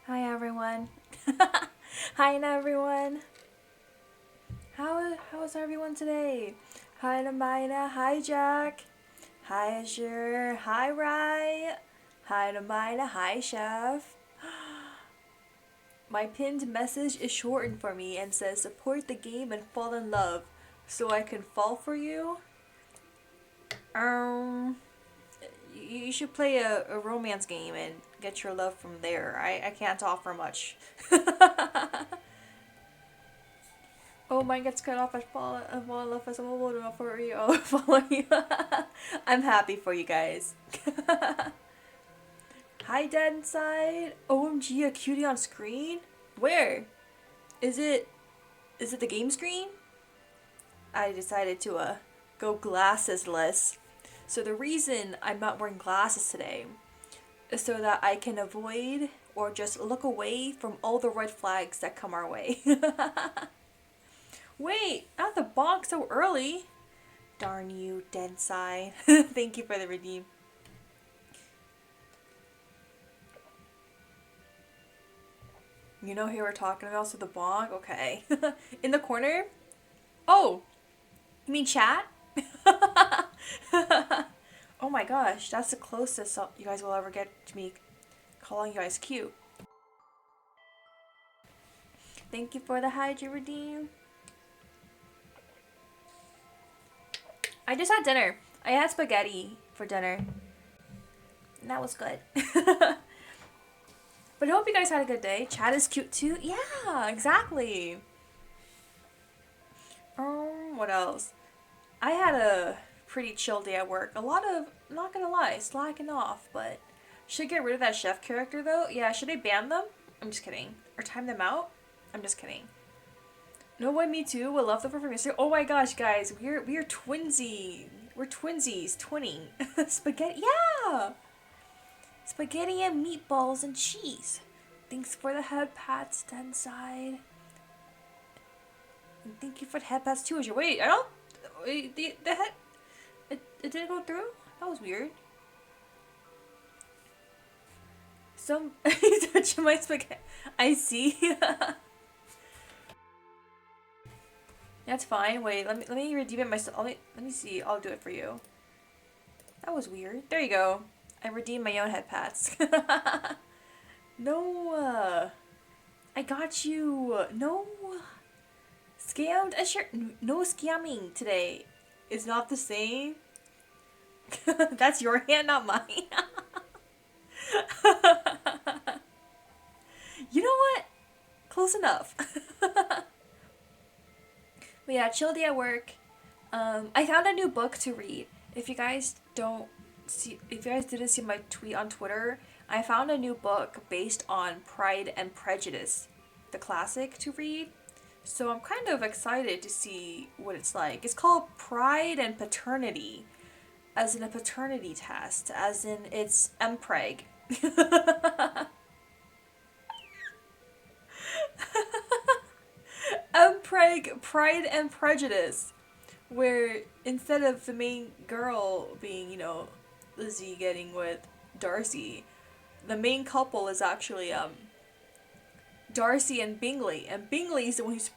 Hi everyone. Hi everyone. How's everyone today? Hi Maina. Hi Jack. Hi Azure. Hi Rai. Hi Maina. Hi Chef. My pinned message is shortened for me and says support the game and fall in love, so I can fall for you. Um, you should play a romance game and get your love from there. I can't offer much. Oh, mine gets cut off. I fall in love as a mobile do not for you. Oh, follow you. I'm happy for you guys. Hi, Dead Inside. OMG, a cutie on screen? Where? Is it? Is it the game screen? I decided to go glassesless. So the reason I'm not wearing glasses today is so that I can avoid or just look away from all the red flags that come our way. Wait, not the bonk so early. Darn you, dead side. Thank you for the redeem. You know who we're talking about, so the bonk? Okay. In the corner? Oh, you mean chat? Oh my gosh, that's the closest you guys will ever get to me calling you guys cute. Thank you for the Hydra redeem. I just had dinner. I had spaghetti for dinner. And that was good. But I hope you guys had a good day. Chat is cute too. Yeah, exactly. What else? I had a pretty chill day at work. A lot of, not gonna lie, slacking off, but should get rid of that chef character though. Yeah, should I ban them? I'm just kidding. Or time them out? I'm just kidding. No way, me too. We'll love the perfect mystery. Oh my gosh, guys, we are twinsy. We're twinsies, twinning. Spaghetti, yeah. Spaghetti and meatballs and cheese. Thanks for the head pats, Tenside. And thank you for the head pats too. Wait, I don't. Wait, the head. It didn't go through? That was weird. Some. Touching my spaghetti. I see. That's fine. Wait, let me redeem it myself. Let me see. I'll do it for you. That was weird. There you go. I redeemed my own head pats. No. I got you. No. Scammed? Sure. No scamming today. It's not the same. That's your hand, not mine. You know what? Close enough. But yeah, chill day at work. I found a new book to read. If you guys didn't see my tweet on Twitter, I found a new book based on Pride and Prejudice, the classic, to read. So I'm kind of excited to see what it's like. It's called Pride and Paternity, as in a paternity test, as in it's mpreg. Mpreg, Pride and Prejudice, where instead of the main girl being, Lizzie getting with Darcy, the main couple is actually Darcy and Bingley, and Bingley is the one who's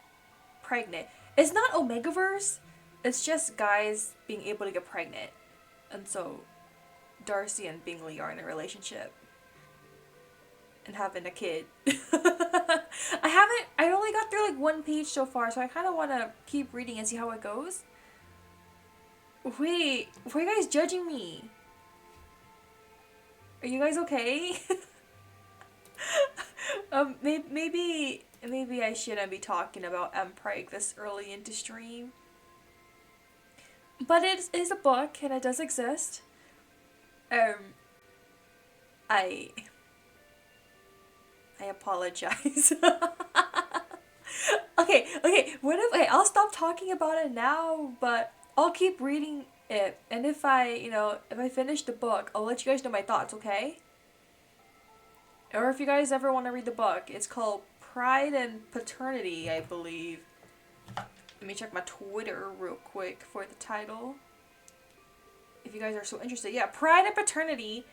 pregnant. It's not Omegaverse. It's just guys being able to get pregnant, and so Darcy and Bingley are in a relationship and having a kid. I only got through like one page so far, so I kind of want to keep reading and see how it goes. Wait, why are you guys judging me? Are you guys okay? Maybe I shouldn't be talking about Mpreg this early into stream. But it is a book and it does exist. Um, I apologize. Okay. Okay, I'll stop talking about it now, but I'll keep reading it. And if I finish the book, I'll let you guys know my thoughts, okay? Or if you guys ever want to read the book, it's called Pride and Paternity, I believe. Let me check my Twitter real quick for the title. If you guys are so interested. Yeah, Pride and Paternity.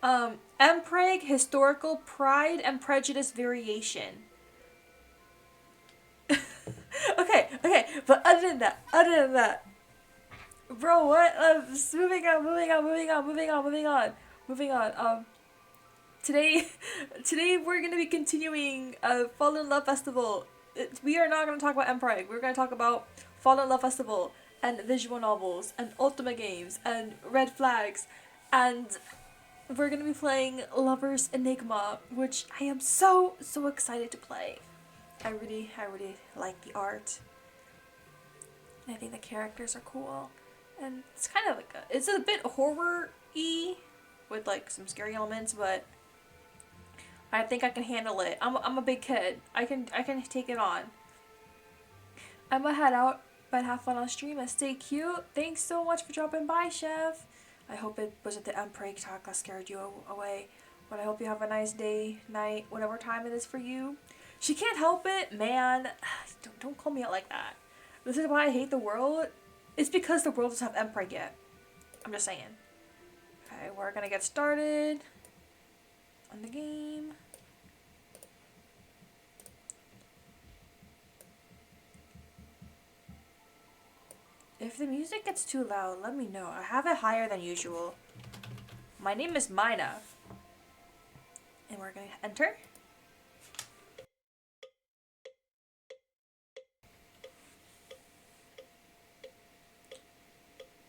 Mpreg, historical pride and prejudice variation. Okay, but other than that, bro, what? Moving on. Today, today we're gonna be continuing Fall in Love Festival. We are not gonna talk about Mpreg. We're gonna talk about Fall in Love Festival and visual novels and Ultima games and red flags, and we're gonna be playing Lover's Enigma, which I am so excited to play. I really like the art. And I think the characters are cool, and it's kind of like it's a bit horror-y with like some scary elements, but I think I can handle it. I'm a big kid. I can take it on. I'm gonna head out, but have fun on stream and stay cute. Thanks so much for dropping by, Chef. I hope it wasn't the Mpreg talk that scared you away, but I hope you have a nice day, night, whatever time it is for you. She can't help it, man. Don't call me out like that. This is why I hate the world. It's because the world doesn't have Mpreg yet. I'm just saying. Okay, we're gonna get started on the game. If the music gets too loud, let me know. I have it higher than usual. My name is Maina. And we're gonna enter.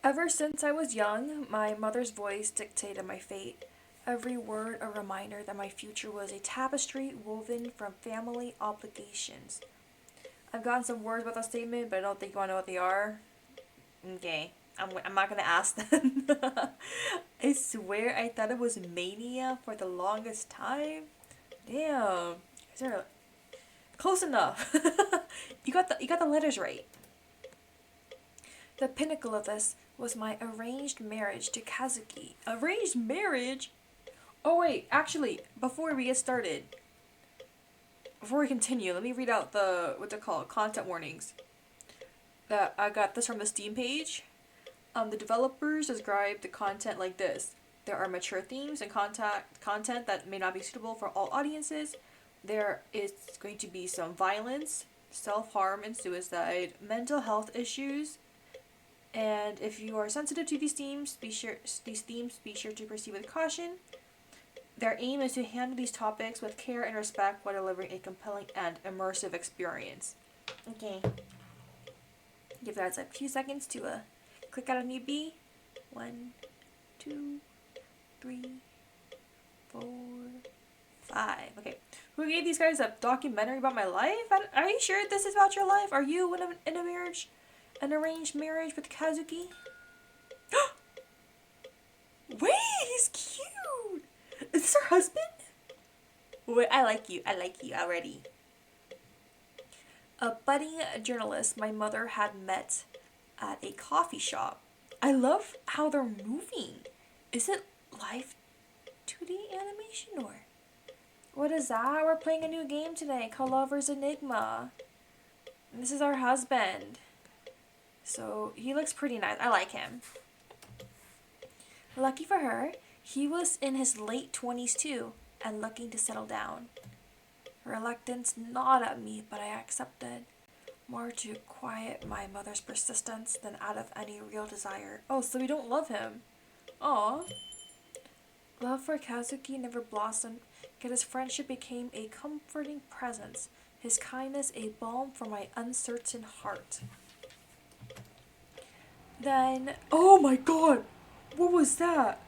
Ever since I was young, my mother's voice dictated my fate. Every word a reminder that my future was a tapestry woven from family obligations. I've gotten some words about that statement, but I don't think you want to know what they are. Okay, I'm not gonna ask them. I swear I thought it was mania for the longest time. Damn, is there close enough? You got the letters right. The pinnacle of this was my arranged marriage to Kazuki. Arranged marriage? Oh wait, actually, before we get started, before we continue, let me read out the what they're called, content warnings. That I got this from the Steam page. The developers describe the content like this: there are mature themes and content that may not be suitable for all audiences. There is going to be some violence, self-harm and suicide, mental health issues, and if you are sensitive to these themes, be sure to proceed with caution. Their aim is to handle these topics with care and respect while delivering a compelling and immersive experience. Okay. Give that a few seconds to click out a newbie. 1, 2, 3, 4, 5. Okay. Who gave these guys a documentary about my life? Are you sure this is about your life? Are you in a marriage? An arranged marriage with Kazuki? Wait, he's cute! Is this her husband? Wait, I like you already. A budding journalist my mother had met at a coffee shop. I love how they're moving. Is it live 2D animation or? What is that? We're playing a new game today called Lover's Enigma. And this is our husband. So he looks pretty nice. I like him. Lucky for her, he was in his late 20s too and looking to settle down. Reluctance gnawed at me, but I accepted, more to quiet my mother's persistence than out of any real desire. Oh, so we don't love him. Aw. Love for Kazuki never blossomed, yet his friendship became a comforting presence, his kindness a balm for my uncertain heart. Then, oh my god, what was that?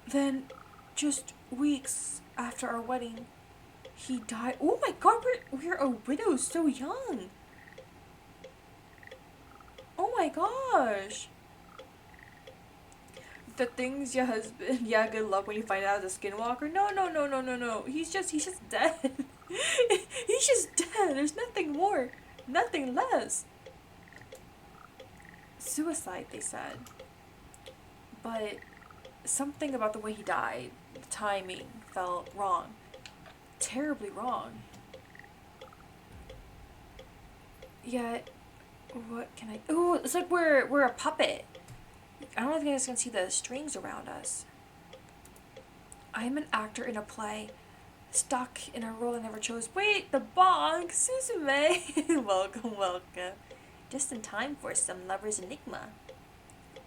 Then, just weeks after our wedding, he died. Oh my god, we're a widow so young. Oh my gosh. The things your husband, yeah, good luck when you find out as a skinwalker. No. He's just dead. He's just dead. There's nothing more, nothing less. Suicide, they said. But something about the way he died, the timing, felt wrong. Terribly wrong. Yet, what can I... Oh, it's like we're a puppet. I don't know if you guys can see the strings around us. I'm an actor in a play, stuck in a role I never chose. Wait, the bong, Suzume. Welcome, welcome. Just in time for some lovers enigma.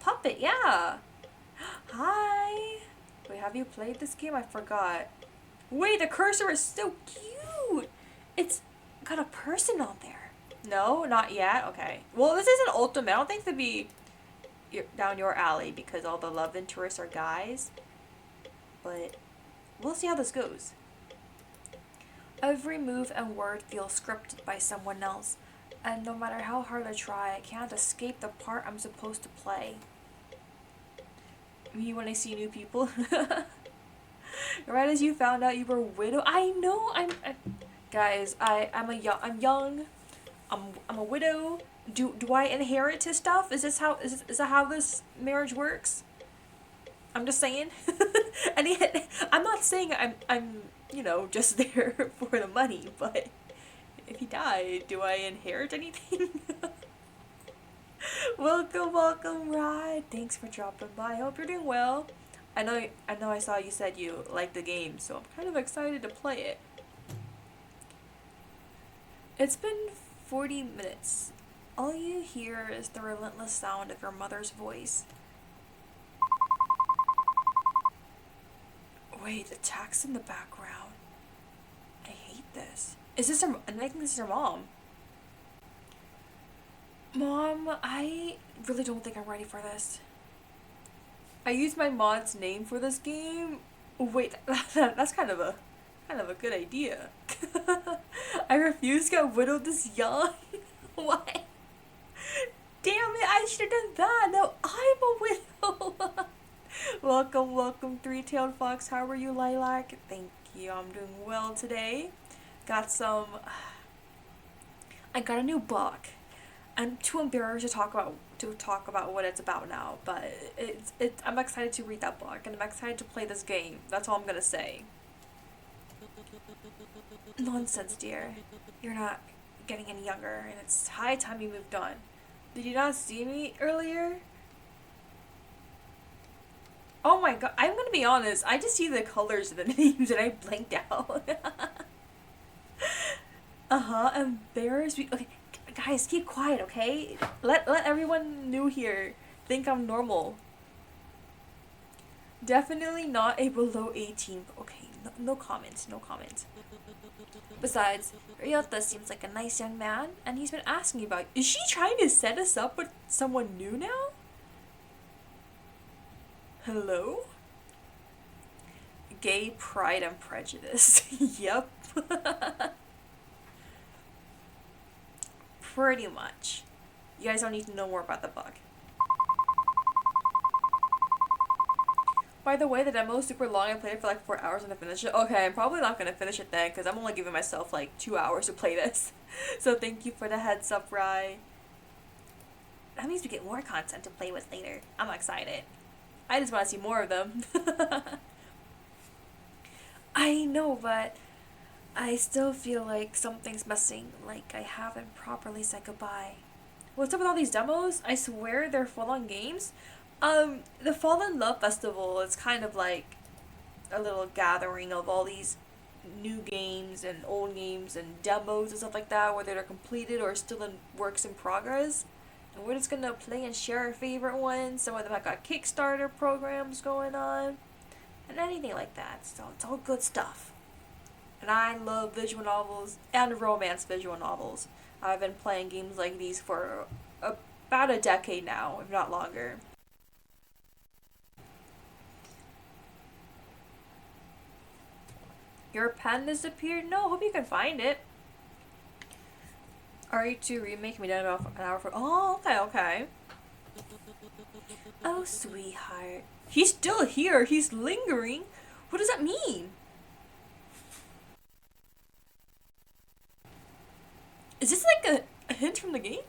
Puppet, yeah. Hi. Wait, have you played this game? I forgot. Wait, the cursor is so cute. It's got a person on there. No, not yet. Okay. Well, this isn't ultimate. I don't think it'd be down your alley because all the love interests are guys. But we'll see how this goes. Every move and word feels scripted by someone else, and no matter how hard I try, I can't escape the part I'm supposed to play. Me when I see new people. Right as you found out you were a widow. I know. Guys. I'm young. I'm a widow. Do I inherit his stuff? Is that how this marriage works? I'm just saying. And yet, I'm not saying I'm just there for the money, but if he died, do I inherit anything? Welcome, Ride. Thanks for dropping by. I hope you're doing well. I know I saw you said you liked the game, so I'm kind of excited to play it. It's been 40 minutes. All you hear is the relentless sound of your mother's voice. Wait, attacks in the background. I hate this. Is this her? I think this is her mom. Mom, I really don't think I'm ready for this. I used my mod's name for this game. Wait, that's kind of a good idea. I refuse to get widowed this young. Why? Damn it! I should have done that. Now I'm a widow. Welcome, three-tailed fox. How are you, Lilac? Thank you. I'm doing well today. I got a new book. I'm too embarrassed to talk about what it's about now, but I'm excited to read that book and I'm excited to play this game. That's all I'm gonna say. Nonsense, dear. You're not getting any younger, and it's high time you moved on. Did you not see me earlier? Oh my god, I'm gonna be honest, I just see the colors of the names and I blanked out. Embarrassed. Okay, guys, keep quiet, okay? Let everyone new here think I'm normal. Definitely not a below 18. Okay, no comments. Besides, Ryota seems like a nice young man, and he's been asking about you. Is she trying to set us up with someone new now? Hello? Gay pride and prejudice. Yep. Pretty much. You guys don't need to know more about the book. By the way, the demo is super long. I played it for like 4 hours and I finished it. Okay, I'm probably not going to finish it then because I'm only giving myself like 2 hours to play this. So thank you for the heads up, Rye. That means we get more content to play with later. I'm excited. I just want to see more of them. I know, but I still feel like something's missing. Like I haven't properly said goodbye. What's up with all these demos? I swear they're full-on games. The Fall in Love Festival is kind of like a little gathering of all these new games and old games and demos and stuff like that, whether they're completed or still in works in progress. And we're just gonna play and share our favorite ones. Some of them have got Kickstarter programs going on and anything like that. So it's all good stuff. And I love visual novels and romance visual novels. I've been playing games like these for about a decade now, if not longer. Your pen disappeared? No, hope you can find it. RE2 remake me down off an hour for. Oh, okay. Oh, sweetheart. He's still here. He's lingering. What does that mean? Is this like a hint from the game?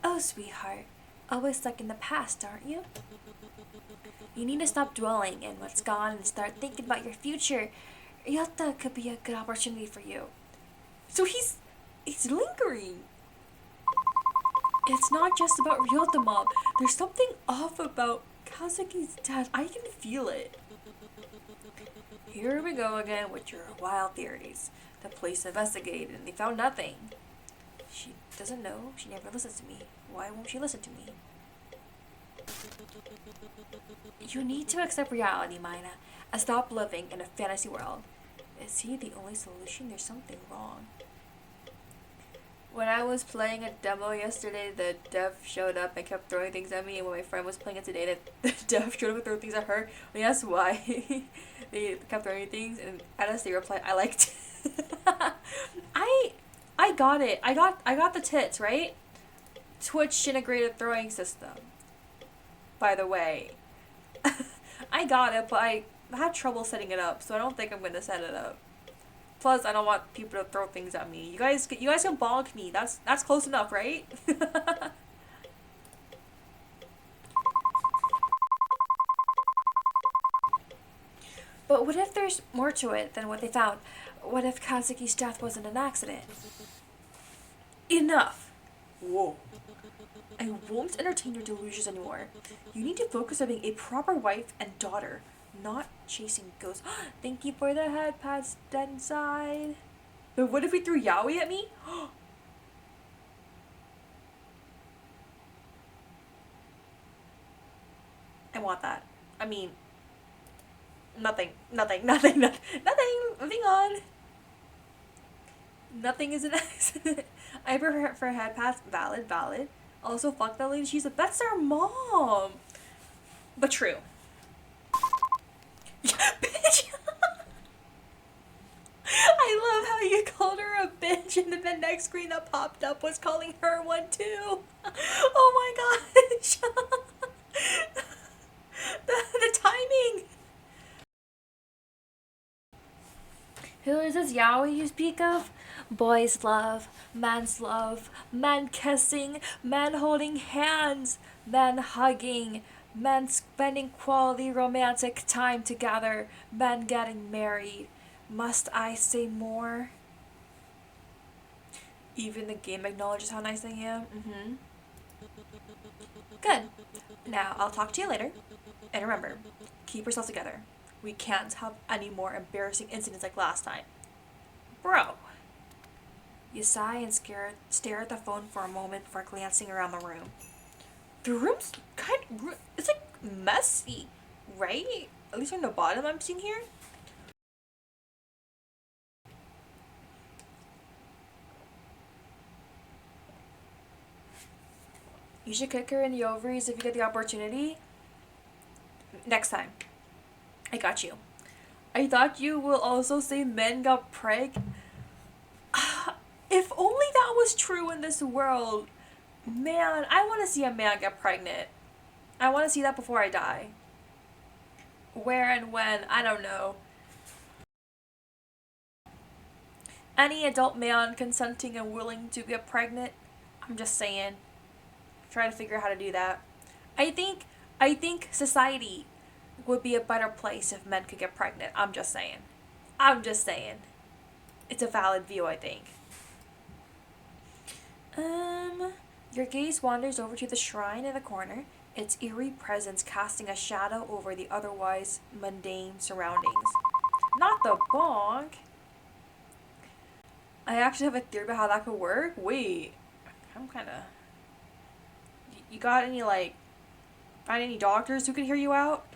Oh, sweetheart. Always stuck in the past, aren't you? You need to stop dwelling in what's gone and start thinking about your future. Ryota could be a good opportunity for you. So he's lingering. It's not just about Ryota, Mom. There's something off about Kazuki's dad. I can feel it. Here we go again with your wild theories. The police investigated and they found nothing. She doesn't know. She never listens to me. Why won't she listen to me? You need to accept reality, Maina, and stop living in a fantasy world. Is he the only solution? There's something wrong. When I was playing a demo yesterday, the dev showed up and kept throwing things at me, and when my friend was playing it today, the dev showed up and throwing things at her. And that's why they kept throwing things, and as they replied, I liked I got it. I got the tits, right? Twitch integrated throwing system. By the way. I got it, but I had trouble setting it up, so I don't think I'm gonna set it up. Plus, I don't want people to throw things at me. You guys can bonk me. That's close enough, right? But what if there's more to it than what they found? What if Kazuki's death wasn't an accident? Enough! Whoa. I won't entertain your delusions anymore. You need to focus on being a proper wife and daughter, not chasing ghosts. Thank you for the head pats dead inside. But what if he threw yaoi at me? I want that. I mean, nothing. Moving on. Nothing is an accident. I prefer for head pats. Valid. Also, fuck that lady. That's our mom. But true. Bitch. I love how you called her a bitch, and then the next screen that popped up was calling her one too. Oh my gosh. the timing. Who is this yaoi you speak of? Boys love, man kissing, man holding hands, man hugging, men spending quality romantic time together, men getting married. Must I say more? Even the game acknowledges how nice I am. Good. Now, I'll talk to you later. And remember, keep yourselves together. We can't have any more embarrassing incidents like last time. Bro. You sigh and stare at the phone for a moment before glancing around the room. The room's it's like messy, right? At least from the bottom I'm seeing here. You should kick her in the ovaries if you get the opportunity. Next time. I got you. I thought you will also say men got preg. If only that was true in this world. Man, I want to see a man get pregnant. I want to see that before I die. Where and when, I don't know. Any adult man consenting and willing to get pregnant, I'm just saying. Try to figure out how to do that. I think society would be a better place if men could get pregnant. I'm just saying. It's a valid view, I think. Your gaze wanders over to the shrine in the corner, its eerie presence casting a shadow over the otherwise mundane surroundings. Not the bonk! I actually have a theory about how that could work. Wait. I'm kinda... You got any, find any doctors who can hear you out?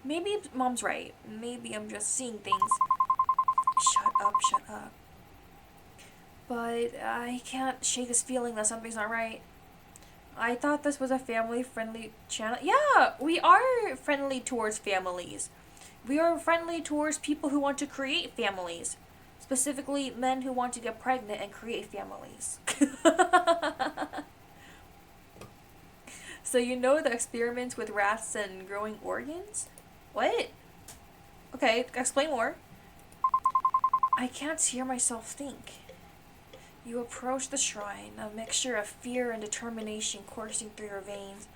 Maybe Mom's right. Maybe I'm just seeing things. Shut up. But I can't shake this feeling that something's not right. I thought this was a family-friendly channel. Yeah, we are friendly towards families. We are friendly towards people who want to create families. Specifically, men who want to get pregnant and create families. So you know the experiments with rats and growing organs? What? Okay, explain more. I can't hear myself think. You approach the shrine, a mixture of fear and determination coursing through your veins.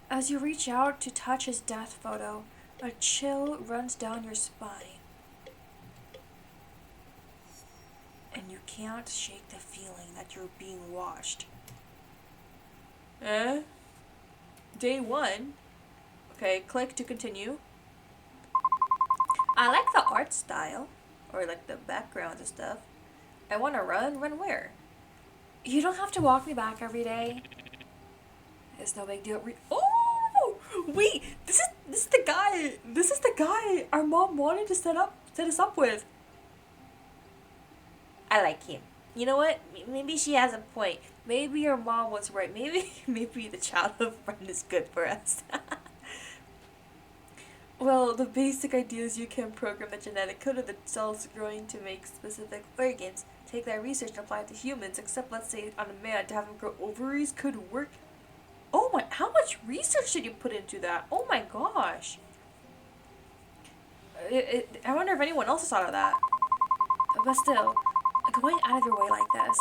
As you reach out to touch his death photo, a chill runs down your spine. And you can't shake the feeling that you're being watched. Day 1? Okay, click to continue. I like the art style, or like the backgrounds and stuff. I want to run. Run where? You don't have to walk me back every day. It's no big deal. Oh, wait! This is the guy. This is the guy our mom wanted to set us up with. I like him. You know what? Maybe she has a point. Maybe your mom was right. Maybe the childhood friend is good for us. Well, the basic idea is you can program the genetic code of the cells growing to make specific organs. Take that research and apply it to humans, except let's say on a man to have him grow ovaries could work. Oh my, how much research did you put into that? Oh my gosh. I wonder if anyone else has thought of that. But still, going out of your way like this,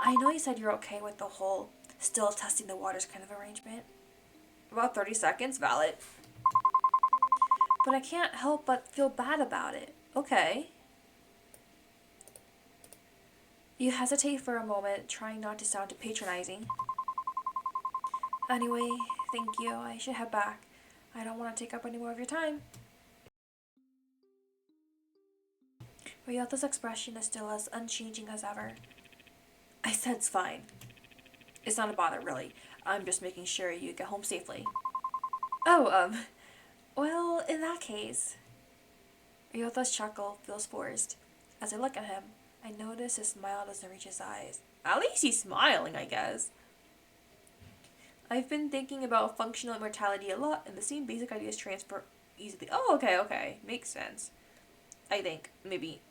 I know you said you're okay with the whole still testing the waters kind of arrangement. About 30 seconds, valid. But I can't help but feel bad about it. Okay. You hesitate for a moment, trying not to sound too patronizing. Anyway, thank you. I should head back. I don't want to take up any more of your time. Ryotha's expression is still as unchanging as ever. I said it's fine. It's not a bother, really. I'm just making sure you get home safely. Oh, well, in that case... Ryotha's chuckle feels forced. As I look at him, I notice his smile doesn't reach his eyes. At least he's smiling, I guess. I've been thinking about functional immortality a lot, and the same basic ideas transfer easily. Oh, okay. Makes sense. I think, maybe.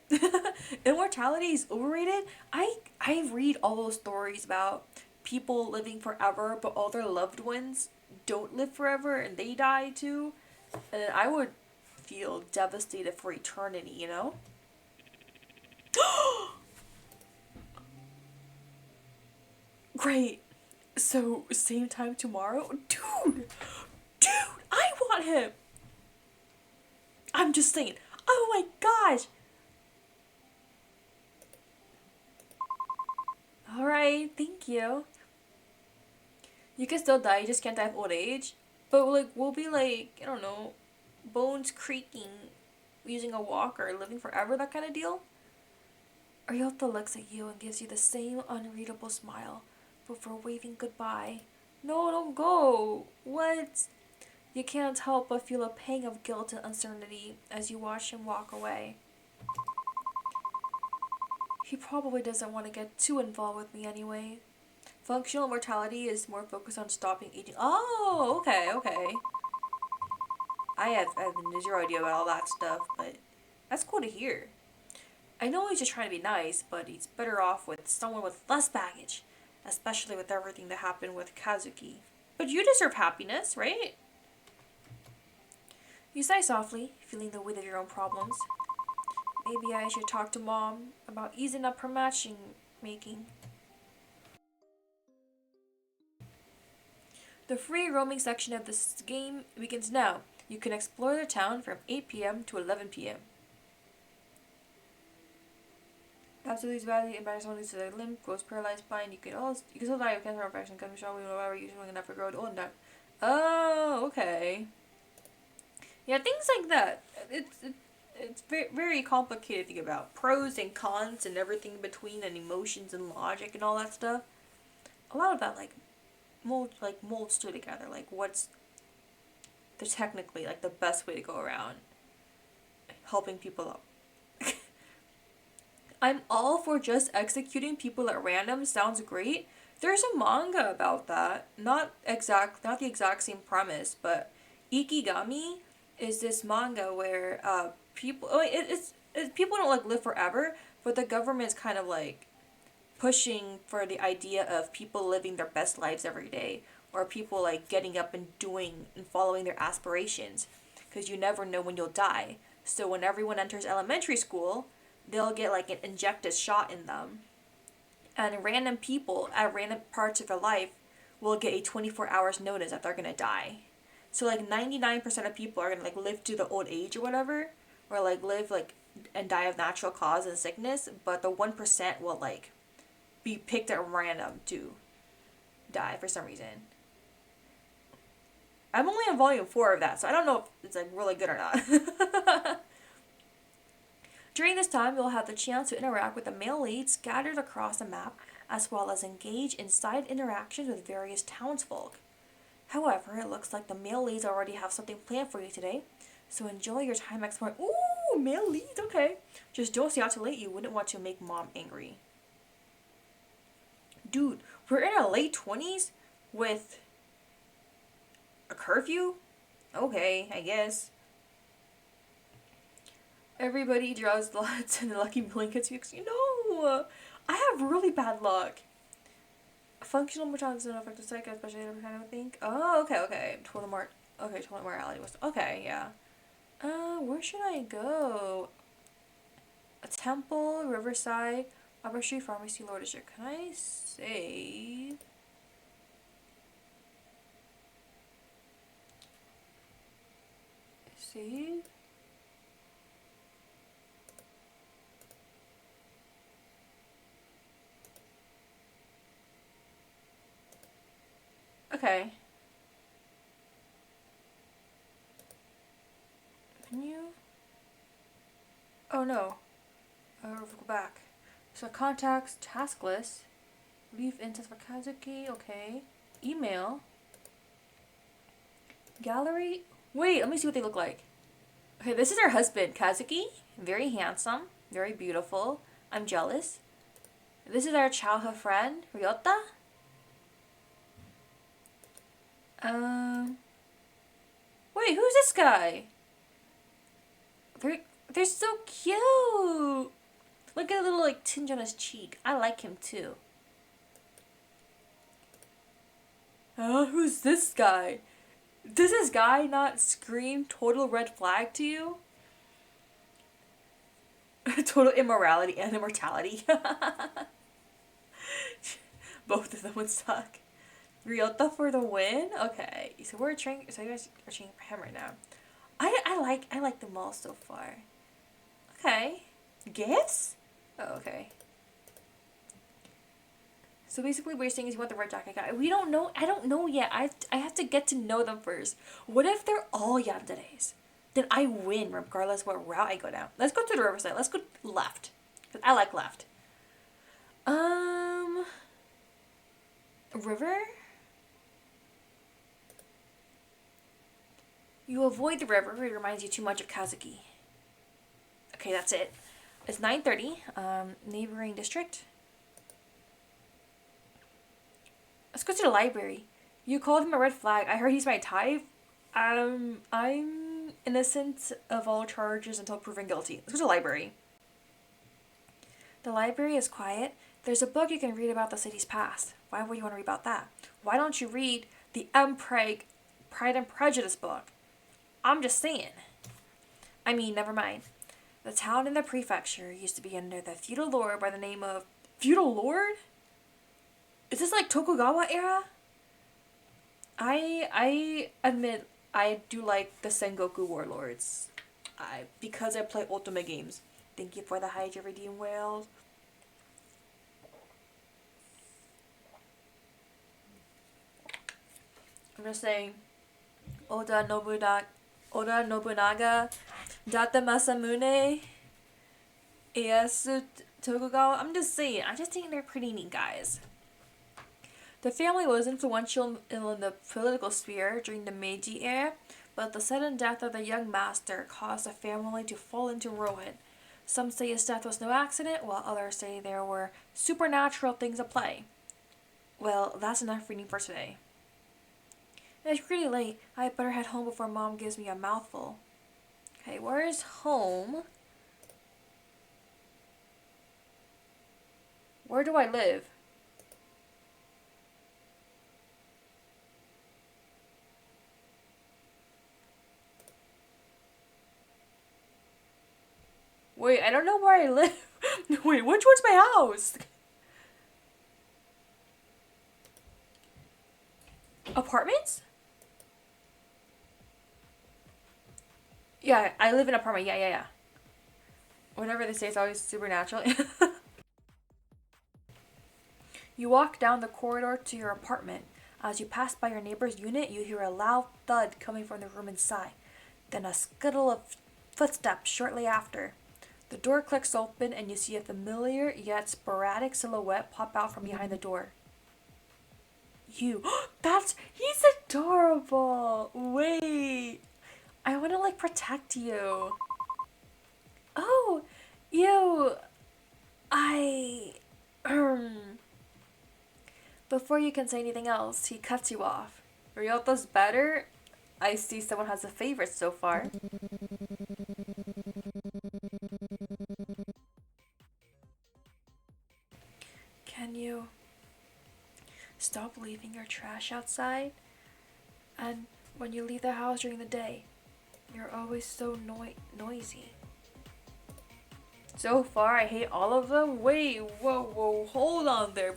Immortality is overrated? I read all those stories about people living forever, but all their loved ones don't live forever, and they die too. And I would feel devastated for eternity, you know? Great. So, same time tomorrow? Dude, I want him. I'm just saying. Oh my gosh. Alright, thank you. You can still die, you just can't die of old age. But like, we'll be like, I don't know, bones creaking, using a walker, living forever, that kind of deal. Ryota looks at you and gives you the same unreadable smile before waving goodbye. No, don't go. What? You can't help but feel a pang of guilt and uncertainty as you watch him walk away. He probably doesn't want to get too involved with me anyway. Functional immortality is more focused on stopping aging. Oh, okay. I have zero idea about all that stuff, but that's cool to hear. I know he's just trying to be nice, but he's better off with someone with less baggage, especially with everything that happened with Kazuki. But you deserve happiness, right? You sigh softly, feeling the weight of your own problems. Maybe I should talk to Mom about easing up her matching making. The free roaming section of this game begins now. You can explore the town from 8 p.m. to 11 p.m. After these badly embarrassed one leads to their limb, goes paralyzed, blind, you can still die of cancer or infection, can be shot, whatever, usually enough for growth, old and die. Oh, okay. Yeah, things like that. It's very, very complicated to think about. Pros and cons and everything in between, and emotions and logic and all that stuff. A lot of that molds two together. Like, what's technically like the best way to go around helping people out. I'm all for just executing people at random. Sounds great. There's a manga about that. Not the exact same premise, but Ikigami is this manga where people people don't like live forever, but the government's kind of like pushing for the idea of people living their best lives every day, or people like getting up and doing and following their aspirations, because you never know when you'll die. So when everyone enters elementary school, they'll get like an injected shot in them, and random people at random parts of their life will get a 24 hours notice that they're gonna die. So like 99% of people are gonna like live to the old age or whatever, or like live like and die of natural cause and sickness, but the 1% will like be picked at random to die for some reason. I'm only on volume 4 of that, so I don't know if it's like really good or not. During this time, you'll have the chance to interact with the male leads scattered across the map, as well as engage in side interactions with various townsfolk. However, it looks like the male leads already have something planned for you today, so enjoy your time exploring. Ooh, male leads, okay. Just don't stay out too late, you wouldn't want to make mom angry. Dude, we're in our late 20s with a curfew? Okay, I guess. Everybody draws lots and the lucky million gets you. No! I have really bad luck. Functional mutagens don't affect the psyche, especially every kind of think. Oh, okay. Total morality was. Okay, yeah. Where should I go? A temple, Riverside, Upper Street Pharmacy, Lord District. Can I save? Save? Okay. Menu? Oh no. Go back. So contacts, task list, leave instance for Kazuki, okay. Email. Gallery. Wait, let me see what they look like. Okay, this is her husband, Kazuki. Very handsome, very beautiful. I'm jealous. This is our childhood friend, Ryota. Wait, who's this guy? They're so cute. Look at a little like tinge on his cheek. I like him too. Who's this guy? Does this guy not scream total red flag to you? Total immorality and immortality. Both of them would suck. Ryota for the win? Okay. So we're training, so you guys are training for him right now. I like them all so far. Okay. Gifts? Oh, okay. So basically what you're saying is you want the red jacket guy. We don't know. I don't know yet. I have to get to know them first. What if they're all yanderes? Then I win regardless what route I go down. Let's go to the riverside. Let's go left. Because I like left. River? You avoid the river. It reminds you too much of Kazuki. Okay, that's it. It's 9:30. Neighboring district. Let's go to the library. You called him a red flag. I heard he's my type. I'm innocent of all charges until proven guilty. Let's go to the library. The library is quiet. There's a book you can read about the city's past. Why would you want to read about that? Why don't you read the Pride and Prejudice book? I'm just saying. I mean, never mind. The town in the prefecture used to be under the feudal lord by the name of... Feudal lord? Is this like Tokugawa era? I admit I do like the Sengoku warlords. Because I play Ultimate games. Thank you for the Hydra Redeem Whales. I'm just saying, Oda Nobunaga, Data Masamune, Ieyasu Tokugawa. I'm just saying, I just think they're pretty neat guys. The family was influential in the political sphere during the Meiji era, but the sudden death of the young master caused the family to fall into ruin. Some say his death was no accident, while others say there were supernatural things at play. Well, that's enough reading for today. It's pretty late. I better head home before Mom gives me a mouthful. Okay, where is home? Where do I live? Wait, I don't know where I live. Wait, which one's my house? Apartments? Yeah, I live in an apartment. Yeah. Whenever they say it's always supernatural. You walk down the corridor to your apartment. As you pass by your neighbor's unit, you hear a loud thud coming from the room inside, then a scuttle of footsteps shortly after. The door clicks open and you see a familiar yet sporadic silhouette pop out from behind the door. You. He's adorable! Wait! I want to, like, protect you. Oh! You. Before you can say anything else, he cuts you off. Ryoto's better? I see someone has a favorite so far. Can you stop leaving your trash outside? And when you leave the house during the day, you're always so noisy. So far, I hate all of them. Wait, whoa, hold on there.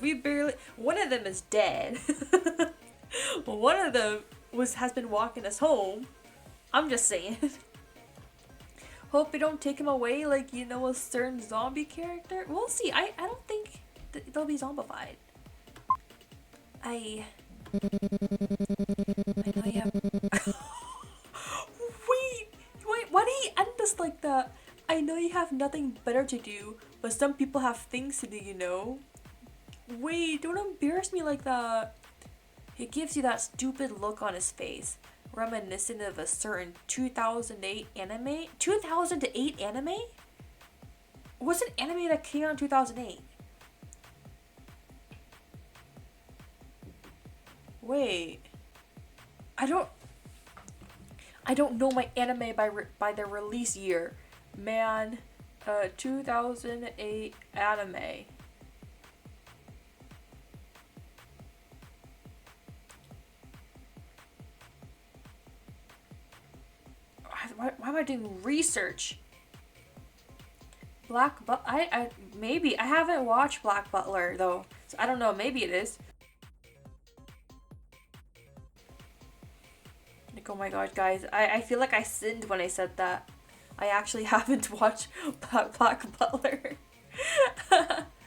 One of them is dead. One of them has been walking us home. I'm just saying. Hope we don't take him away like, a certain zombie character. We'll see. I don't think they'll be zombified. I know you have... Wait, why did he end this like that? I know you have nothing better to do, but some people have things to do, Wait, don't embarrass me like that. He gives you that stupid look on his face, reminiscent of a certain 2008 anime. 2008 anime? What's an anime that came out in 2008? Wait. I don't know my anime by their release year. Man, 2008 anime. Why am I doing research? Maybe I haven't watched Black Butler though, so I don't know. Maybe it is. Like, oh my god, guys, I feel like I sinned when I said that. I actually haven't watched Black Butler.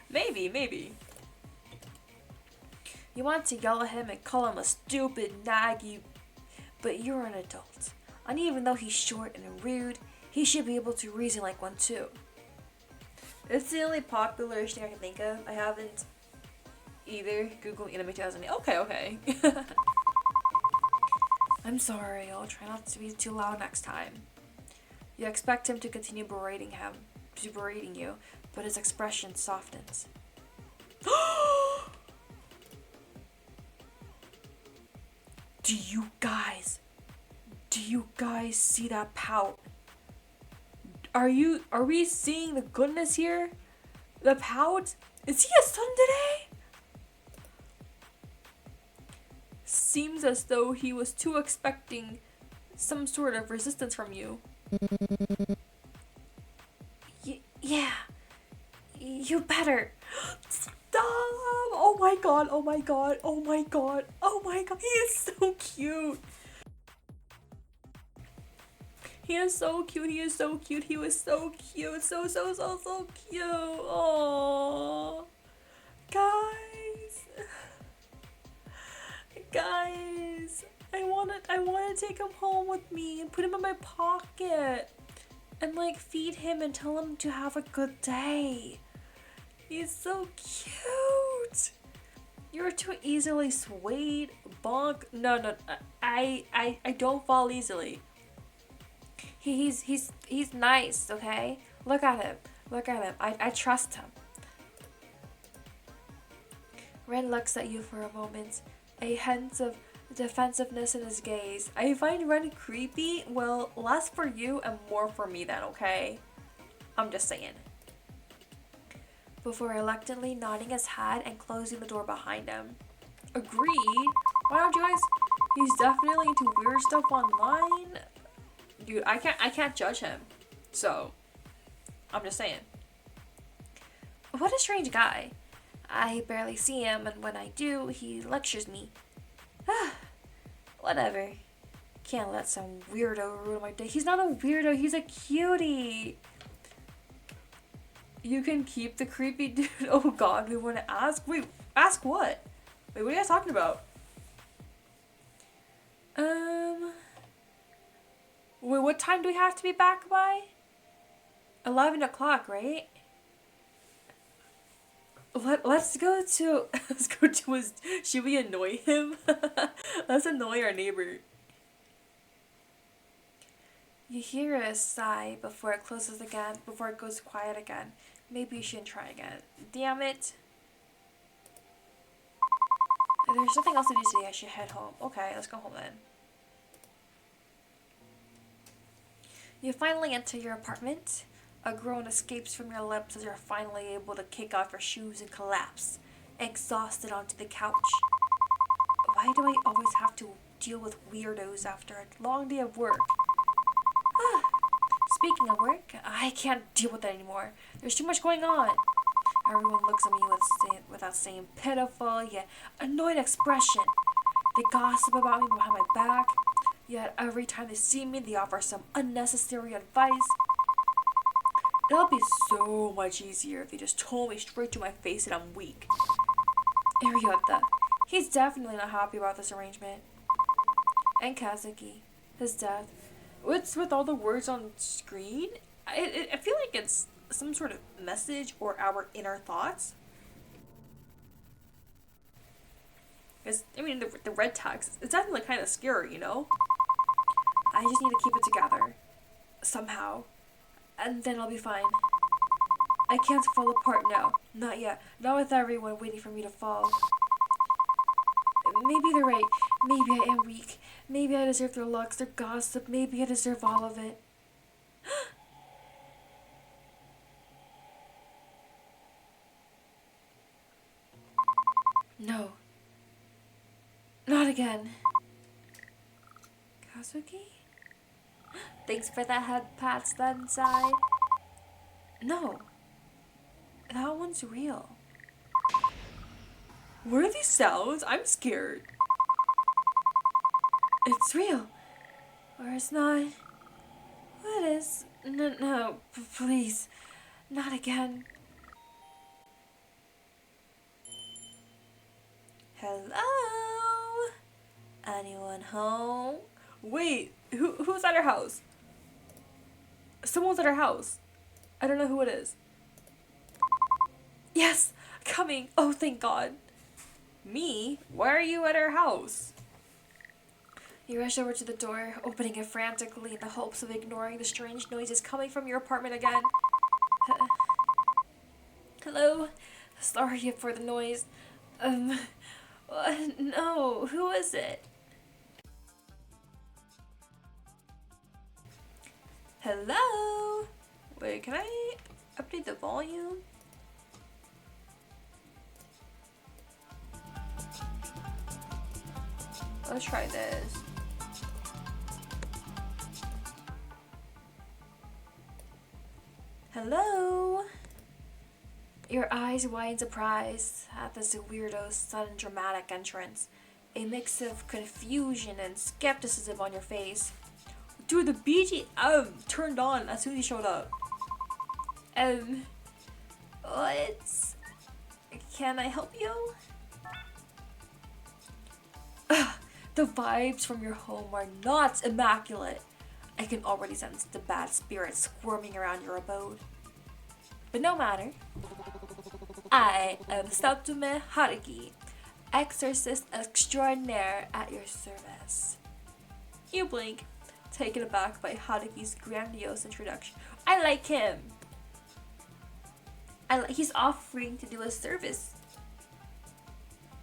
Maybe. You want to yell at him and call him a stupid naggy, but you're an adult. And even though he's short and rude, he should be able to reason like one too. It's the only popular thing I can think of. I haven't either. Google anime 2008. Okay. I'm sorry, I'll try not to be too loud next time. You expect him to continue berating you, but his expression softens. Do you guys see that pout? Are we seeing the goodness here? The pout? Is he a tsundere? Seems as though he was too expecting some sort of resistance from you. Yeah. You better. Stop! Oh my god. He is so cute. He was so cute. So cute. So cute. Oh, guys, I want to take him home with me and put him in my pocket and like feed him and tell him to have a good day. He's so cute. You're too easily swayed. Bonk. No. I don't fall easily. He's nice, okay? Look at him. I trust him. Ren looks at you for a moment, a hint of defensive-ness in his gaze. I find Ren creepy. Well, less for you and more for me then, okay? I'm just saying. Before reluctantly nodding his head and closing the door behind him. Agreed. Why don't you guys... He's definitely into weird stuff online. Dude, I can't judge him. So, I'm just saying. What a strange guy. I barely see him, and when I do, he lectures me. Whatever. Can't let some weirdo ruin my day. He's not a weirdo, he's a cutie. You can keep the creepy dude. Oh god, we want to ask? Wait, ask what? Wait, what are you guys talking about? Um, wait, what time do we have to be back by? 11 o'clock, right? Let's go to let's go to his. Should we annoy him? Let's annoy our neighbor. You hear a sigh before it closes again, before it goes quiet again. Maybe you shouldn't try again. Damn it. There's nothing else to do today. I should head home. Okay, let's go home then. You finally enter your apartment. A groan escapes from your lips as you're finally able to kick off your shoes and collapse, exhausted onto the couch. Why do I always have to deal with weirdos after a long day of work? Speaking of work, I can't deal with it anymore. There's too much going on. Everyone looks at me with that same pitiful yet annoyed expression. They gossip about me behind my back, yet every time they see me, they offer some unnecessary advice. It'll be so much easier if they just told me straight to my face that I'm weak. Ariota, he's definitely not happy about this arrangement. And Kazuki, his death. What's with all the words on screen? I feel like it's some sort of message or our inner thoughts. Because, I mean, the red text, it's definitely kind of scary, you know? I just need to keep it together. Somehow. And then I'll be fine. I can't fall apart now. Not yet. Not with everyone waiting for me to fall. Maybe they're right. Maybe I am weak. Maybe I deserve their looks, their gossip. Maybe I deserve all of it. No. Not again. Kazuki? Thanks for the head pats then, Sai. No. That one's real. What are these sounds? I'm scared. It's real. Or it's not. What is? No, please. Not again. Hello? Anyone home? Wait, who's at our house? Someone's at our house. I don't know who it is. Yes, coming. Oh, thank God. Me? Why are you at our house? You rush over to the door, opening it frantically in the hopes of ignoring the strange noises coming from your apartment again. Hello? Sorry for the noise. No, who is it? Hello? Wait, can I update the volume? Let's try this. Hello? Your eyes wide in surprise at this weirdo's sudden dramatic entrance. A mix of confusion and skepticism on your face. Dude, the BGM turned on as soon as he showed up. What? Can I help you? The vibes from your home are not immaculate. I can already sense the bad spirits squirming around your abode. But no matter. I am vtuber Haruki, exorcist extraordinaire at your service. You blink, taken aback by Haruki's grandiose introduction. I like him. He's offering to do a service.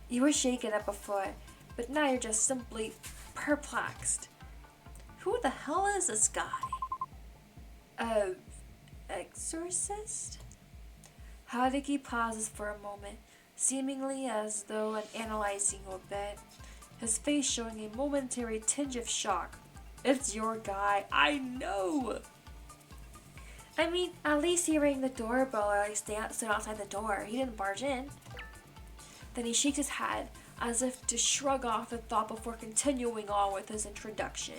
You were shaken up before, but now you're just simply perplexed. Who the hell is this guy? Exorcist? Haruki pauses for a moment, seemingly as though analyzing a bit, his face showing a momentary tinge of shock. It's your guy, I know! I mean, at least he rang the doorbell or stood outside the door. He didn't barge in. Then he shakes his head, as if to shrug off the thought before continuing on with his introduction.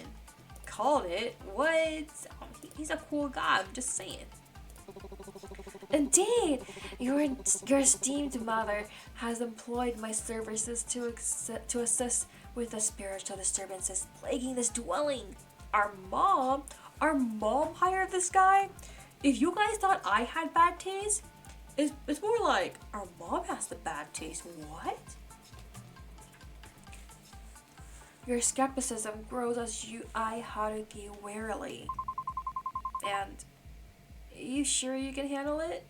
Called it? What? He's a cool guy, I'm just saying. Indeed, your esteemed mother has employed my services to assist with the spiritual disturbances plaguing this dwelling. Our mom, our mom hired this guy. If you guys thought I had bad taste, it's more like our mom has the bad taste. What? Your skepticism grows as you eye Haruki warily. And you sure you can handle it?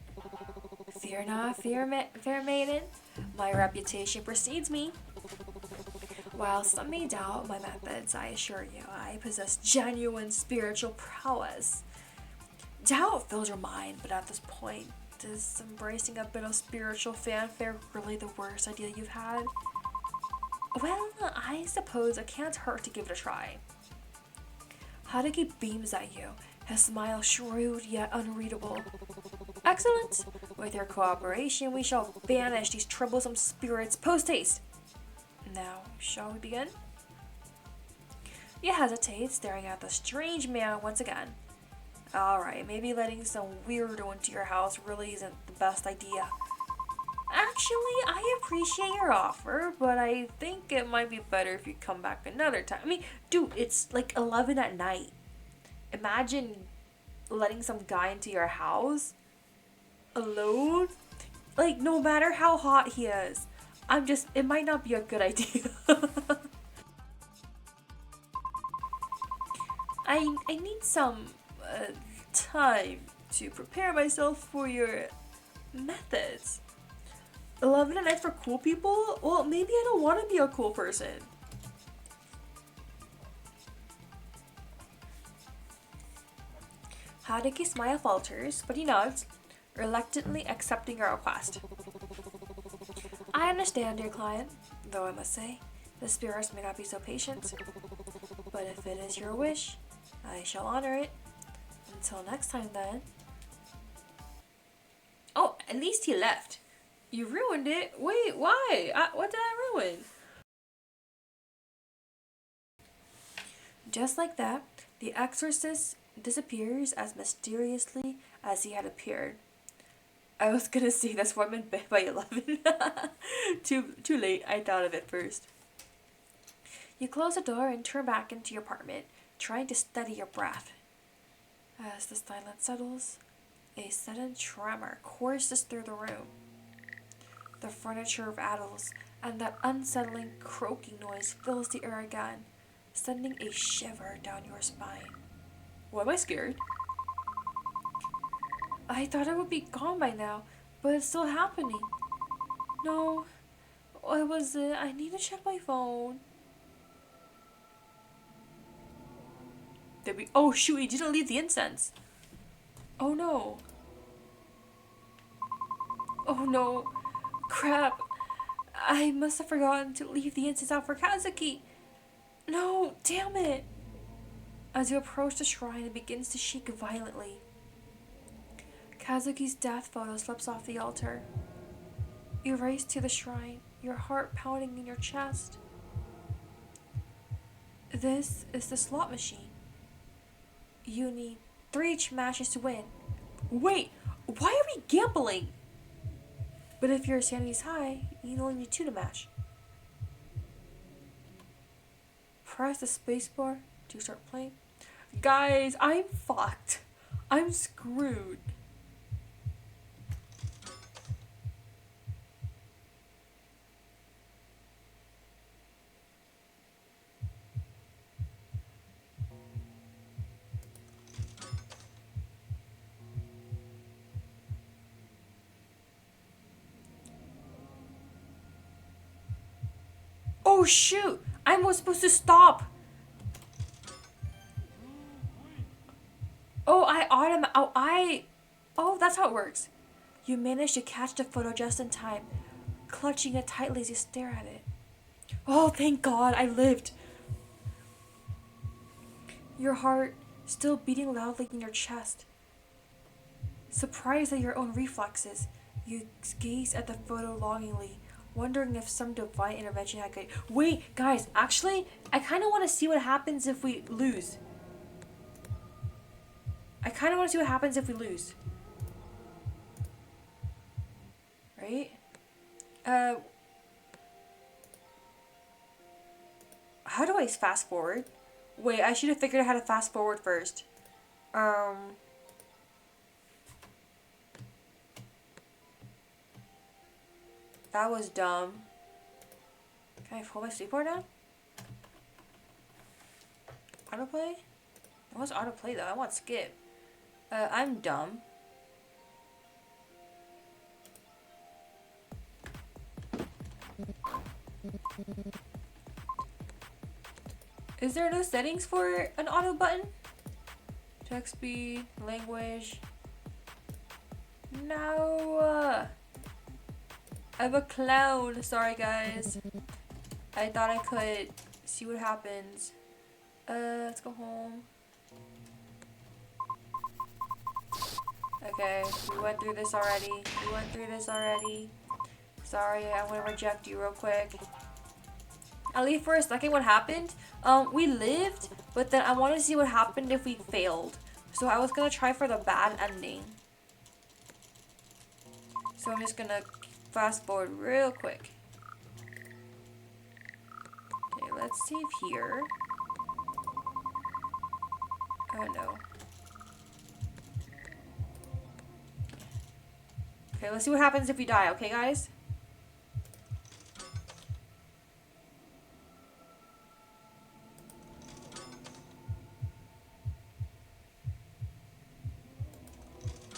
Fear not, fair maiden. My reputation precedes me. While some may doubt my methods, I assure you, I possess genuine spiritual prowess. Doubt fills your mind, but at this point, is embracing a bit of spiritual fanfare really the worst idea you've had? Well, I suppose it can't hurt to give it a try. Haruki beams at you, his smile shrewd yet unreadable. Excellent! With your cooperation, we shall banish these troublesome spirits post-haste. Now, shall we begin? You hesitate, staring at the strange man once again. Alright, maybe letting some weirdo into your house really isn't the best idea. Actually, I appreciate your offer, but I think it might be better if you come back another time. I mean, dude, it's like 11 at night. Imagine letting some guy into your house alone. Like, no matter how hot he is, it might not be a good idea. I need some time to prepare myself for your methods. 11 at night for cool people? Well, maybe I don't want to be a cool person. Haruki's smile falters, but he nods, reluctantly accepting your request. I understand, dear client, though I must say, the spirits may not be so patient. But if it is your wish, I shall honor it. Until next time, then. Oh, at least he left. You ruined it? Wait, why? What did I ruin? Just like that, the exorcist disappears as mysteriously as he had appeared. I was gonna say that's why I'm in bed by 11. Too late, I thought of it first. You close the door and turn back into your apartment, trying to steady your breath. As the silence settles, a sudden tremor courses through the room. The furniture rattles, and that unsettling croaking noise fills the air again, sending a shiver down your spine. Why am I scared? I thought it would be gone by now, but it's still happening. No, what was it? I need to check my phone. Oh shoot, he didn't leave the incense. Oh no. Oh no. Crap. I must have forgotten to leave the incense out for Kazuki. No, damn it. As you approach the shrine, it begins to shake violently. Kazuki's death photo slips off the altar. You race to the shrine, your heart pounding in your chest. This is the slot machine. You need 3 matches to win. Wait, why are we gambling? But if your sanity's high, you only need 2 to match. Press the spacebar to start playing. Guys, I'm fucked. I'm screwed. Oh shoot! I was supposed to stop! Oh, that's how it works. You manage to catch the photo just in time, clutching it tightly as you stare at it. Oh, thank God, I lived. Your heart still beating loudly in your chest. Surprised at your own reflexes, you gaze at the photo longingly, wondering if some divine intervention had good. Wait, guys, actually, I kind of want to see what happens if we lose. I kind of want to see what happens if we lose. Right? How do I fast forward? Wait, I should have figured out how to fast forward first. That was dumb. Can I pull my sleepboard down? Autoplay? What's autoplay though? I want skip. I'm dumb. Is there no settings for an auto button? Text speed, language. No. I'm a clown. Sorry guys. I thought I could see what happens. Let's go home. Okay, we went through this already. Sorry, I'm gonna reject you real quick. I'll leave for a second what happened. We lived, but then I wanted to see what happened if we failed. So I was gonna try for the bad ending. So I'm just gonna fast forward real quick. Okay, let's save here. Oh no. Okay, let's see what happens if we die, okay guys?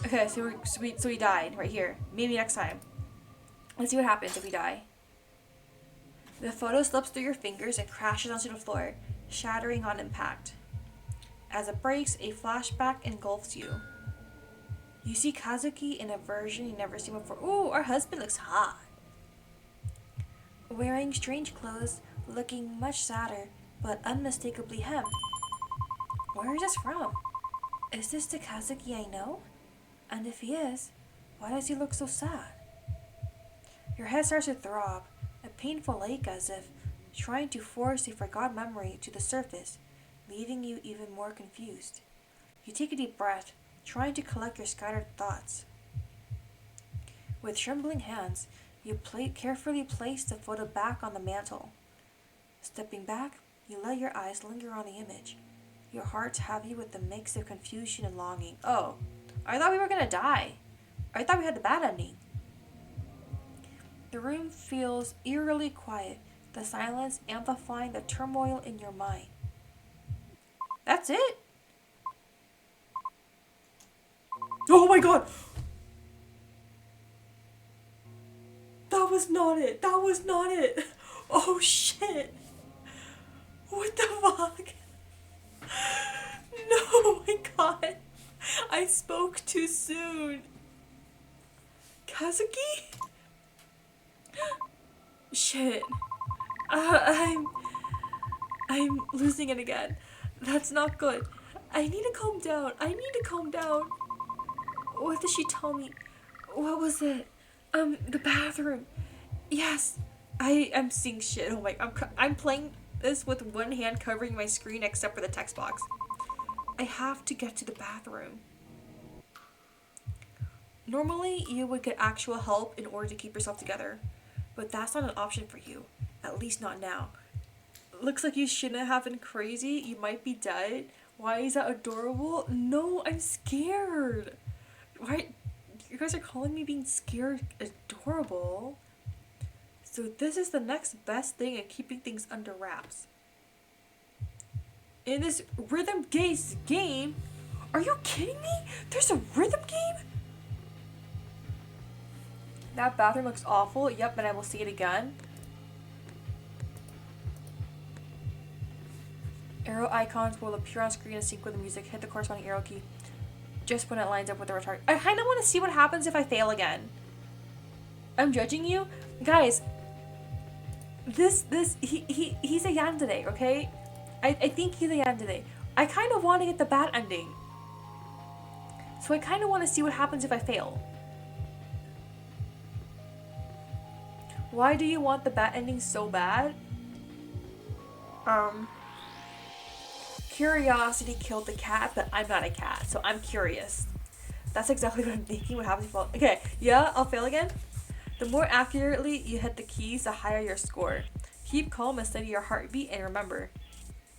Okay, so we died right here. Maybe next time. Let's see what happens if we die. The photo slips through your fingers and crashes onto the floor, shattering on impact. As it breaks, a flashback engulfs you. You see Kazuki in a version you've never seen before. Ooh, our husband looks hot. Wearing strange clothes, looking much sadder, but unmistakably him. Where is this from? Is this the Kazuki I know? And if he is, why does he look so sad? Your head starts to throb, a painful ache as if trying to force a forgotten memory to the surface, leaving you even more confused. You take a deep breath, trying to collect your scattered thoughts. With trembling hands, you carefully place the photo back on the mantle. Stepping back, you let your eyes linger on the image, your heart heavy with a mix of confusion and longing. Oh, I thought we were gonna die. I thought we had the bad ending. The room feels eerily quiet, the silence amplifying the turmoil in your mind. That's it? Oh my god! That was not it! That was not it! Oh shit! What the fuck? No, oh my god! I spoke too soon. Kazuki? Shit. I'm losing it again. That's not good. I need to calm down. What did she tell me? What was it? The bathroom. Yes. I am seeing shit. Oh my, I'm playing this with one hand covering my screen except for the text box. I have to get to the bathroom. Normally, you would get actual help in order to keep yourself together, but that's not an option for you. At least not now. Looks like you shouldn't have been crazy. You might be dead. Why is that adorable? No, I'm scared. Why? You guys are calling me being scared adorable. So this is the next best thing in keeping things under wraps. In this rhythm-based game, are you kidding me? There's a rhythm game? That bathroom looks awful. Yep, and I will see it again. Arrow icons will appear on screen in sync with the music. Hit the corresponding arrow key just when it lines up with the retard. I kind of want to see what happens if I fail again. I'm judging you? Guys, he's a yandere, okay? I think he's a yandere. I kind of want to get the bad ending. So I kind of want to see what happens if I fail. Why do you want the bad ending so bad? Curiosity killed the cat, but I'm not a cat, so I'm curious. That's exactly what I'm thinking. What happens if I... Okay, yeah, I'll fail again. The more accurately you hit the keys, the higher your score. Keep calm and steady your heartbeat, and remember,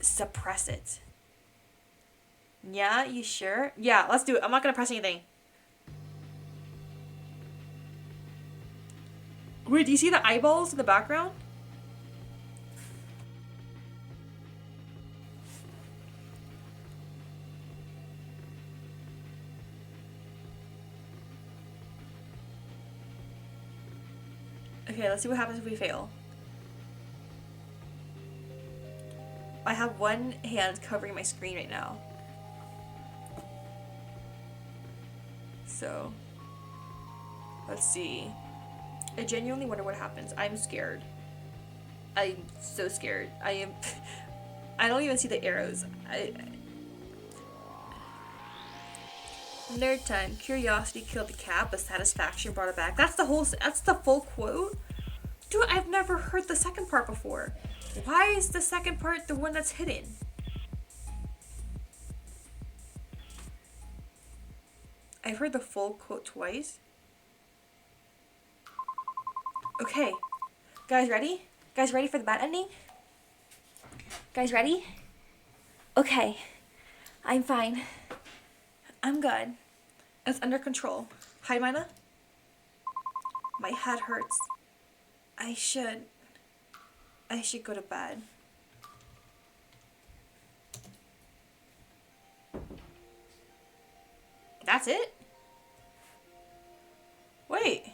suppress it. Yeah, you sure? Yeah, let's do it. I'm not gonna press anything. Wait, do you see the eyeballs in the background? Okay, let's see what happens if we fail. I have one hand covering my screen right now. So, let's see. I genuinely wonder what happens. I'm scared. I'm so scared. I am. I don't even see the arrows. Nerd time. Curiosity killed the cat, but satisfaction brought it back. That's the whole. That's the full quote. Dude, I've never heard the second part before. Why is the second part the one that's hidden? I've heard the full quote twice. Okay. Guys ready? Guys ready for the bad ending? Guys ready? Okay. I'm fine. I'm good. It's under control. Hi, Maina. My head hurts. I should go to bed. That's it? Wait.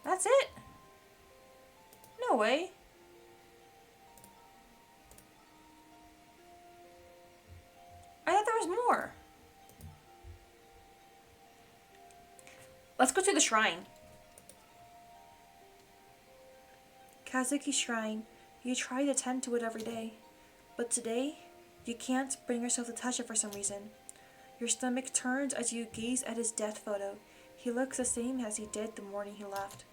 That's it? No way. I thought there was more. Let's go to the shrine. Kazuki Shrine. You try to tend to it every day. But today, you can't bring yourself to touch it for some reason. Your stomach turns as you gaze at his death photo. He looks the same as he did the morning he left.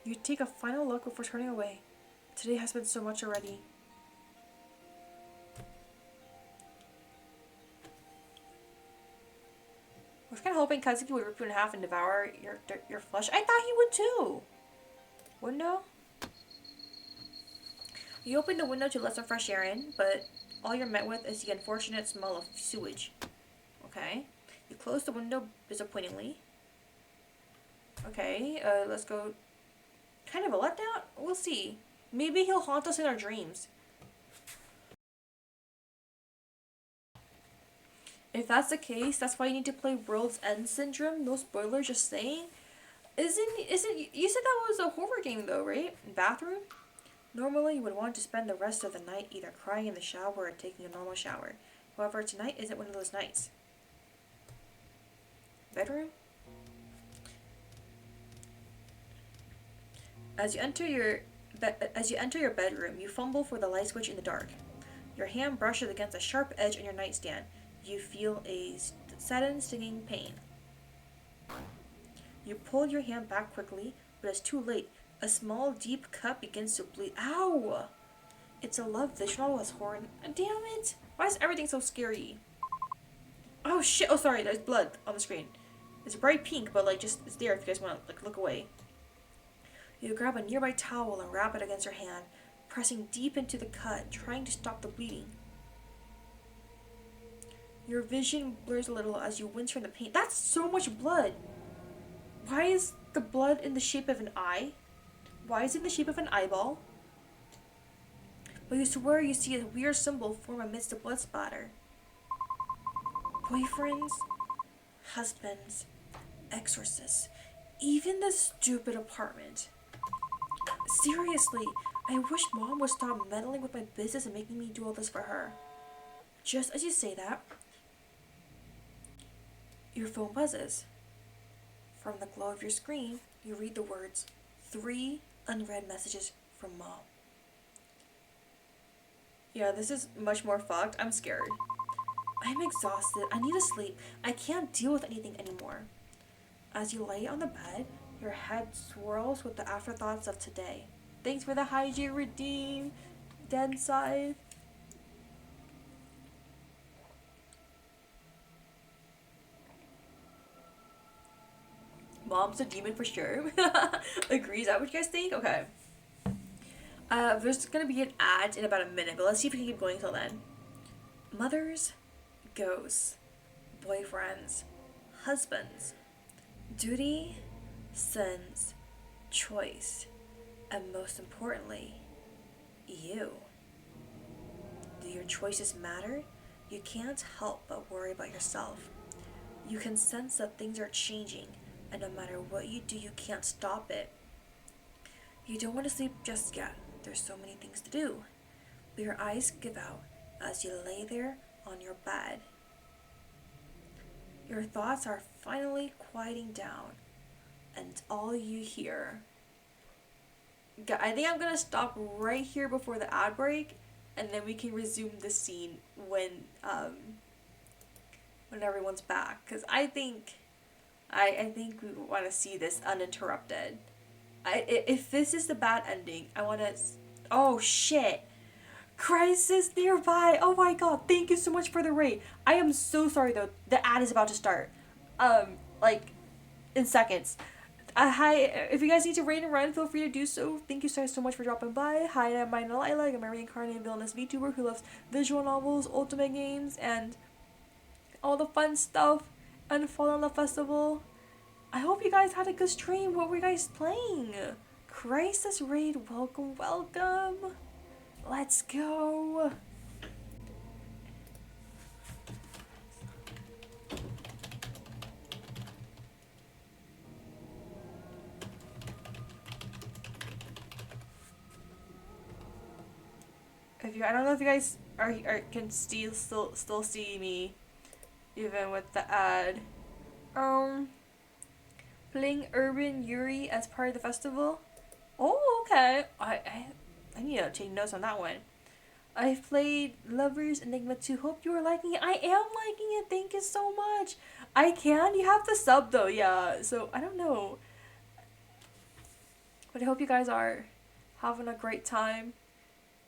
You take a final look before turning away. Today has been so much already. I was kind of hoping Kazuki would rip you in half and devour your flesh. I thought he would too. Window? You open the window to let some fresh air in, but all you're met with is the unfortunate smell of sewage. Okay. You close the window disappointingly. Okay, let's go. Kind of a letdown? We'll see. Maybe he'll haunt us in our dreams. If that's the case, that's why you need to play World's End Syndrome. No spoilers, just saying. Isn't you said that was a horror game though, right? Bathroom? Normally you would want to spend the rest of the night either crying in the shower or taking a normal shower. However, tonight isn't one of those nights. Bedroom? As you enter your bedroom, you fumble for the light switch in the dark. Your hand brushes against a sharp edge on your nightstand. You feel a sudden stinging pain. You pull your hand back quickly, but it's too late. A small, deep cut begins to bleed. Ow! It's a love visual as horror. Damn it! Why is everything so scary? Oh shit! Oh sorry, there's blood on the screen. It's bright pink, but like just it's there if you guys want to like look away. You grab a nearby towel and wrap it against your hand, pressing deep into the cut, trying to stop the bleeding. Your vision blurs a little as you wince from the pain. That's so much blood! Why is the blood in the shape of an eye? Why is it in the shape of an eyeball? But you swear you see a weird symbol form amidst the blood splatter. Boyfriends, husbands, exorcists, even the stupid apartment. Seriously, I wish Mom would stop meddling with my business and making me do all this for her. Just as you say that, your phone buzzes. From the glow of your screen, you read the words, 3 unread messages from Mom. Yeah, this is much more fucked. I'm scared. I'm exhausted. I need to sleep. I can't deal with anything anymore. As you lay on the bed, your head swirls with the afterthoughts of today. Thanks for the hygiene redeem, Dead Side. Mom's a demon for sure. Agrees. Is that what you guys think? Okay. There's gonna be an ad in about a minute, but let's see if we can keep going till then. Mothers, ghosts, boyfriends, husbands, duty, sins, choice, and most importantly, you. Do your choices matter? You can't help but worry about yourself. You can sense that things are changing, and no matter what you do, you can't stop it. You don't want to sleep just yet. There's so many things to do. But your eyes give out as you lay there on your bed. Your thoughts are finally quieting down, and all you hear. I think I'm gonna stop right here before the ad break, and then we can resume the scene when everyone's back. Cause I think we want to see this uninterrupted. If this is the bad ending, I want to. Oh shit! Crisis nearby. Oh my god! Thank you so much for the rate. I am so sorry though. The ad is about to start. Like, in seconds. Hi, if you guys need to rate and run, feel free to do so. Thank you so much for dropping by. Hi, I'm Maina Lilac. I'm a reincarnated villainess vtuber who loves visual novels, ultimate games, and all the fun stuff and Fall on the Festival. I hope you guys had a good stream. What were you guys playing? Crisis Raid, welcome, welcome. Let's go. I don't know if you guys can still see me, even with the ad. Playing Urban Yuri as part of the festival. Oh, okay. I need to take notes on that one. I've played Lovers Enigma 2. Hope you are liking it. I am liking it. Thank you so much. I can. You have to sub though. Yeah. So I don't know. But I hope you guys are having a great time.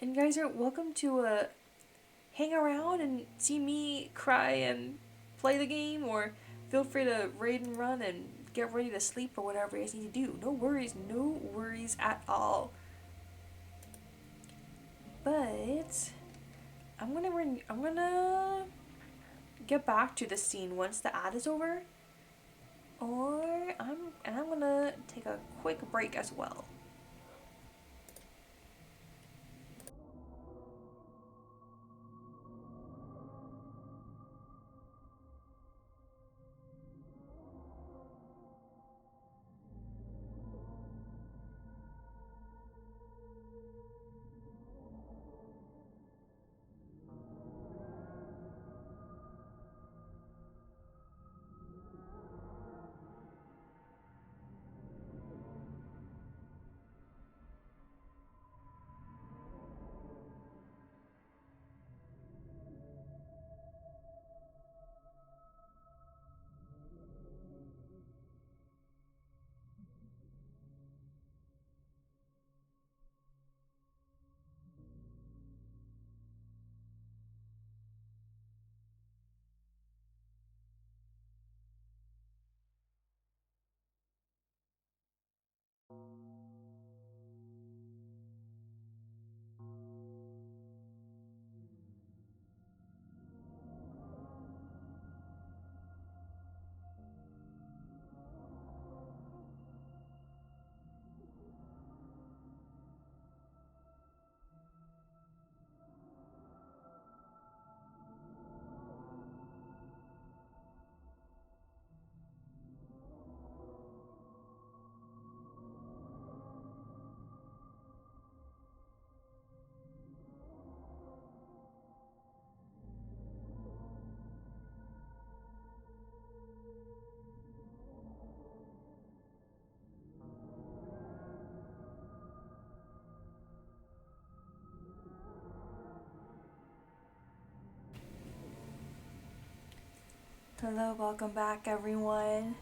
And you guys are welcome to hang around and see me cry and play the game, or feel free to raid and run and get ready to sleep or whatever you guys need to do. No worries at all. But I'm gonna get back to the scene once the ad is over, I'm gonna take a quick break as well. Hello, welcome back everyone.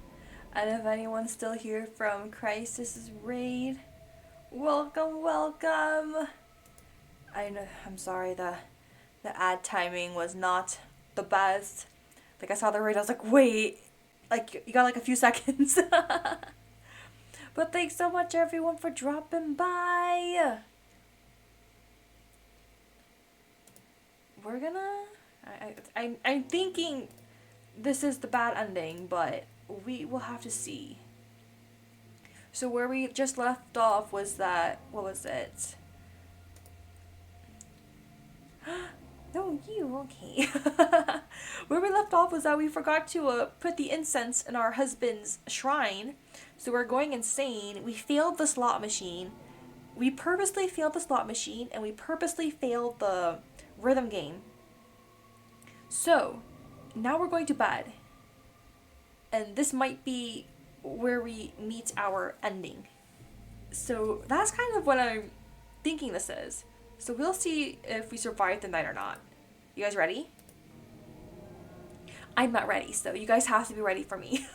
And if anyone's still here from Crisis Raid, welcome. I'm sorry, the ad timing was not the best. Like, I saw the raid, I was like, wait, like, you got like a few seconds. But thanks so much everyone for dropping by. We're gonna... I'm thinking this is the bad ending, but we will have to see. So where we just left off was that... What was it? No, you, okay. Where we left off was that we forgot to put the incense in our husband's shrine. So we're going insane. We failed the slot machine. We purposely failed the slot machine, and we purposely failed the rhythm game. So, now we're going to bed. And this might be where we meet our ending. So that's kind of what I'm thinking this is. So we'll see if we survive the night or not. You guys ready? I'm not ready, so you guys have to be ready for me.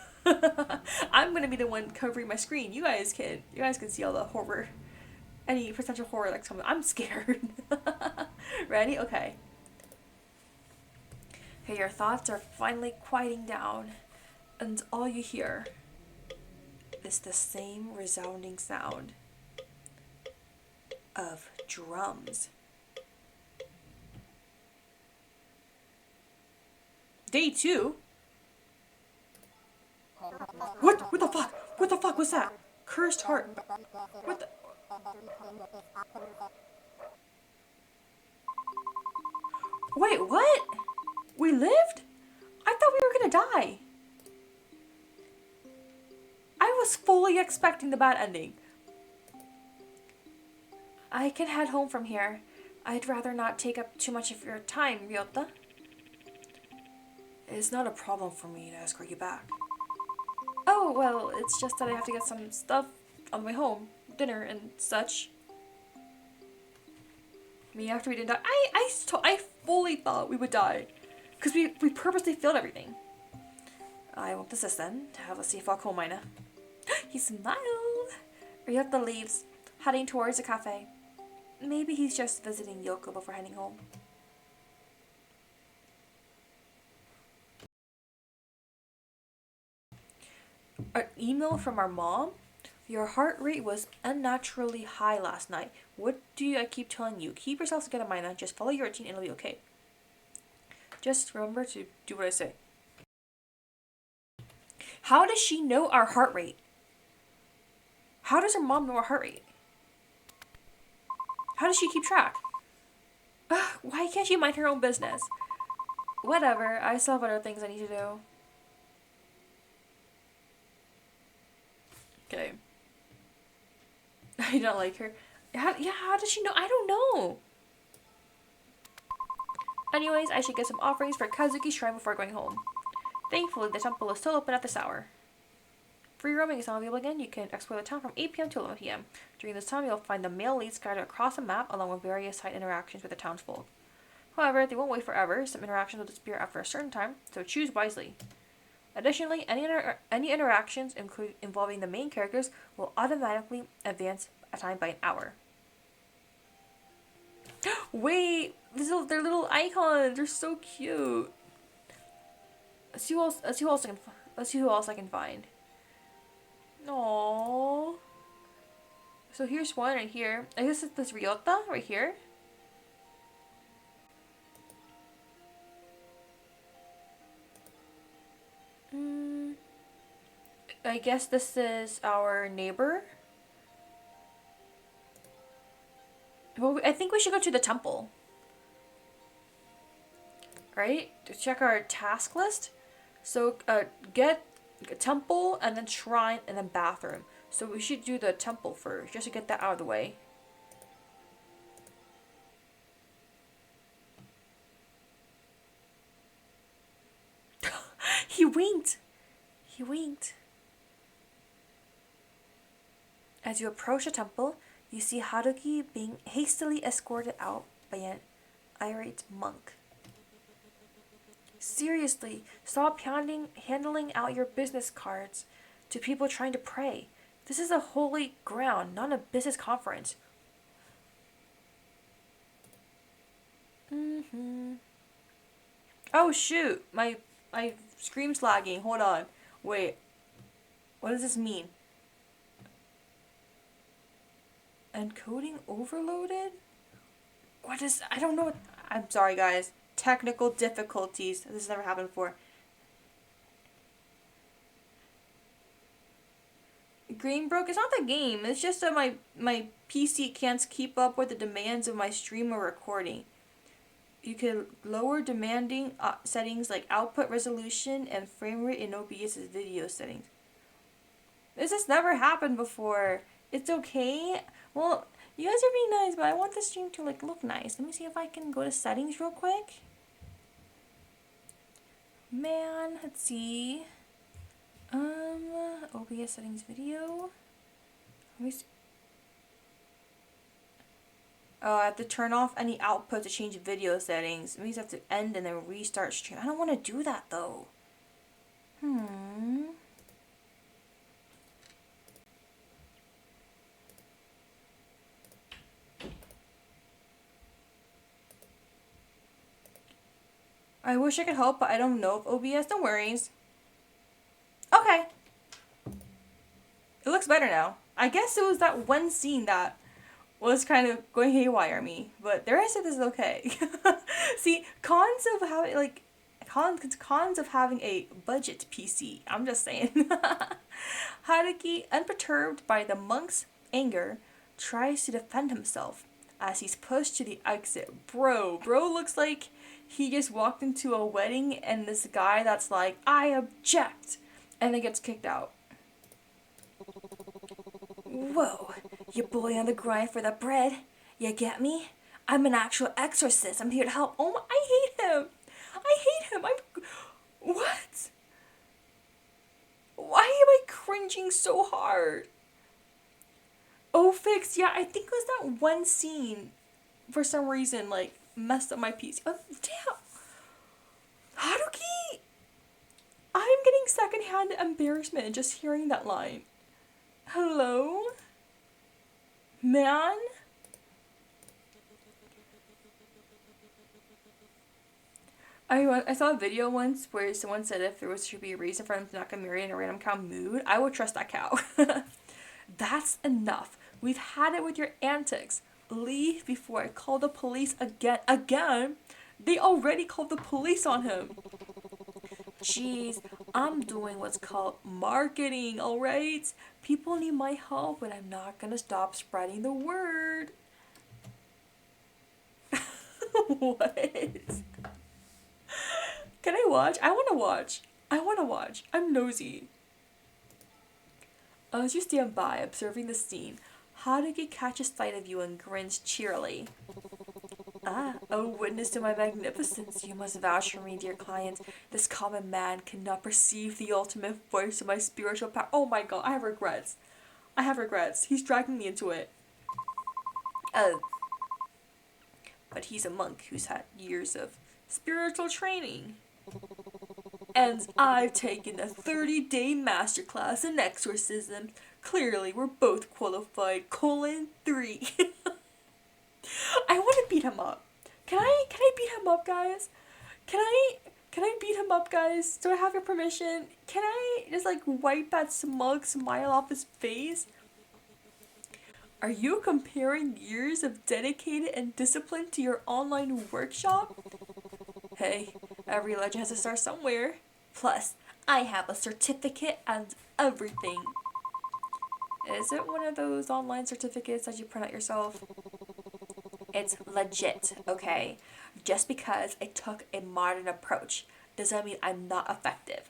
I'm gonna be the one covering my screen. You guys can see all the horror, any potential horror that's coming. I'm scared. Ready? Okay. Okay, your thoughts are finally quieting down, and all you hear is the same resounding sound of drums. Day 2? What? What the fuck? What the fuck was that? Cursed heart. What the... Wait, what? We lived? I thought we were gonna die. I was fully expecting the bad ending. I can head home from here. I'd rather not take up too much of your time, Ryota. It's not a problem for me to escort you back. Oh, well, it's just that I have to get some stuff on the way home. Dinner and such. Me after we didn't die. I fully thought we would die. Because we purposely failed everything. I won't desist then. Have a safe walk home, Maina. He smiled. Ryota leaves, heading towards the cafe. Maybe he's just visiting Yoko before heading home. An email from our mom? Your heart rate was unnaturally high last night. What do I keep telling you? Keep yourself together, Maina. Just follow your routine and it'll be okay. Just remember to do what I say. How does she know our heart rate? How does her mom know our heart rate? How does she keep track? Ugh, why can't she mind her own business? Whatever, I still have other things I need to do. Okay. I don't like her. How does she know? I don't know. Anyways, I should get some offerings for Kazuki's shrine before going home. Thankfully, the temple is still open at this hour. Free roaming is not available again. You can explore the town from 8 p.m. to 11 p.m. During this time, you'll find the mail leads scattered across the map along with various side interactions with the townsfolk. However, they won't wait forever. Some interactions will disappear after a certain time, so choose wisely. Additionally, any interactions involving the main characters will automatically advance a time by an hour. Wait, they're little icons. They're so cute. Let's see who else I can find. Aww. So here's one right here. I guess it's this Ryota right here. I guess this is our neighbor. Well, I think we should go to the temple. Right? To check our task list. So, get a temple, and then shrine, and then bathroom. So we should do the temple first, just to get that out of the way. He winked! He winked. As you approach the temple, you see Haruki being hastily escorted out by an irate monk. Seriously, stop handing out your business cards to people trying to pray. This is a holy ground, not a business conference. Oh shoot, my screen's lagging. Hold on. Wait. What does this mean? Encoding overloaded? What is... I don't know. I'm sorry, guys. Technical difficulties. This has never happened before. Game broke? It's not the game. It's just that my PC can't keep up with the demands of my stream or recording. You can lower demanding settings like output resolution and frame rate in OBS's video settings. This has never happened before. It's okay. Well, you guys are being nice, but I want the stream to like look nice. Let me see if I can go to settings real quick. Man, let's see. OBS settings video. Let me see. Oh, I have to turn off any output to change video settings. It means I have to end and then restart stream. I don't want to do that though. I wish I could help, but I don't know if OBS. No worries. Okay. It looks better now. I guess it was that one scene that was kind of going haywire me, but the rest of this is okay. See, cons of having a budget PC. I'm just saying. Haruki, unperturbed by the monk's anger, tries to defend himself as he's pushed to the exit. Bro looks like he just walked into a wedding and this guy that's like, I object, and then gets kicked out. Whoa, you boy on the grind for the bread. You get me? I'm an actual exorcist. I'm here to help. Oh my, I hate him. What? Why am I cringing so hard? Oh, fix. Yeah, I think it was that one scene for some reason, like, messed up my PC. Oh, damn. Haruki! I'm getting secondhand embarrassment just hearing that line. Hello? Man? I saw a video once where someone said if there should be a reason for him to not get married in a random cow mood, I would trust that cow. That's enough. We've had it with your antics. Leave before I call the police again. Again? They already called the police on him. Jeez, I'm doing what's called marketing, alright? People need my help, and I'm not gonna stop spreading the word. What? Can I watch? I wanna watch. I'm nosy. As you stand by, observing the scene, Haruki catches sight of you and grins cheerily. Ah, a witness to my magnificence, you must vouch for me, dear client. This common man cannot perceive the ultimate voice of my spiritual power. Oh my god, I have regrets. He's dragging me into it. But he's a monk who's had years of spiritual training. And I've taken a 30-day masterclass in exorcism. Clearly, we're both qualified. :3. I want to beat him up. Can I beat him up, guys? Can I beat him up, guys? Do I have your permission? Can I just like wipe that smug smile off his face? Are you comparing years of dedicated and discipline to your online workshop? Hey, every legend has to start somewhere. Plus, I have a certificate and everything. Is it one of those online certificates that you print out yourself? It's legit, okay? Just because I took a modern approach doesn't mean I'm not effective.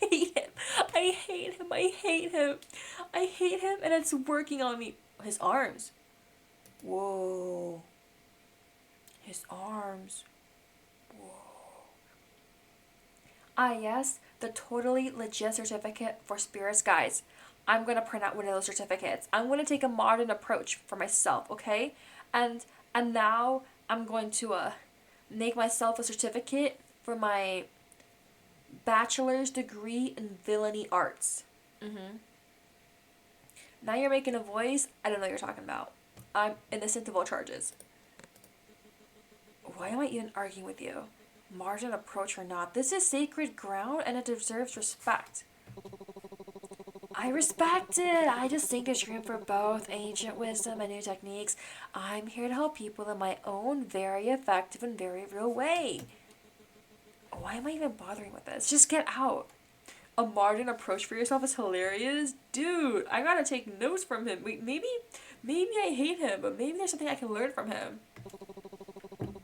I hate him, and it's working on me. His arms. Whoa. His arms. Whoa. Ah, yes, the totally legit certificate for spirits, guys. I'm gonna print out one of those certificates. I'm gonna take a modern approach for myself, okay? And now I'm going to make myself a certificate for my bachelor's degree in villainy arts. Now you're making a voice. I don't know what you're talking about. I'm innocent of all charges. Why am I even arguing with you? Modern approach or not, this is sacred ground and it deserves respect. I respect it. I just think there's room for both ancient wisdom and new techniques. I'm here to help people in my own very effective and very real way. Why am I even bothering with this? Just get out. A modern approach for yourself is hilarious. Dude, I gotta take notes from him. Wait, maybe I hate him, but maybe there's something I can learn from him.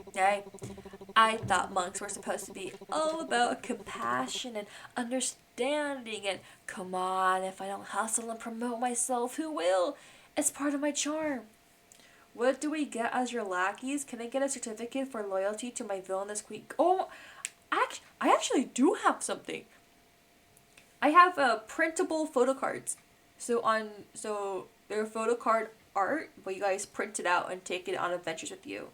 Okay. I thought monks were supposed to be all about compassion and understanding and come on, if I don't hustle and promote myself, who will? It's part of my charm. What do we get as your lackeys? Can I get a certificate for loyalty to my villainous queen? Oh, I actually do have something. I have printable photo cards. So they're photo card art, but you guys print it out and take it on adventures with you.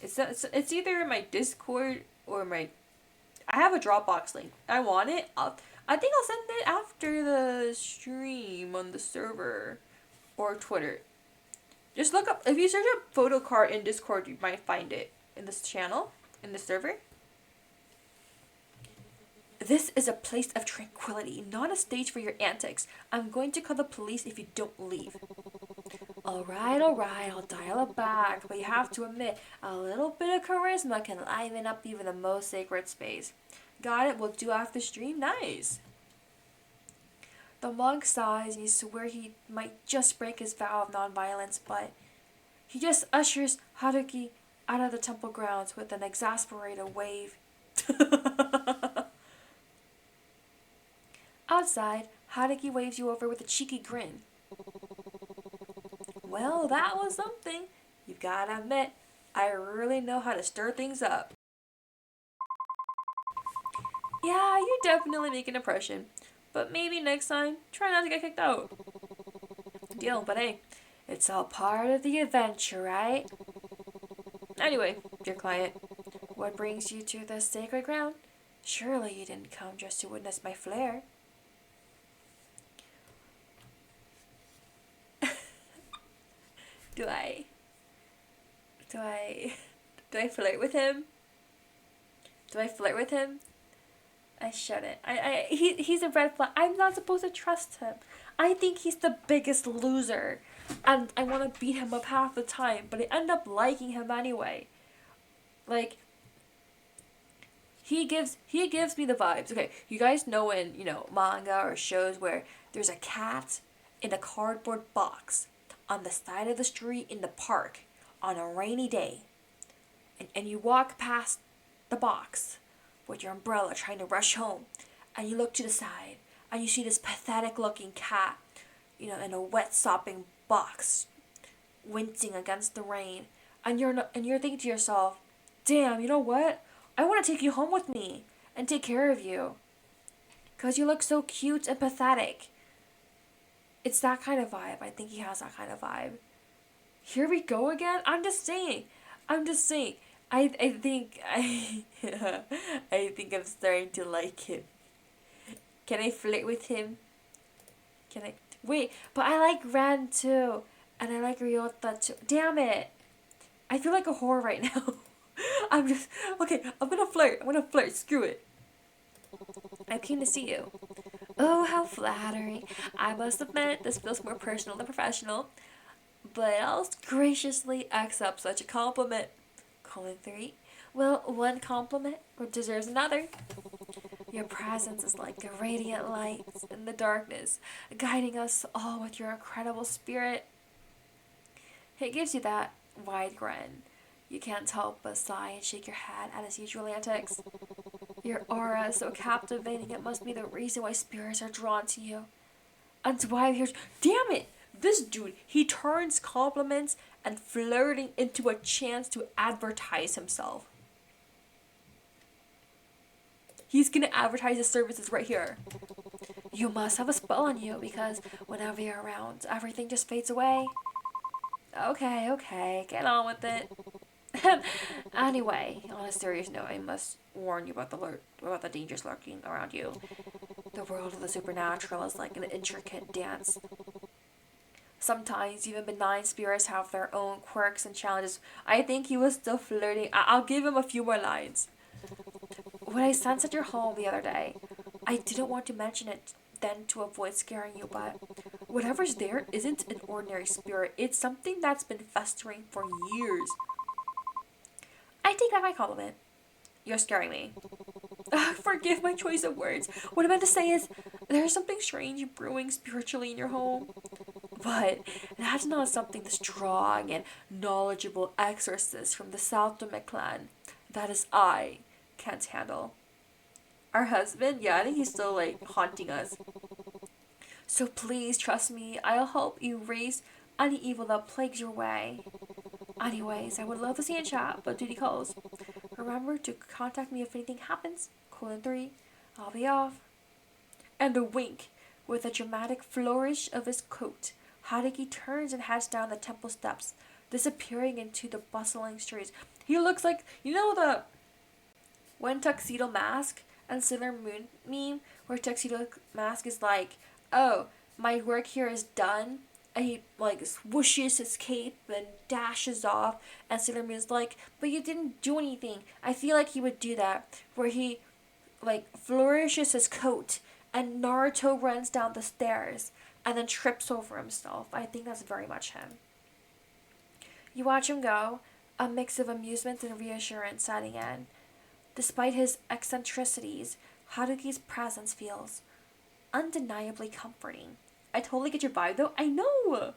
It's either my Discord or my. I have a Dropbox link. I want it. I think I'll send it after the stream on the server or Twitter. Just look up, if you search up photo card in Discord, you might find it in this channel, in the server. This is a place of tranquility, not a stage for your antics. I'm going to call the police if you don't leave. Alright, I'll dial it back, but you have to admit, a little bit of charisma can liven up even the most sacred space. Got it, we'll do after stream, nice. The monk sighs and you swear he might just break his vow of nonviolence, but he just ushers Haruki out of the temple grounds with an exasperated wave. Outside, Haruki waves you over with a cheeky grin. Well, that was something. You gotta admit, I really know how to stir things up. Yeah, you definitely make an impression. But maybe next time, try not to get kicked out. Deal, but hey, it's all part of the adventure, right? Anyway, dear client, what brings you to this sacred ground? Surely you didn't come just to witness my flair. Do I flirt with him? Do I flirt with him? I shouldn't. He's a red flag. I'm not supposed to trust him. I think he's the biggest loser. And I want to beat him up half the time, but I end up liking him anyway. Like, he gives me the vibes. Okay, you guys know in, manga or shows where there's a cat in a cardboard box on the side of the street in the park on a rainy day. And you walk past the box with your umbrella trying to rush home, and you look to the side and you see this pathetic looking cat, in a wet sopping box, wincing against the rain, and you're thinking to yourself, damn, you know what? I want to take you home with me and take care of you, 'cause you look so cute and pathetic. It's that kind of vibe. I think he has that kind of vibe. Here we go again. I'm just saying. I think I think I'm starting to like him. Can I flirt with him? Can I? Wait, but I like Ran too, and I like Ryota too. Damn it! I feel like a whore right now. I'm gonna flirt. Screw it. I'm keen to see you. Oh, how flattering. I must admit, this feels more personal than professional, but I'll graciously accept such a compliment. Colon 3. Well, one compliment deserves another. Your presence is like a radiant light in the darkness, guiding us all with your incredible spirit. It gives you that wide grin. You can't help but sigh and shake your head at his usual antics. Your aura is so captivating, it must be the reason why spirits are drawn to you. And why I'm here. Damn it! This dude, he turns compliments and flirting into a chance to advertise himself. He's gonna advertise his services right here. You must have a spell on you, because whenever you're around, everything just fades away. Okay, get on with it. Anyway, on a serious note, I must warn you about the dangers lurking around you. The world of the supernatural is like an intricate dance. Sometimes even benign spirits have their own quirks and challenges. I think he was still flirting. I'll give him a few more lines. When I sensed at your home the other day, I didn't want to mention it then to avoid scaring you, but whatever's there isn't an ordinary spirit. It's something that's been festering for years. I take back my compliment. You're scaring me. Forgive my choice of words. What I meant to say is, there's something strange brewing spiritually in your home. But that's not something the strong and knowledgeable exorcist from the Saltome clan, that is I, can't handle. Our husband, yeah, I think he's still like haunting us. So please trust me, I'll help you erase any evil that plagues your way. Anyways, I would love to see you in chat, but duty calls. Remember to contact me if anything happens. :3, I'll be off. And a wink, with a dramatic flourish of his coat, Haruki turns and heads down the temple steps, disappearing into the bustling streets. He looks like, you know the when Tuxedo Mask and Sailor Moon meme, where Tuxedo Mask is like, oh, my work here is done, and he like swooshes his cape and dashes off, and Sailor Moon's like, but you didn't do anything. I feel like he would do that, where he like flourishes his coat and Naruto runs down the stairs and then trips over himself. I think that's very much him. You watch him go, a mix of amusement and reassurance setting in. Despite his eccentricities, Haruki's presence feels undeniably comforting. I totally get your vibe though. I know!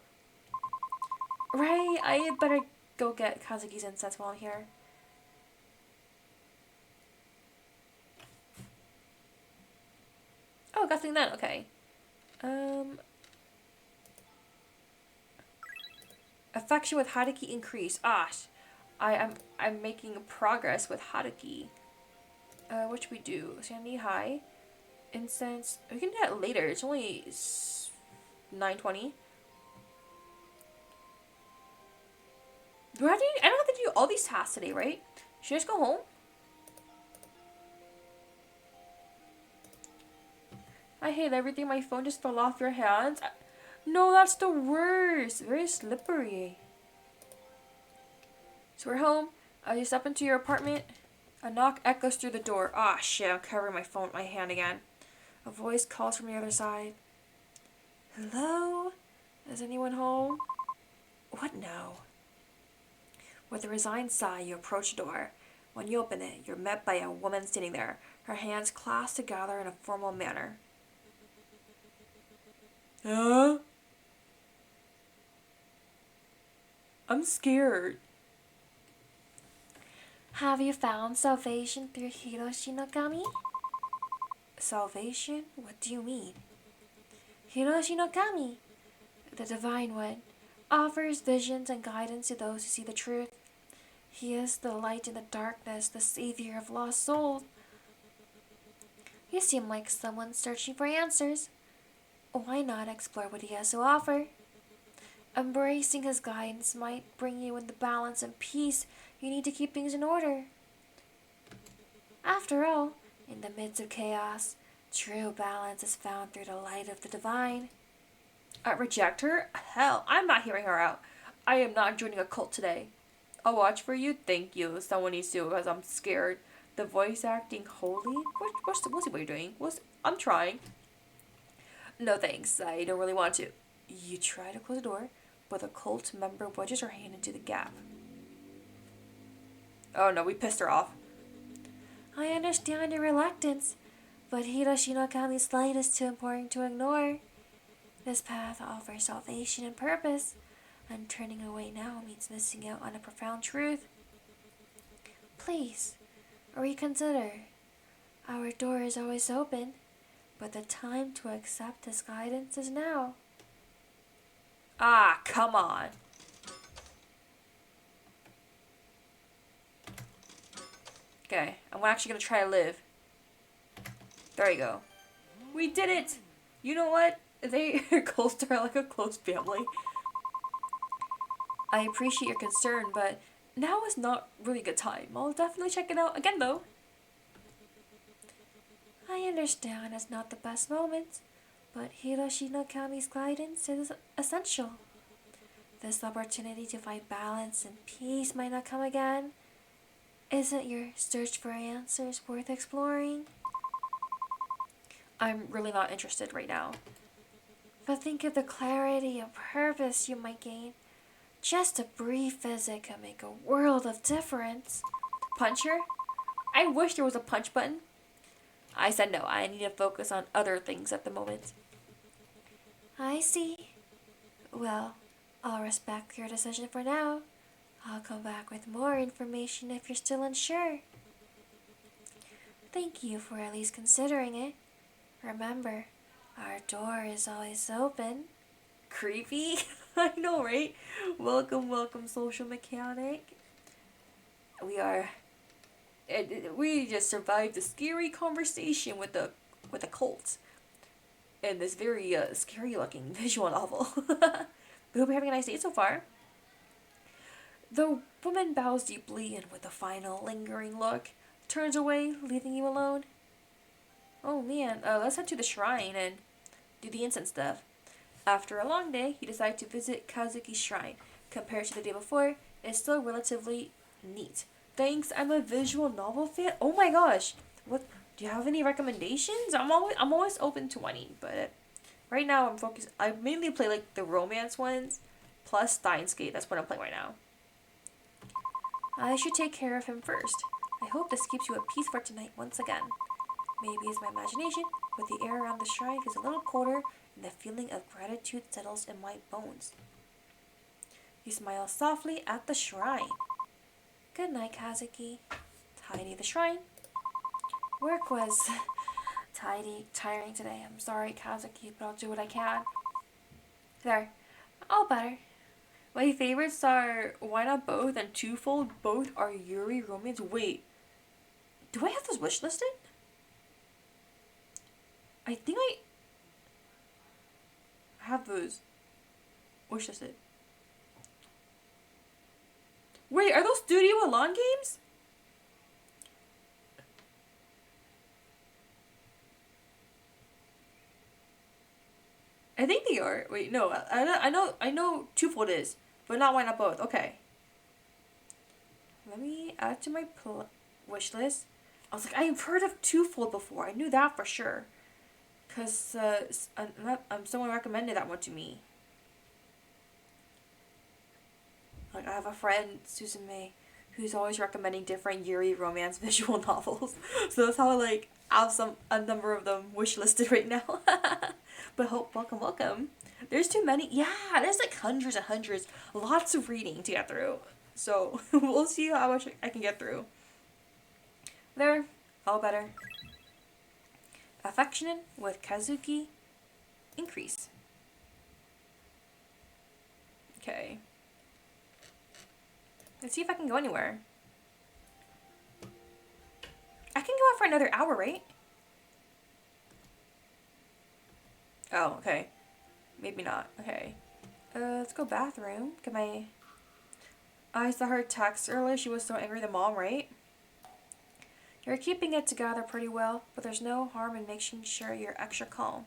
Right? I better go get Kazuki's incense while I'm here. Oh, got something then. Okay. Affection with Haruki increase. I'm making progress with Haruki. What should we do? Sandy high. Incense. We can do that later. It's only 9:20. Do I have to? I don't have to do all these tasks today, right? Should I just go home? I hate everything. My phone just fell off your hands. No, that's the worst. Very slippery. So we're home. You step into your apartment. A knock echoes through the door. Ah, shit, I'm covering my phone with my hand again. A voice calls from the other side. Hello? Is anyone home? What no? With a resigned sigh, you approach the door. When you open it, you're met by a woman sitting there, her hands clasped together in a formal manner. Huh? I'm scared. Have you found salvation through Hiroshi no Kami? Salvation? What do you mean? Hiroshi no Kami, the Divine One, offers visions and guidance to those who see the truth. He is the light in the darkness, the savior of lost souls. You seem like someone searching for answers. Why not explore what he has to offer? Embracing his guidance might bring you in the balance and peace you need to keep things in order. After all, in the midst of chaos, true balance is found through the light of the divine. Reject her? Hell, I'm not hearing her out. I am not joining a cult today. I'll watch for you. Thank you. Someone needs to, because I'm scared. The voice acting holy? We'll see what you're doing. I'm trying. No thanks. I don't really want to. You try to close the door, but the cult member wedges her hand into the gap. Oh no, we pissed her off. I understand your reluctance, but Hiroshi no Kami's light is too important to ignore. This path offers salvation and purpose, and turning away now means missing out on a profound truth. Please, reconsider. Our door is always open, but the time to accept his guidance is now. Ah, come on. Okay, I'm actually gonna try to live. There you go. We did it! You know what? Cults are like a close family. I appreciate your concern, but now is not really a good time. I'll definitely check it out again though. I understand it's not the best moment, but Hiroshi no Kami's guidance is essential. This opportunity to find balance and peace might not come again. Isn't your search for answers worth exploring? I'm really not interested right now. But think of the clarity and purpose you might gain. Just a brief visit can make a world of difference. Punch her? I wish there was a punch button. I said no, I need to focus on other things at the moment. I see. Well, I'll respect your decision for now. I'll come back with more information if you're still unsure. Thank you for at least considering it. Remember, our door is always open. Creepy? I know, right? Welcome, welcome, social mechanic. We just survived a scary conversation with a cult and this very scary looking visual novel. We hope you're having a nice day so far. The woman bows deeply and with a final lingering look, turns away, leaving you alone. Oh man, let's head to the shrine and do the incense stuff. After a long day, you decide to visit Kazuki's shrine. Compared to the day before, it's still relatively neat. Thanks, I'm a visual novel fan. Oh my gosh, what? Do you have any recommendations? I'm always open to any, but right now I'm focused. I mainly play like the romance ones, plus Steins Gate. That's what I'm playing right now. I should take care of him first. I hope this keeps you at peace for tonight once again. Maybe it's my imagination, but the air around the shrine is a little colder and the feeling of gratitude settles in my bones. You smile softly at the shrine. Good night, Kazuki. Tidy the shrine. Work was tiring today. I'm sorry, Kazuki, but I'll do what I can. There. All better. My favorites are Why Not Both and Twofold. Both are Yuri romance. Wait. Do I have those wish listed? I think I have those wish listed. Wait, are those Studio Alon games? I think they are. Wait, no. I know Twofold is, but not Why Not Both. Okay. Let me add to my wish list. I was like, I've heard of Twofold before. I knew that for sure. Because someone recommended that one to me. Like, I have a friend, Susan May, who's always recommending different Yuri romance visual novels. So that's how I, like, have a number of them wish listed right now. But welcome. There's too many. Yeah, there's like hundreds and hundreds. Lots of reading to get through. So, we'll see how much I can get through. There. All better. Affectionate with Kazuki. Increase. Okay. Let's see if I can go anywhere. I can go out for another hour, right? Oh, okay. Maybe not. Okay. Let's go bathroom. Get my... I saw her text earlier. She was so angry at the mom, right? You're keeping it together pretty well, but there's no harm in making sure you're extra calm.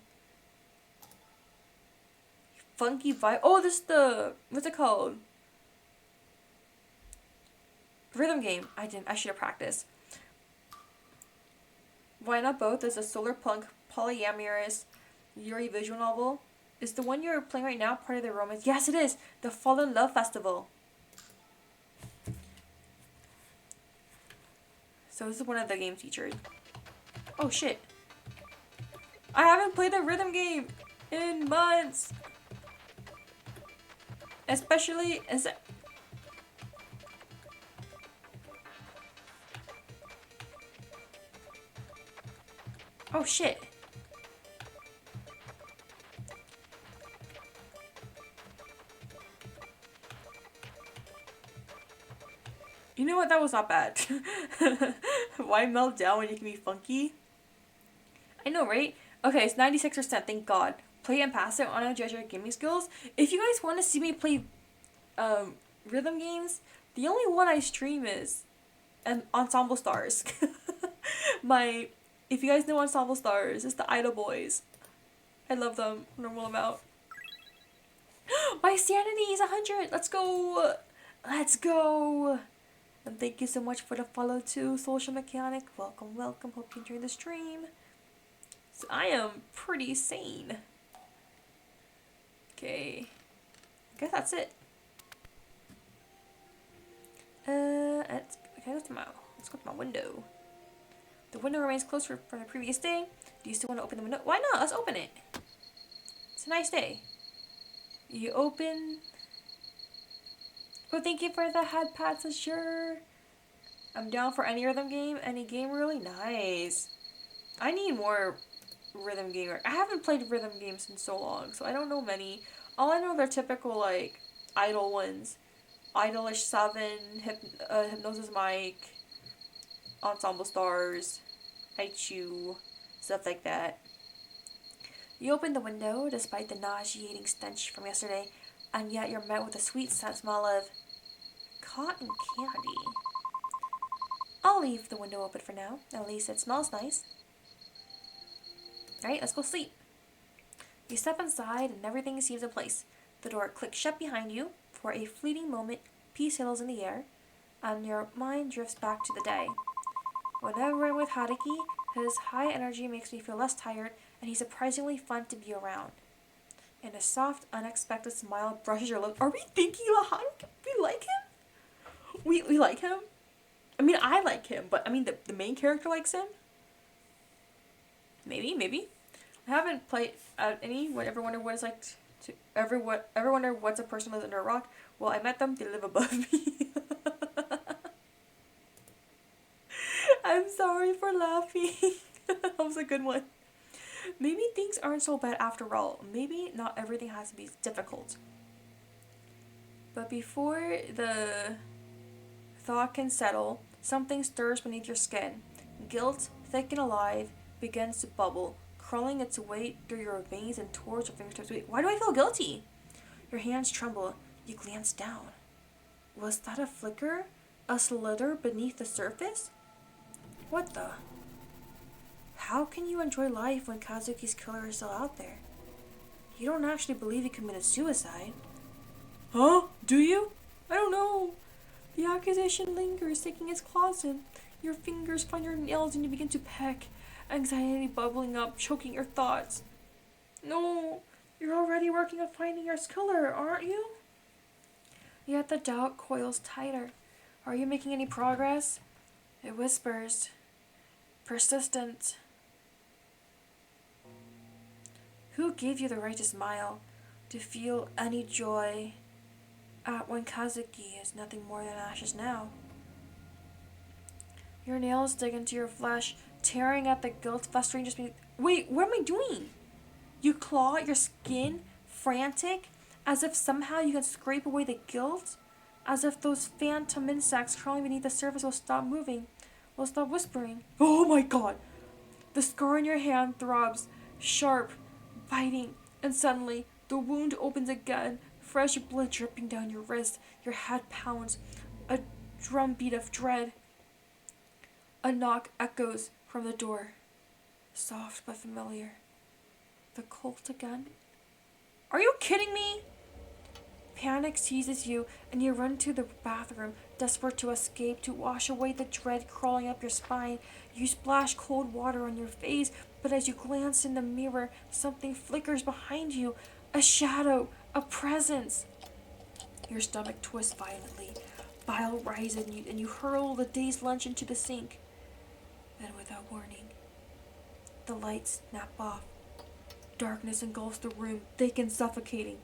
Funky vibe. Oh, this is the... What's it called? Rhythm game. I should have practiced. Why Not Both is a solar punk polyamorous Yuri visual novel. Is the one you're playing right now part of the romance? Yes, it is. The Fall in Love Festival. So this is one of the games featured. Oh shit. I haven't played a rhythm game in months. Especially as... Oh shit. You know what? That was not bad. Why melt down when you can be funky? I know, right? Okay, it's 96%, thank God. Play and pass it on a judge your gaming skills. If you guys want to see me play rhythm games, the only one I stream is Ensemble Stars. If you guys know Ensemble Stars, it's the Idol Boys. I love them. Normal amount. My sanity is 100. Let's go. Let's go. And thank you so much for the follow too, Social Mechanic. Welcome. Hope you enjoyed the stream. So I am pretty sane. Okay. I guess that's it. Let's go to my window. The window remains closed for the previous day. Do you still want to open the window? Why not? Let's open it. It's a nice day. You open. Oh, thank you for the head pats, sure. I'm down for any rhythm game. Any game really nice. I need more rhythm game. I haven't played rhythm games in so long, so I don't know many. All I know they're typical like idol ones. Idolish 7, Hypnosis Mike, Ensemble Stars, Aichu, stuff like that. You open the window despite the nauseating stench from yesterday, and yet you're met with a sweet smell of cotton candy. I'll leave the window open for now. At least it smells nice. Alright, let's go sleep. You step inside and everything seems in place. The door clicks shut behind you. For a fleeting moment, peace settles in the air, and your mind drifts back to the day. Whenever I'm with Haruki, his high energy makes me feel less tired, and he's surprisingly fun to be around. And a soft, unexpected smile brushes your lips. Are we thinking about Haruki? We like him? We like him? I mean, I like him, but I mean, the main character likes him? Maybe. I haven't played any. Ever wonder what it's like to ever wonder what's a person lives under a rock? Well, I met them. They live above me. I'm sorry for laughing. That was a good one. Maybe things aren't so bad after all. Maybe not everything has to be difficult. But before the thought can settle, something stirs beneath your skin. Guilt, thick and alive, begins to bubble, crawling its way through your veins and towards your fingertips. Wait, why do I feel guilty? Your hands tremble. You glance down. Was that a flicker? A slither beneath the surface? What the? How can you enjoy life when Kazuki's killer is still out there? You don't actually believe he committed suicide. Huh? Do you? I don't know. The accusation lingers, taking its claws in. Your fingers find your nails and you begin to peck. Anxiety bubbling up, choking your thoughts. No, you're already working on finding your killer, aren't you? Yet the doubt coils tighter. Are you making any progress? It whispers. Persistent. Who gave you the right to smile, to feel any joy at when Kazuki is nothing more than ashes now? Your nails dig into your flesh, tearing at the guilt festering just beneath. Wait, what am I doing? You claw at your skin, frantic, as if somehow you can scrape away the guilt, as if those phantom insects crawling beneath the surface will stop moving, will stop whispering. Oh my god! The scar in your hand throbs, sharp, biting, and suddenly the wound opens again, fresh blood dripping down your wrist. Your head pounds, a drumbeat of dread. A knock echoes from the door, soft but familiar. The cult again? Are you kidding me? Panic seizes you, and you run to the bathroom, desperate to escape, to wash away the dread crawling up your spine. You splash cold water on your face, but as you glance in the mirror, something flickers behind you. A shadow, a presence. Your stomach twists violently. Bile rises, and you hurl the day's lunch into the sink. Then, without warning, the lights snap off. Darkness engulfs the room, thick and suffocating.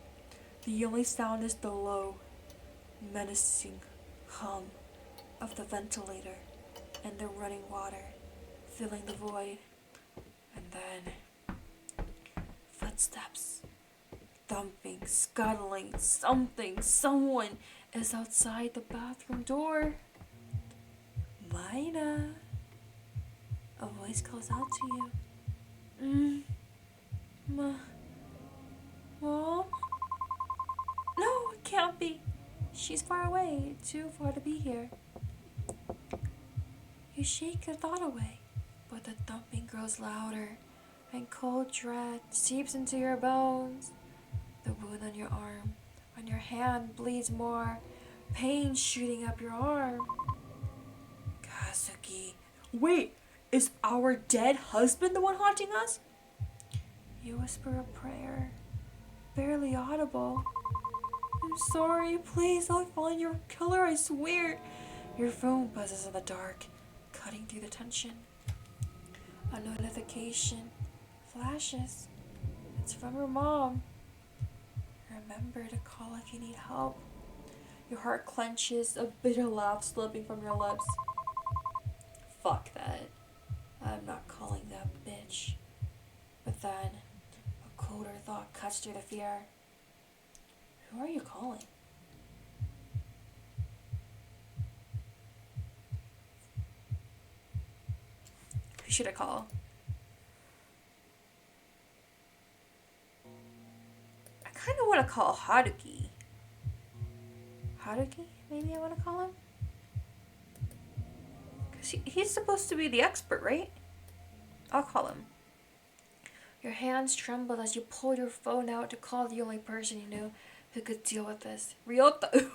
The only sound is the low, menacing hum of the ventilator and the running water filling the void. And then, footsteps, thumping, scuttling, someone is outside the bathroom door. Maina. A voice calls out to you. Mom? No, it can't be. She's far away, too far to be here. You shake the thought away, but the thumping grows louder, and cold dread seeps into your bones. The wound on your arm, on your hand, bleeds more, pain shooting up your arm. Kazuki. Wait! Is our dead husband the one haunting us? You whisper a prayer, barely audible. I'm sorry, please, I'll find your killer, I swear. Your phone buzzes in the dark, cutting through the tension. A notification flashes. It's from your mom. Remember to call if you need help. Your heart clenches, a bitter laugh slipping from your lips. Fuck that. I'm not calling that bitch. But then, a colder thought cuts through the fear. Who are you calling? Who should I call? I kind of want to call Haruki. Haruki? Maybe I want to call him? Because he's supposed to be the expert, right? I'll call him. Your hands tremble as you pull your phone out to call the only person you knew who could deal with this. Ryota. Oops.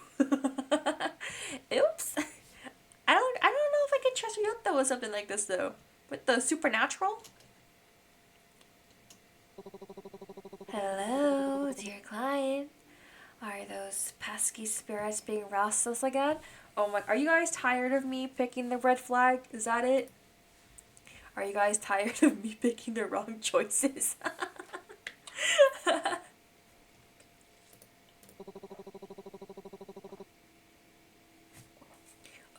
I don't know if I can trust Ryota with something like this though. With the supernatural? Hello, dear client. Are those pesky spirits being restless again? Oh my, are you guys tired of me picking the red flag? Is that it? Are you guys tired of me picking the wrong choices?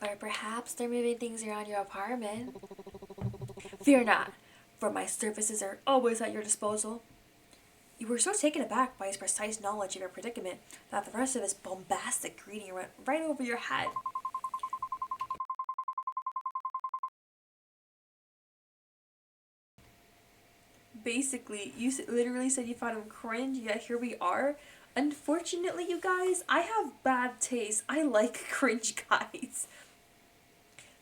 Or perhaps they're moving things around your apartment. Fear not, for my services are always at your disposal. You were so taken aback by his precise knowledge of your predicament that the rest of his bombastic greeting went right over your head. Basically, you literally said you found him cringe, yet here we are. Unfortunately, you guys, I have bad taste. I like cringe guys.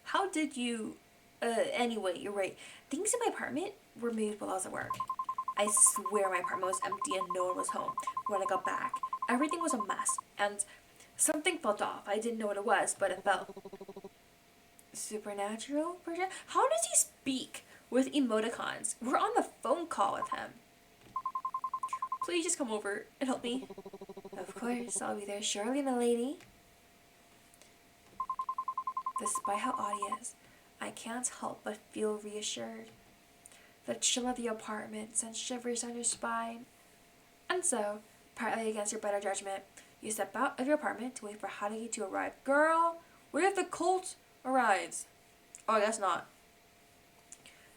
How did you... anyway, you're right. Things in my apartment were moved while I was at work. I swear my apartment was empty and no one was home when I got back. Everything was a mess, and something felt off. I didn't know what it was, but it felt... supernatural? How does he speak with emoticons? We're on the phone call with him. Please just come over and help me. Of course, I'll be there shortly, milady. Despite how odd he is, I can't help but feel reassured. The chill of the apartment sends shivers down your spine. And so, partly against your better judgment, you step out of your apartment to wait for Haruki to arrive. Girl, what if the cult arrives? Oh, I guess not.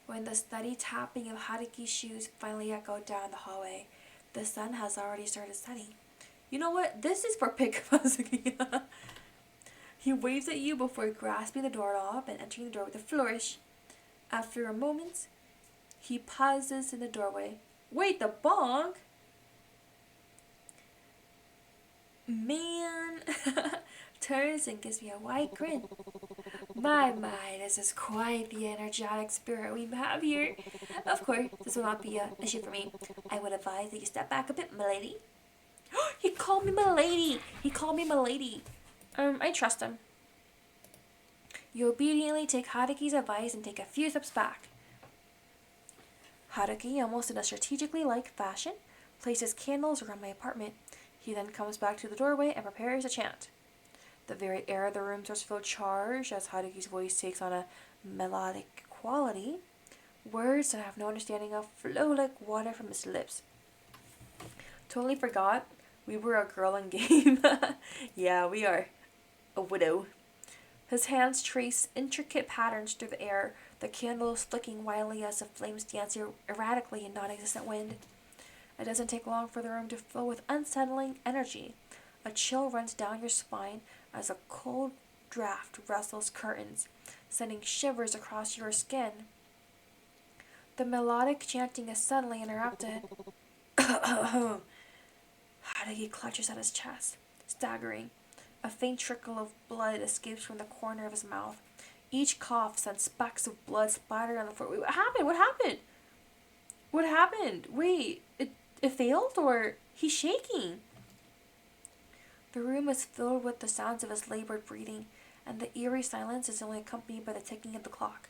When the steady tapping of Haruki's shoes finally echoed down the hallway, the sun has already started setting. You know what? This is for Pick Hazuki. He waves at you before grasping the doorknob and entering the door with a flourish. After a moment, he pauses in the doorway. Wait, the bong? Man. Turns and gives me a wide grin. My, this is quite the energetic spirit we have here. Of course, this will not be an issue for me. I would advise that you step back a bit, milady. He called me milady. He called me milady. I trust him. You obediently take Haruki's advice and take a few steps back. Haruki, almost in a strategically like fashion, places candles around my apartment. He then comes back to the doorway and prepares a chant. The very air of the room starts to feel charged as Haruki's voice takes on a melodic quality. Words that I have no understanding of flow like water from his lips. Totally forgot we were a girl in game. Yeah, we are a widow. His hands trace intricate patterns through the air, the candles flicking wildly as the flames dance erratically in non-existent wind. It doesn't take long for the room to fill with unsettling energy. A chill runs down your spine as a cold draft rustles curtains, sending shivers across your skin. The melodic chanting is suddenly interrupted. Haruki clutches at his chest, staggering. A faint trickle of blood escapes from the corner of his mouth. Each cough sends specks of blood splattering on the floor. Wait, what happened? What happened? What happened? Wait, it failed, or he's shaking? The room is filled with the sounds of his labored breathing, and the eerie silence is only accompanied by the ticking of the clock.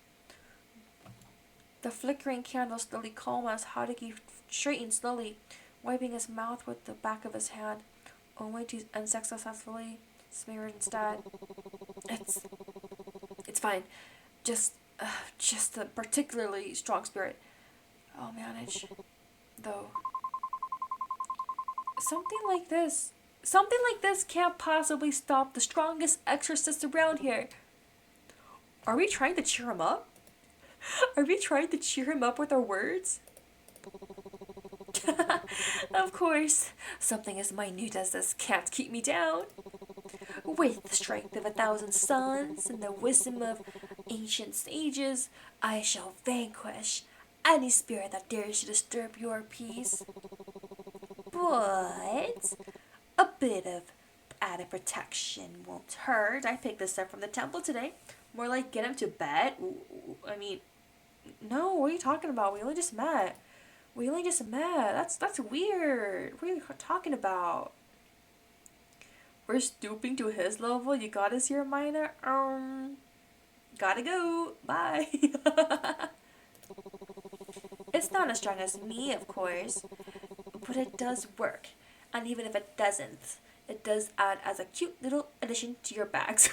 The flickering candles slowly calm as Haruki straightened slowly, wiping his mouth with the back of his hand, only to unsuccessfully smear it instead. It's it's fine. Just just a particularly strong spirit. I'll manage. Though something like this can't possibly stop the strongest exorcist around here. Are we trying to cheer him up? Are we trying to cheer him up with our words? Of course, something as minute as this can't keep me down. With the strength of 1,000 suns and the wisdom of ancient sages, I shall vanquish any spirit that dares to disturb your peace. But a bit of added protection won't hurt. I picked this up from the temple today. More like get him to bed. I mean, no, what are you talking about? We only just met. That's weird. What are you talking about? We're stooping to his level. You got us here, Maina. Gotta go. Bye. It's not as strong as me, of course, but it does work. And even if it doesn't, it does add as a cute little addition to your bags.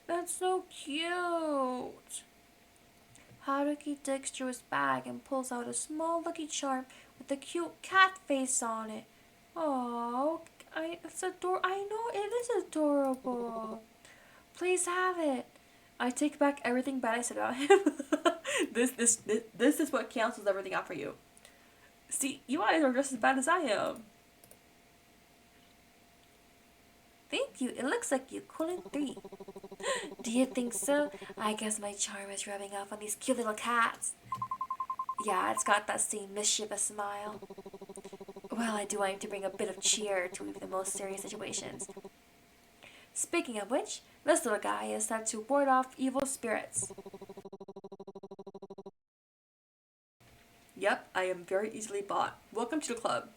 That's so cute. Haruki digs through his bag and pulls out a small lucky charm with a cute cat face on it. Oh, it's adorable. I know it is adorable. Please have it. I take back everything bad I said about him. This is what cancels everything out for you. See, you guys are just as bad as I am. Thank you. It looks like you cool in 3. Do you think so? I guess my charm is rubbing off on these cute little cats. Yeah, it's got that same mischievous smile. Well, I do aim to bring a bit of cheer to even the most serious situations. Speaking of which, this little guy is set to ward off evil spirits. Yep, I am very easily bought. Welcome to the club.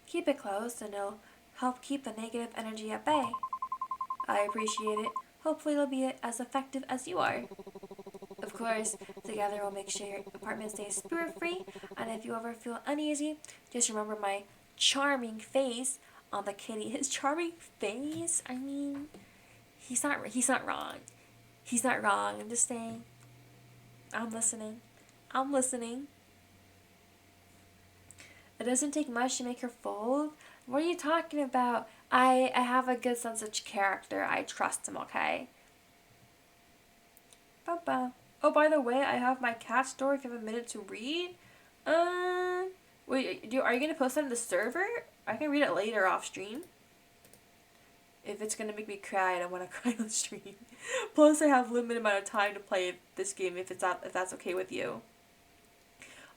Keep it close and it'll help keep the negative energy at bay. I appreciate it. Hopefully it'll be as effective as you are. Of course, together we'll make sure your apartment stays spirit-free, and if you ever feel uneasy, just remember my charming face on the kitty. His charming face? I mean, he's not wrong. He's not wrong. I'm just saying. I'm listening. It doesn't take much to make her fold. What are you talking about? I have a good sense of character. I trust him, okay? Ba-ba. Oh, by the way, I have my cat story if you have a minute to read. Wait, are you going to post that on the server? I can read it later off stream. If it's going to make me cry, I don't want to cry on stream. Plus, I have a limited amount of time to play this game if that's okay with you.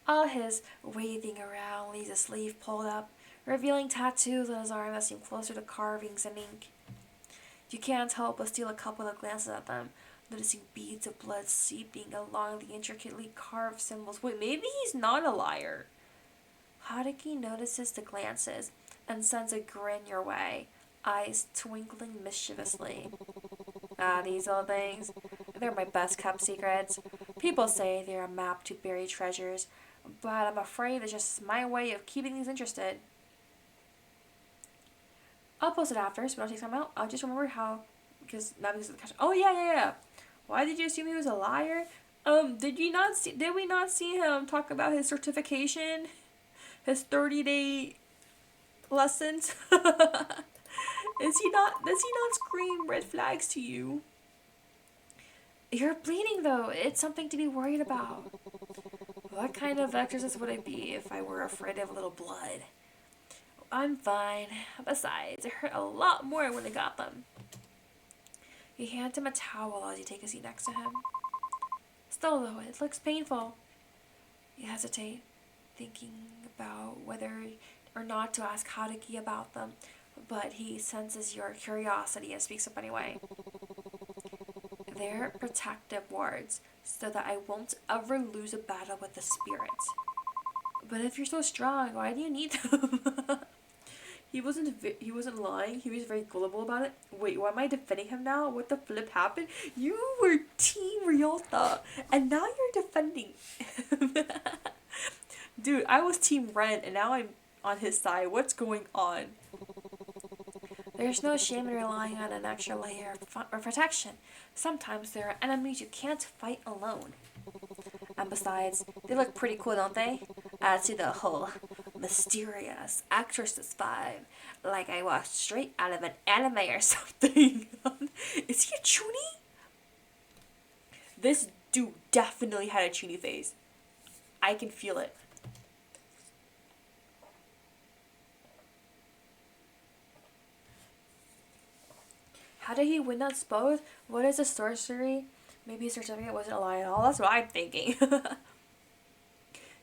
All his waving around leaves a sleeve pulled up, revealing tattoos on his arm that seem closer to carvings and ink. You can't help but steal a couple of glances at them, noticing beads of blood seeping along the intricately carved symbols. Wait, maybe he's not a liar. Haruki notices the glances and sends a grin your way, eyes twinkling mischievously. These little things. They're my best kept secrets. People say they're a map to buried treasures, but I'm afraid it's just my way of keeping things interested. I'll post it after, so when I take time out, I'll just remember how, because of the question. Oh, yeah. Why did you assume he was a liar? Did we not see him talk about his certification? His 30-day lessons? Does he not scream red flags to you? You're bleeding, though. It's something to be worried about. What kind of exorcist would I be if I were afraid of a little blood? I'm fine. Besides, it hurt a lot more when I got them. You hand him a towel as you take a seat next to him. Still, though, it looks painful. You hesitate, thinking about whether or not to ask Haruki about them, but he senses your curiosity and speaks up anyway. They're protective wards, so that I won't ever lose a battle with the spirits. But if you're so strong, why do you need them? He wasn't lying. He was very gullible about it. Wait, why am I defending him now? What the flip happened? You were Team Ryota, and now you're defending him. Dude, I was Team Ren, and now I'm on his side. What's going on? There's no shame in relying on an extra layer of protection. Sometimes there are enemies you can't fight alone. And besides, they look pretty cool, don't they? Add to the whole mysterious actresses vibe, like I walked straight out of an anime or something. Is he a chuny? This dude definitely had a chuny face. I can feel it. How did he win that spell? What is a sorcery? Maybe his certificate wasn't a lie at all. That's what I'm thinking.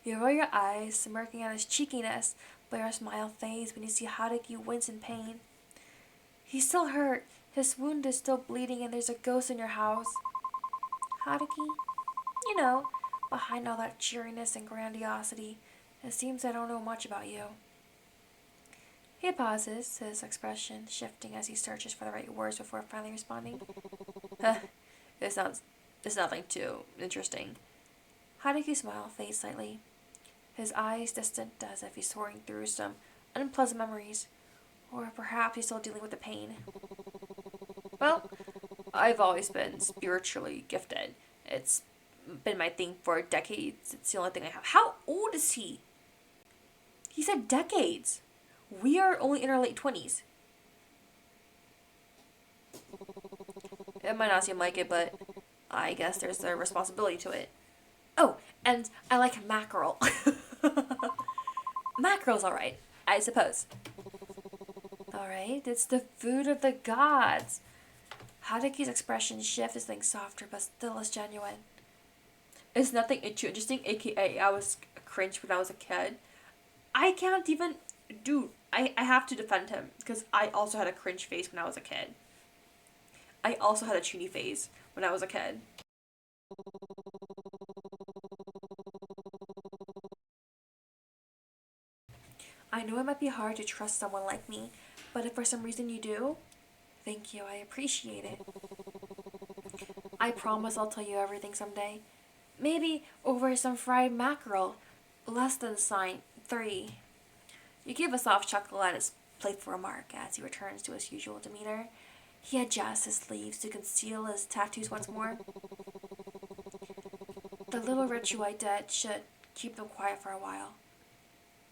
You roll your eyes, smirking at his cheekiness, but your smile fades when you see Haruki wince in pain. He's still hurt. His wound is still bleeding and there's a ghost in your house. Haruki? You know, behind all that cheeriness and grandiosity, it seems I don't know much about you. He pauses, his expression shifting as he searches for the right words before finally responding. It's nothing too interesting. Haruki's smile fades slightly, his eyes distant as if he's soaring through some unpleasant memories, or perhaps he's still dealing with the pain. Well, I've always been spiritually gifted. It's been my thing for decades. It's the only thing I have. How old is he? He said decades. We are only in our late 20s. It might not seem like it, but I guess there's a responsibility to it. Oh, and I like mackerel. Mackerel's alright, I suppose. Alright, it's the food of the gods. Haruki's expression shifts as things softer, but still as genuine. It's nothing too interesting, aka I was cringe when I was a kid. I can't even... Dude, I have to defend him, because I also had a cringe face when I was a kid. I also had a chuny phase when I was a kid. I know it might be hard to trust someone like me, but if for some reason you do, thank you, I appreciate it. I promise I'll tell you everything someday. Maybe over some fried mackerel. Less than sign 3. You give a soft chuckle at his playful remark as he returns to his usual demeanor. He adjusts his sleeves to conceal his tattoos once more. The little ritual I did should keep them quiet for a while.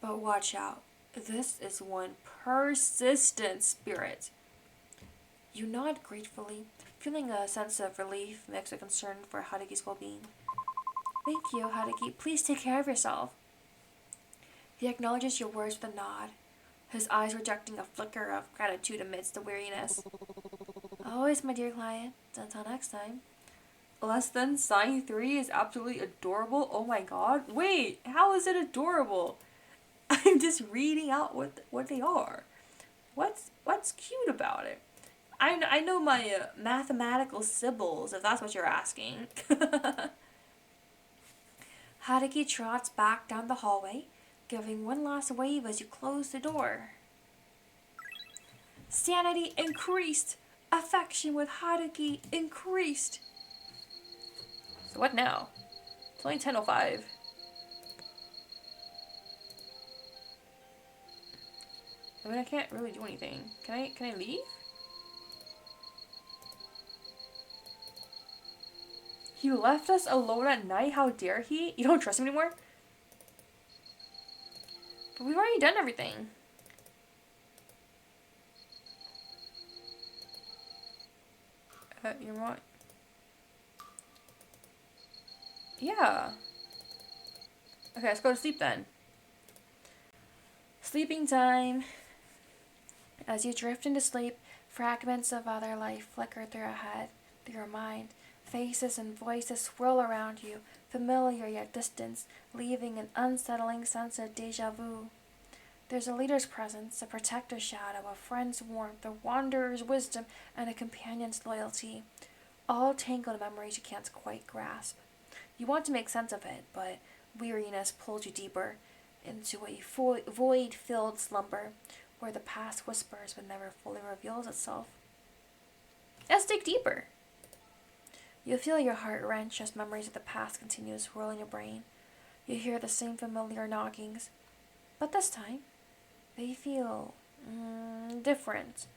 But watch out. This is one persistent spirit. You nod gratefully, feeling a sense of relief mixed with concern for Haruki's well-being. Thank you, Haruki. Please take care of yourself. He acknowledges your words with a nod, his eyes projecting a flicker of gratitude amidst the weariness. Always, my dear client. Until next time. Less than sign 3 is absolutely adorable. Oh my god. Wait, how is it adorable? I'm just reading out what they are. What's cute about it? I know my mathematical symbols, if that's what you're asking. Haruki trots back down the hallway, giving one last wave as you close the door. Sanity increased. Affection with Haruki increased. So what now? It's only 10:05. I mean, I can't really do anything. Can I leave? He left us alone at night? How dare he? You don't trust him anymore? But we've already done everything. You want? Yeah. Okay, let's go to sleep then. Sleeping time. As you drift into sleep, fragments of other life flicker through your mind. Faces and voices swirl around you, familiar yet distant, leaving an unsettling sense of deja vu. There's a leader's presence, a protector's shadow, a friend's warmth, a wanderer's wisdom, and a companion's loyalty. All tangled memories you can't quite grasp. You want to make sense of it, but weariness pulls you deeper into a void-filled slumber, where the past whispers but never fully reveals itself. Let's dig deeper. You feel your heart wrench as memories of the past continue to swirl in your brain. You hear the same familiar knockings, but this time, they feel different.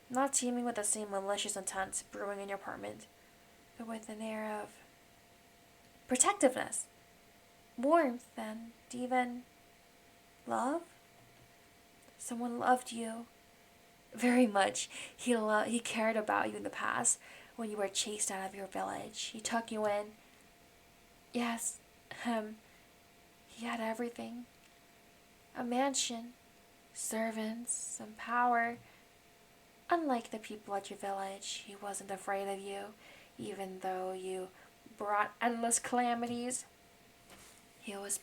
Not teeming with the same malicious intent brewing in your apartment, but with an air of protectiveness, warmth, and even love. Someone loved you very much. He cared about you in the past when you were chased out of your village. He took you in. Yes, he had everything. A mansion, servants, some power. Unlike the people at your village, he wasn't afraid of you, even though you brought endless calamities. He was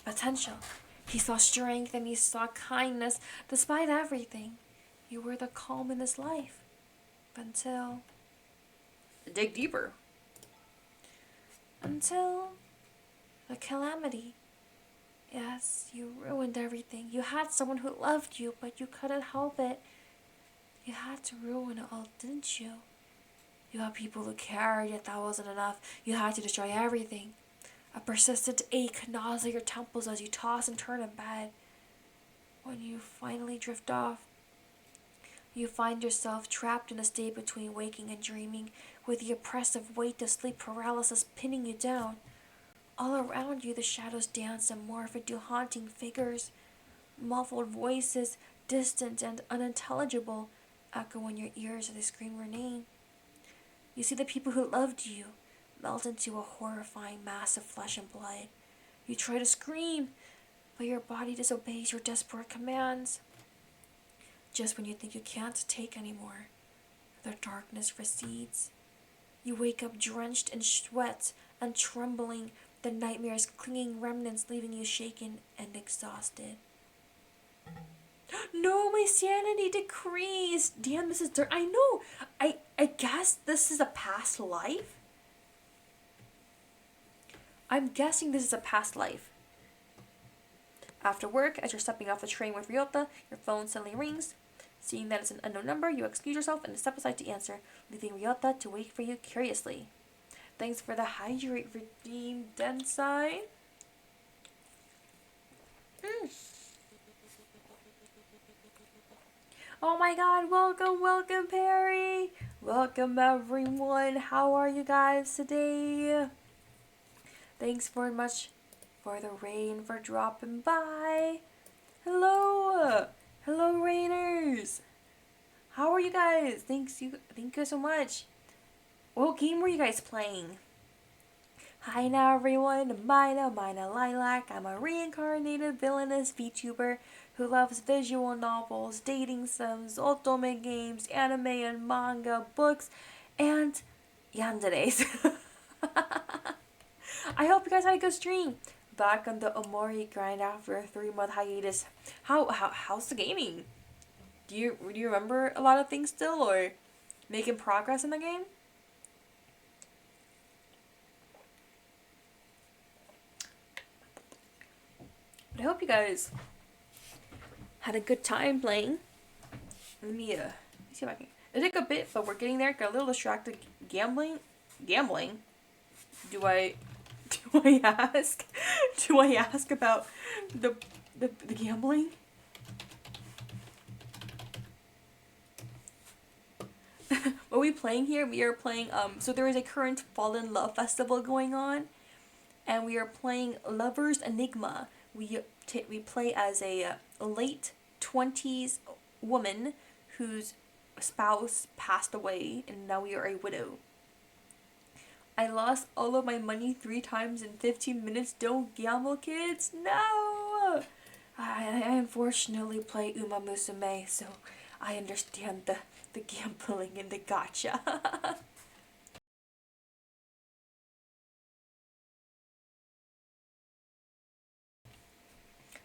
potential. He saw strength and he saw kindness despite everything. You were the calm in his life. Until. Dig deeper. Until the calamity. Yes, you ruined everything. You had someone who loved you, but you couldn't help it. You had to ruin it all, didn't you? You had people who cared, yet that wasn't enough. You had to destroy everything. A persistent ache gnaws at your temples as you toss and turn in bed. When you finally drift off, you find yourself trapped in a state between waking and dreaming, with the oppressive weight of sleep paralysis pinning you down. All around you, the shadows dance and morph into haunting figures. Muffled voices, distant and unintelligible, echo in your ears as they scream your name. You see the people who loved you melt into a horrifying mass of flesh and blood. You try to scream, but your body disobeys your desperate commands. Just when you think you can't take anymore, the darkness recedes. You wake up drenched in sweat and trembling, the nightmare's clinging remnants leaving you shaken and exhausted. No, my sanity decreased. Damn, this is dirt. I know. I guess this is a past life. I'm guessing this is a past life. After work, as you're stepping off the train with Ryota, your phone suddenly rings. Seeing that it's an unknown number, you excuse yourself and step aside to answer, leaving Ryota to wait for you curiously. Thanks for the hydrate redeem, Densai. Oh my god, welcome Perry! Welcome everyone, how are you guys today? Thanks very much for the rain for dropping by. Hello Rainers! How are you guys? Thank you so much. What game were you guys playing? Hi now everyone, Maina Lilac. I'm a reincarnated villainous VTuber who loves visual novels, dating sims, otome games, anime and manga, books, and yanderes. I hope you guys had a good stream. Back on the Omori grind after a 3-month hiatus. How's the gaming? Do you remember a lot of things still, or making progress in the game? But I hope you guys had a good time playing. Let me see if I can. It took a bit, but we're getting there. Got a little distracted gambling. Do I ask? Do I ask about the gambling? What are we playing here? We are playing so there is a current Fall in Love festival going on, and we are playing Lovers Enigma. We play as a late 20s woman whose spouse passed away, and now we are a widow. I lost all of my money 3 times in 15 minutes. Don't gamble, kids. No! I unfortunately play Uma Musume, so I understand the gambling and the gacha.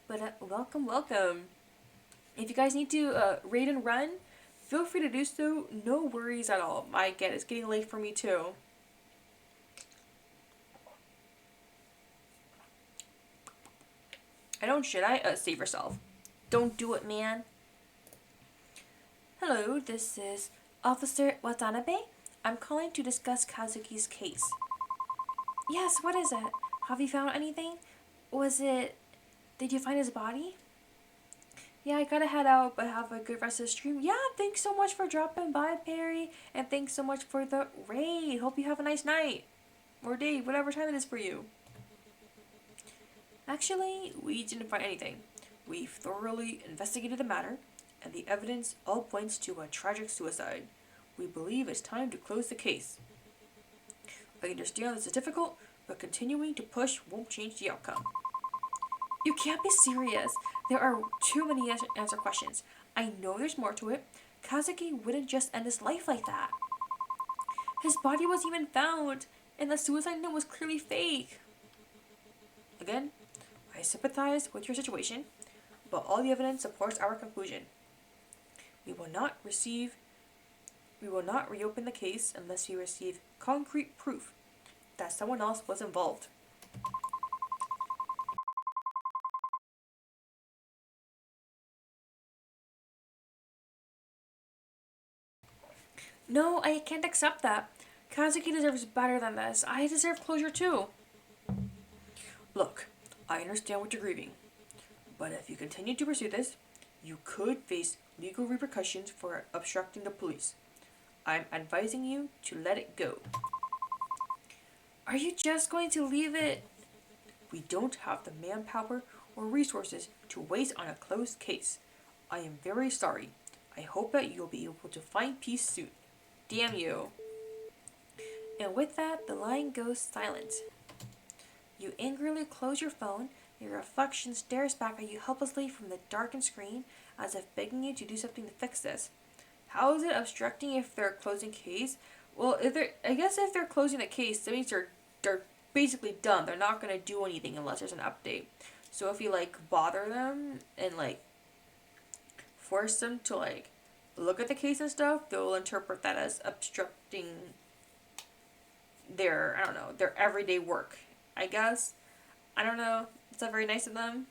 But welcome. If you guys need to raid and run, feel free to do so. No worries at all. I get it's getting late for me too. Save yourself. Don't do it, man. Hello, this is Officer Watanabe. I'm calling to discuss Kazuki's case. Yes, what is it? Have you found anything? Was it... Did you find his body? Yeah, I gotta head out, but have a good rest of the stream. Yeah, thanks so much for dropping by, Perry. And thanks so much for the raid. Hope you have a nice night. Or day, whatever time it is for you. Actually, we didn't find anything. We've thoroughly investigated the matter, and the evidence all points to a tragic suicide. We believe it's time to close the case. I understand this is difficult, but continuing to push won't change the outcome. You can't be serious. There are too many answer questions. I know there's more to it. Kazuki wouldn't just end his life like that. His body wasn't even found, and the suicide note was clearly fake. Again, I sympathize with your situation, but all the evidence supports our conclusion. We will not reopen the case unless we receive concrete proof that someone else was involved. No, I can't accept that. Kazuki deserves better than this. I deserve closure too. Look, I understand what you're grieving, but if you continue to pursue this, you could face legal repercussions for obstructing the police. I'm advising you to let it go. Are you just going to leave it? We don't have the manpower or resources to waste on a closed case. I am very sorry. I hope that you'll be able to find peace soon. Damn you. And with that, the line goes silent. You angrily close your phone. Your reflection stares back at you helplessly from the darkened screen, as if begging you to do something to fix this. How is it obstructing if they're closing case? Well, I guess if they're closing the case, that means they're basically done. They're not gonna do anything unless there's an update. So if you bother them and force them to look at the case and stuff, they'll interpret that as obstructing their everyday work, I guess. I don't know. It's not very nice of them.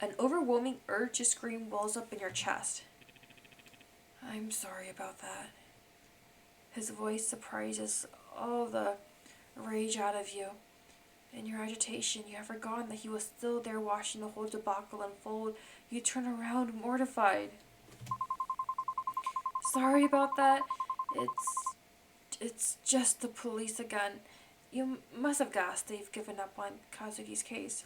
An overwhelming urge to scream wells up in your chest. I'm sorry about that. His voice surprises all the rage out of you. In your agitation, you have forgotten that he was still there watching the whole debacle unfold. You turn around, mortified. Sorry about that. It's just the police again. You must have guessed they've given up on Kazuki's case.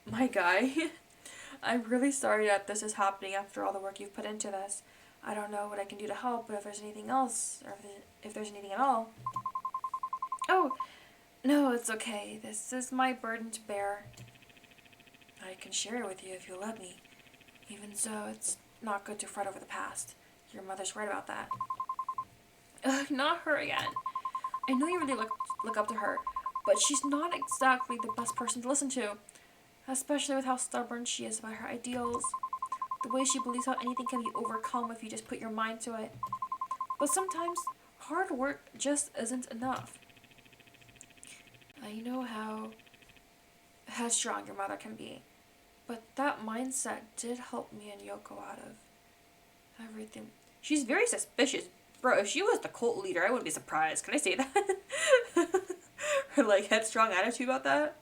My guy, I'm really sorry that this is happening after all the work you've put into this. I don't know what I can do to help, but if there's anything else, or if there's anything at all. Oh, no, it's okay. This is my burden to bear. I can share it with you if you'll let me. Even so, it's not good to fret over the past. Your mother's right about that. Ugh, not her again. I know you really look up to her, but she's not exactly the best person to listen to. Especially with how stubborn she is about her ideals. The way she believes how anything can be overcome if you just put your mind to it. But sometimes, hard work just isn't enough. I know how headstrong your mother can be, but that mindset did help me and Yoko out of everything. She's very suspicious. Bro, if she was the cult leader, I wouldn't be surprised. Can I say that? Her headstrong attitude about that?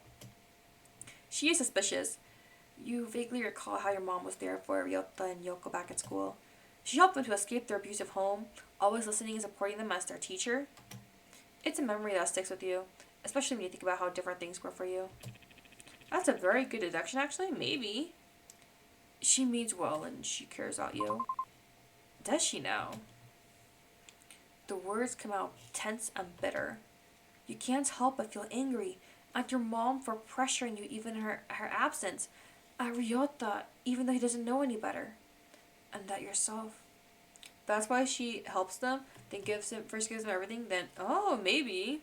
She is suspicious. You vaguely recall how your mom was there for Ryota and Yoko back at school. She helped them to escape their abusive home, always listening and supporting them as their teacher. It's a memory that sticks with you, especially when you think about how different things were for you. That's a very good deduction, actually. Maybe. She means well and she cares about you. Does she now? The words come out tense and bitter. You can't help but feel angry at your mom for pressuring you even in her absence, at Ryota even though he doesn't know any better, and at yourself. That's why she helps them, then first gives them everything, then, oh, maybe.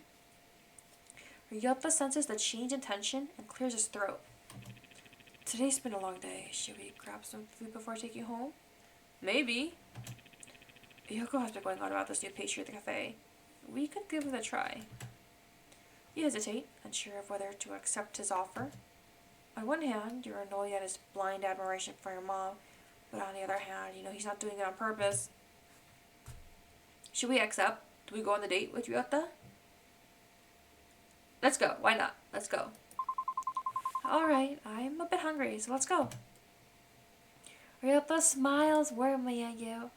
Ryota senses the change in tension and clears his throat. Today's been a long day. Should we grab some food before taking home? Maybe. Yoko has been going on about this new pastry at the cafe. We could give it a try. You hesitate, unsure of whether to accept his offer. On one hand, you're annoyed at his blind admiration for your mom, but on the other hand, you know he's not doing it on purpose. Should we accept? Do we go on the date with Ryota? Let's go. Why not? Let's go. Alright, I'm a bit hungry, so let's go. Ryota smiles warmly at you.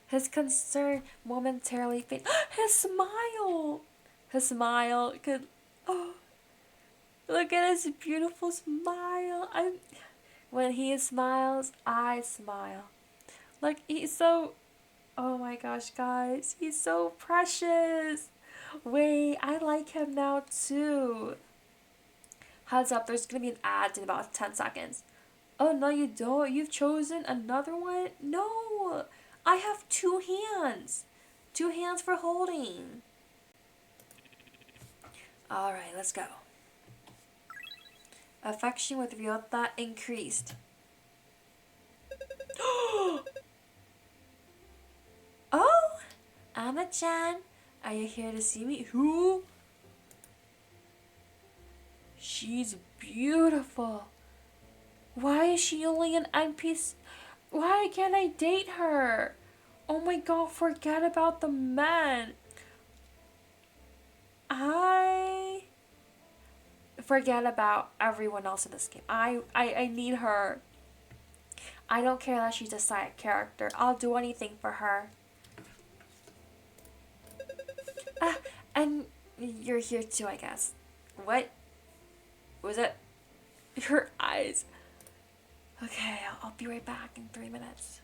His concern momentarily fades. His smile! His smile could... Oh, look at his beautiful smile. When he smiles, I smile. Like, he's so... Oh my gosh, guys. He's so precious. Wait, I like him now too. Heads up, there's gonna be an ad in about 10 seconds. Oh, no, you don't. You've chosen another one? No. I have 2 hands. 2 hands for holding. Alright, let's go. Affection with Ryota increased. Oh! Ama-chan, are you here to see me? Who? She's beautiful. Why is she only an NPC? Why can't I date her? Oh my god, forget about the men. I forget about everyone else in this game. I need her. I don't care that she's a side character. I'll do anything for her. And you're here too, I guess. What? Was it? Her eyes. Okay, I'll be right back in 3 minutes.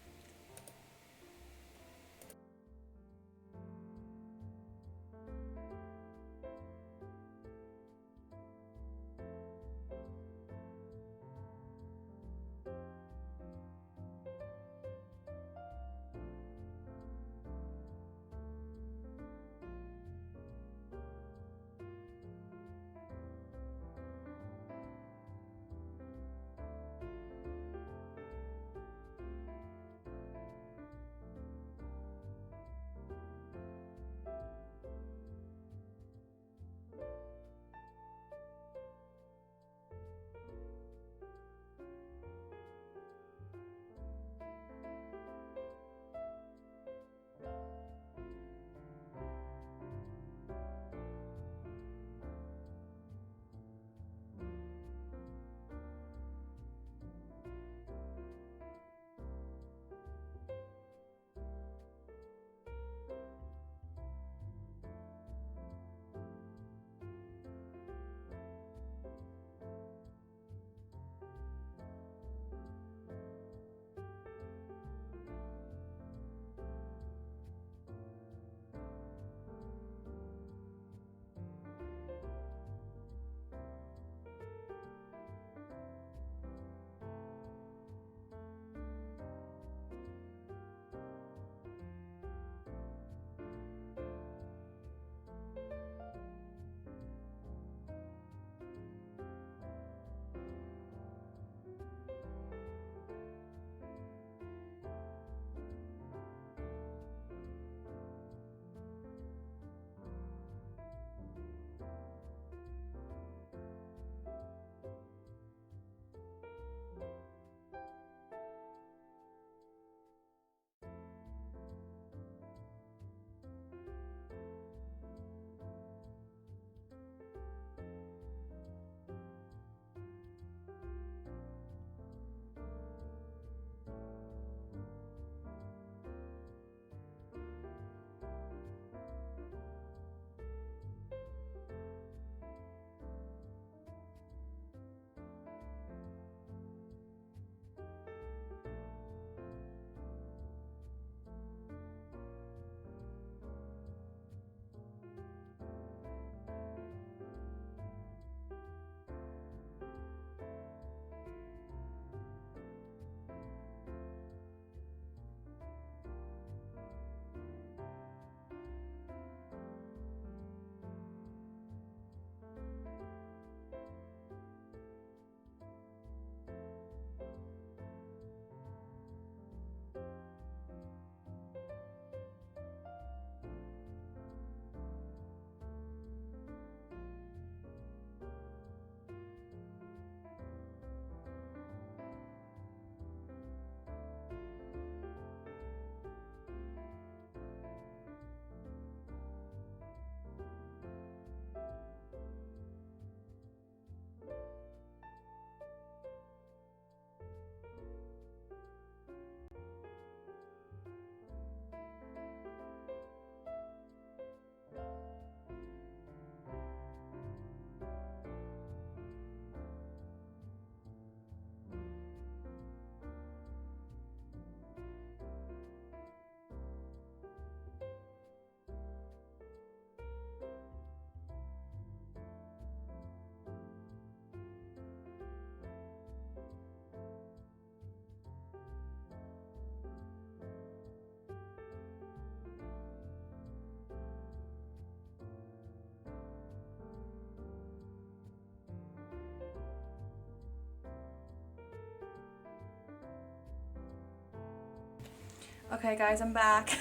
Okay guys, I'm back.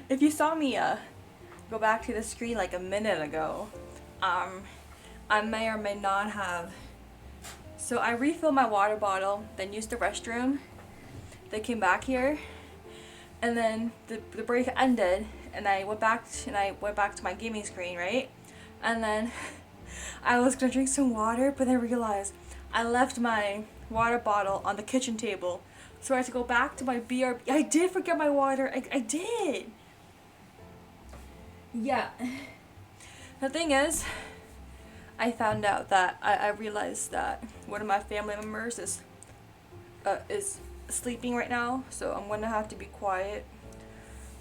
If you saw me go back to the screen like a minute ago, I may or may not have. So I refilled my water bottle, then used the restroom, then came back here, and then the break ended, and I went back to my gaming screen, right? And then I was gonna drink some water, but then I realized I left my water bottle on the kitchen table. So I had to go back to my BRB. I did forget my water. I did. Yeah. The thing is, I found out that I realized that one of my family members is sleeping right now, so I'm gonna have to be quiet.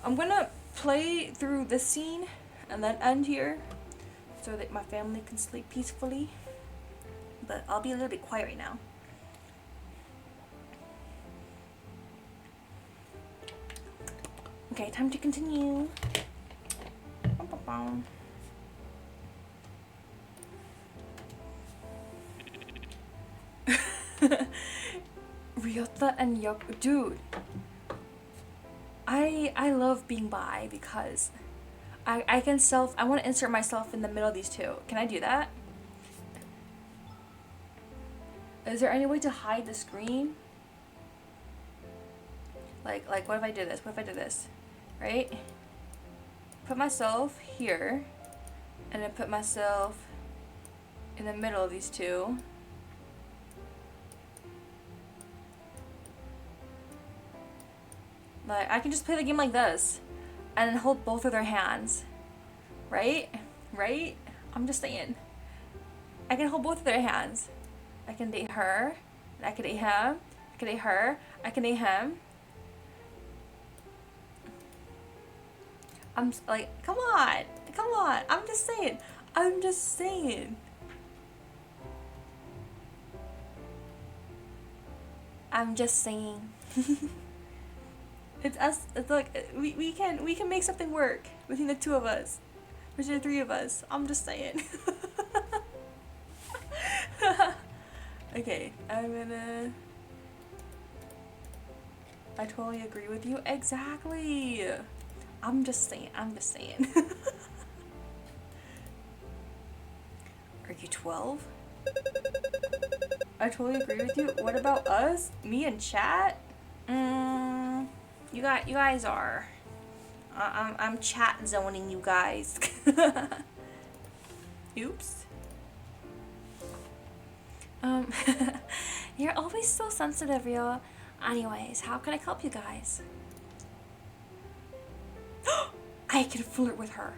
I'm gonna play through this scene and then end here so that my family can sleep peacefully. But I'll be a little bit quiet right now. Okay, time to continue. Ryota and Yoko, dude. I love being bi because I want to insert myself in the middle of these two. Can I do that? Is there any way to hide the screen? Like what if I did this? What if I did this? Right? Put myself here, and then put myself in the middle of these two. Like, I can just play the game like this, and then hold both of their hands. Right? Right? I'm just saying. I can hold both of their hands. I can date her, and I can date him, I can date her, I can date him. I'm like, come on, I'm just saying, It's us, it's like, we can make something work between the two of us, between the three of us, I'm just saying. Okay, I totally agree with you, exactly. I'm just saying. Are you 12? I totally agree with you. What about us? Me and chat? You guys are. I'm chat zoning you guys. Oops. You're always so sensitive, Rio. Anyways, how can I help you guys? I can flirt with her.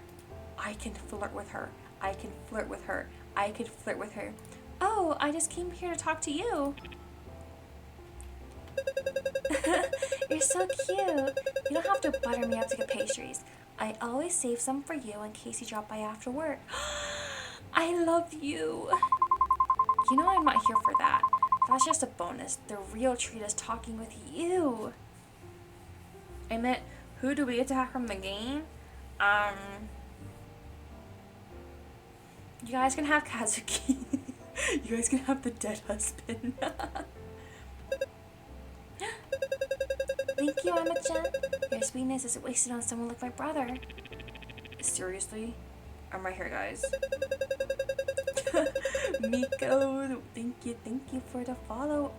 Oh, I just came here to talk to you. You're so cute. You don't have to butter me up to get pastries. I always save some for you in case you drop by after work. I love you. You know I'm not here for that. That's just a bonus. The real treat is talking with you. I meant, who do we get to have from the game? You guys can have Kazuki. You guys can have the dead husband. Thank you, Emma-chan. Your sweetness isn't wasted on someone like my brother. Seriously? I'm right here, guys. Miko, thank you for the follow.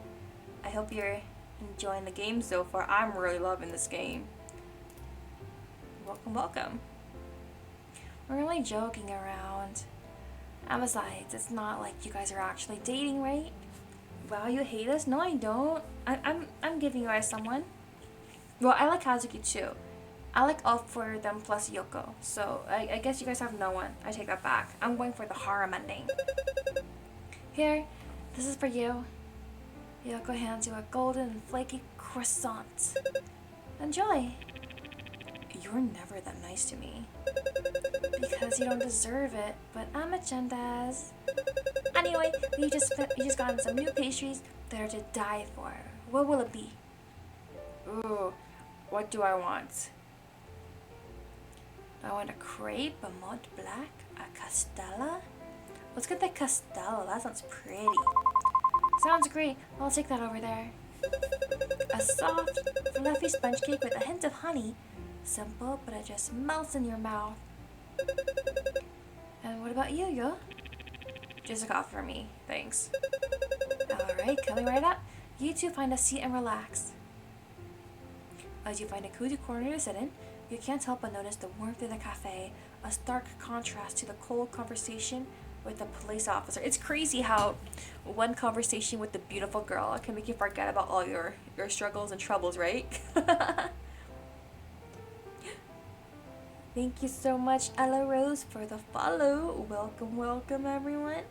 I hope you're enjoying the game so far. I'm really loving this game. Welcome. We're only joking around. And besides, it's not like you guys are actually dating, right? Wow, you hate us? No, I don't. I'm giving you guys someone. Well, I like Kazuki too. I like all four of them plus Yoko. So I guess you guys have no one. I take that back. I'm going for the harem ending. Here, this is for you. Yoko hands you a golden and flaky croissant. Enjoy. You're never that nice to me. Because you don't deserve it, but I'm a does. Anyway, we just gotten some new pastries that are to die for. What will it be? Ooh, what do I want? I want a crepe, a mont blanc, a castella. Let's get the castella. That sounds pretty. Sounds great. I'll take that over there. A soft, fluffy sponge cake with a hint of honey. Simple, but it just melts in your mouth. And what about you, yo? Just a coffee for me, thanks. Alright, coming right up. You two find a seat and relax. As you find a cozy corner to sit in, you can't help but notice the warmth in the cafe, a stark contrast to the cold conversation with the police officer. It's crazy how one conversation with the beautiful girl can make you forget about all your struggles and troubles, right? Thank you so much, Ella Rose, for the follow. Welcome, welcome, everyone.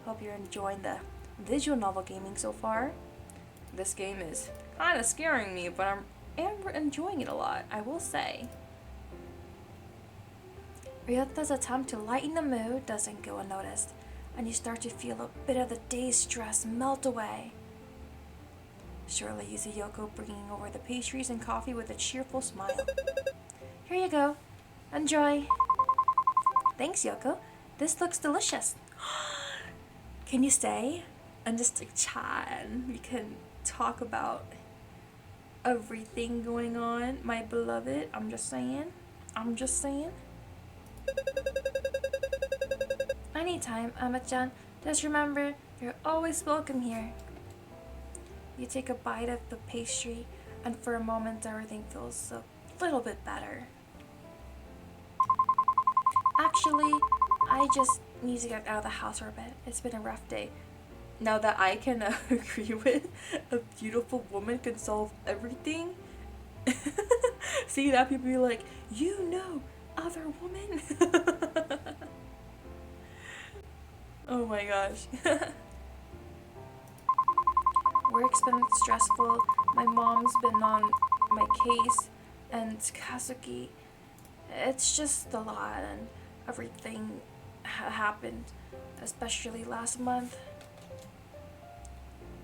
Hope you're enjoying the visual novel gaming so far. This game is kind of scaring me, but I'm enjoying it a lot, I will say. Ryuta's attempt to lighten the mood doesn't go unnoticed, and you start to feel a bit of the day's stress melt away. Shortly, you see Yoko bringing over the pastries and coffee with a cheerful smile. Here you go. Enjoy. Thanks, Yoko. This looks delicious. Can you stay? And just like chat, and we can talk about everything going on, my beloved. I'm just saying. Anytime, Ama-chan. Just remember, you're always welcome here. You take a bite of the pastry, and for a moment everything feels a little bit better. Actually, I just need to get out of the house for a bit. It's been a rough day. Now that I can agree with a beautiful woman can solve everything. See that people be like, you know, other woman. Oh my gosh. Work's been stressful. My mom's been on my case, and Kazuki. It's just a lot, and everything happened, especially last month.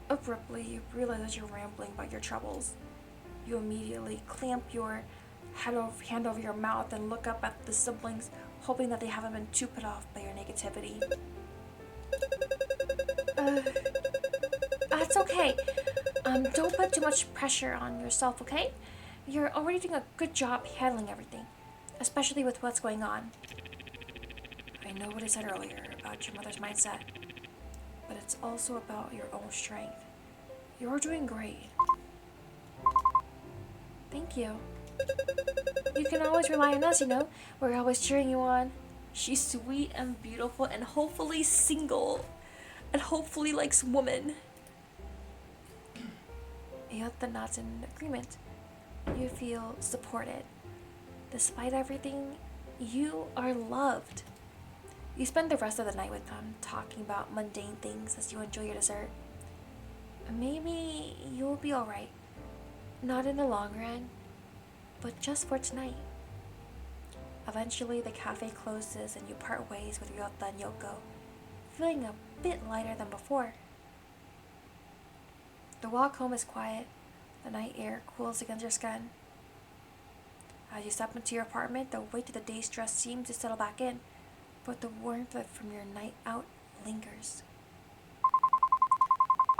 Abruptly, you realize that you're rambling about your troubles. You immediately clamp your hand over your mouth and look up at the siblings, hoping that they haven't been too put off by your negativity. That's okay. Don't put too much pressure on yourself, okay? You're already doing a good job handling everything, especially with what's going on. I know what I said earlier about your mother's mindset, but it's also about your own strength. You're doing great. Thank you. You can always rely on us, you know? We're always cheering you on. She's sweet and beautiful and hopefully single. And hopefully likes women. Ryota nods in agreement. You feel supported. Despite everything, you are loved. You spend the rest of the night with them, talking about mundane things as you enjoy your dessert. Maybe you'll be alright. Not in the long run, but just for tonight. Eventually, the cafe closes and you part ways with Ryota and Yoko, feeling a bit lighter than before. The walk home is quiet. The night air cools against your skin. As you step into your apartment, the weight of the day's stress seems to settle back in, but the warmth from your night out lingers.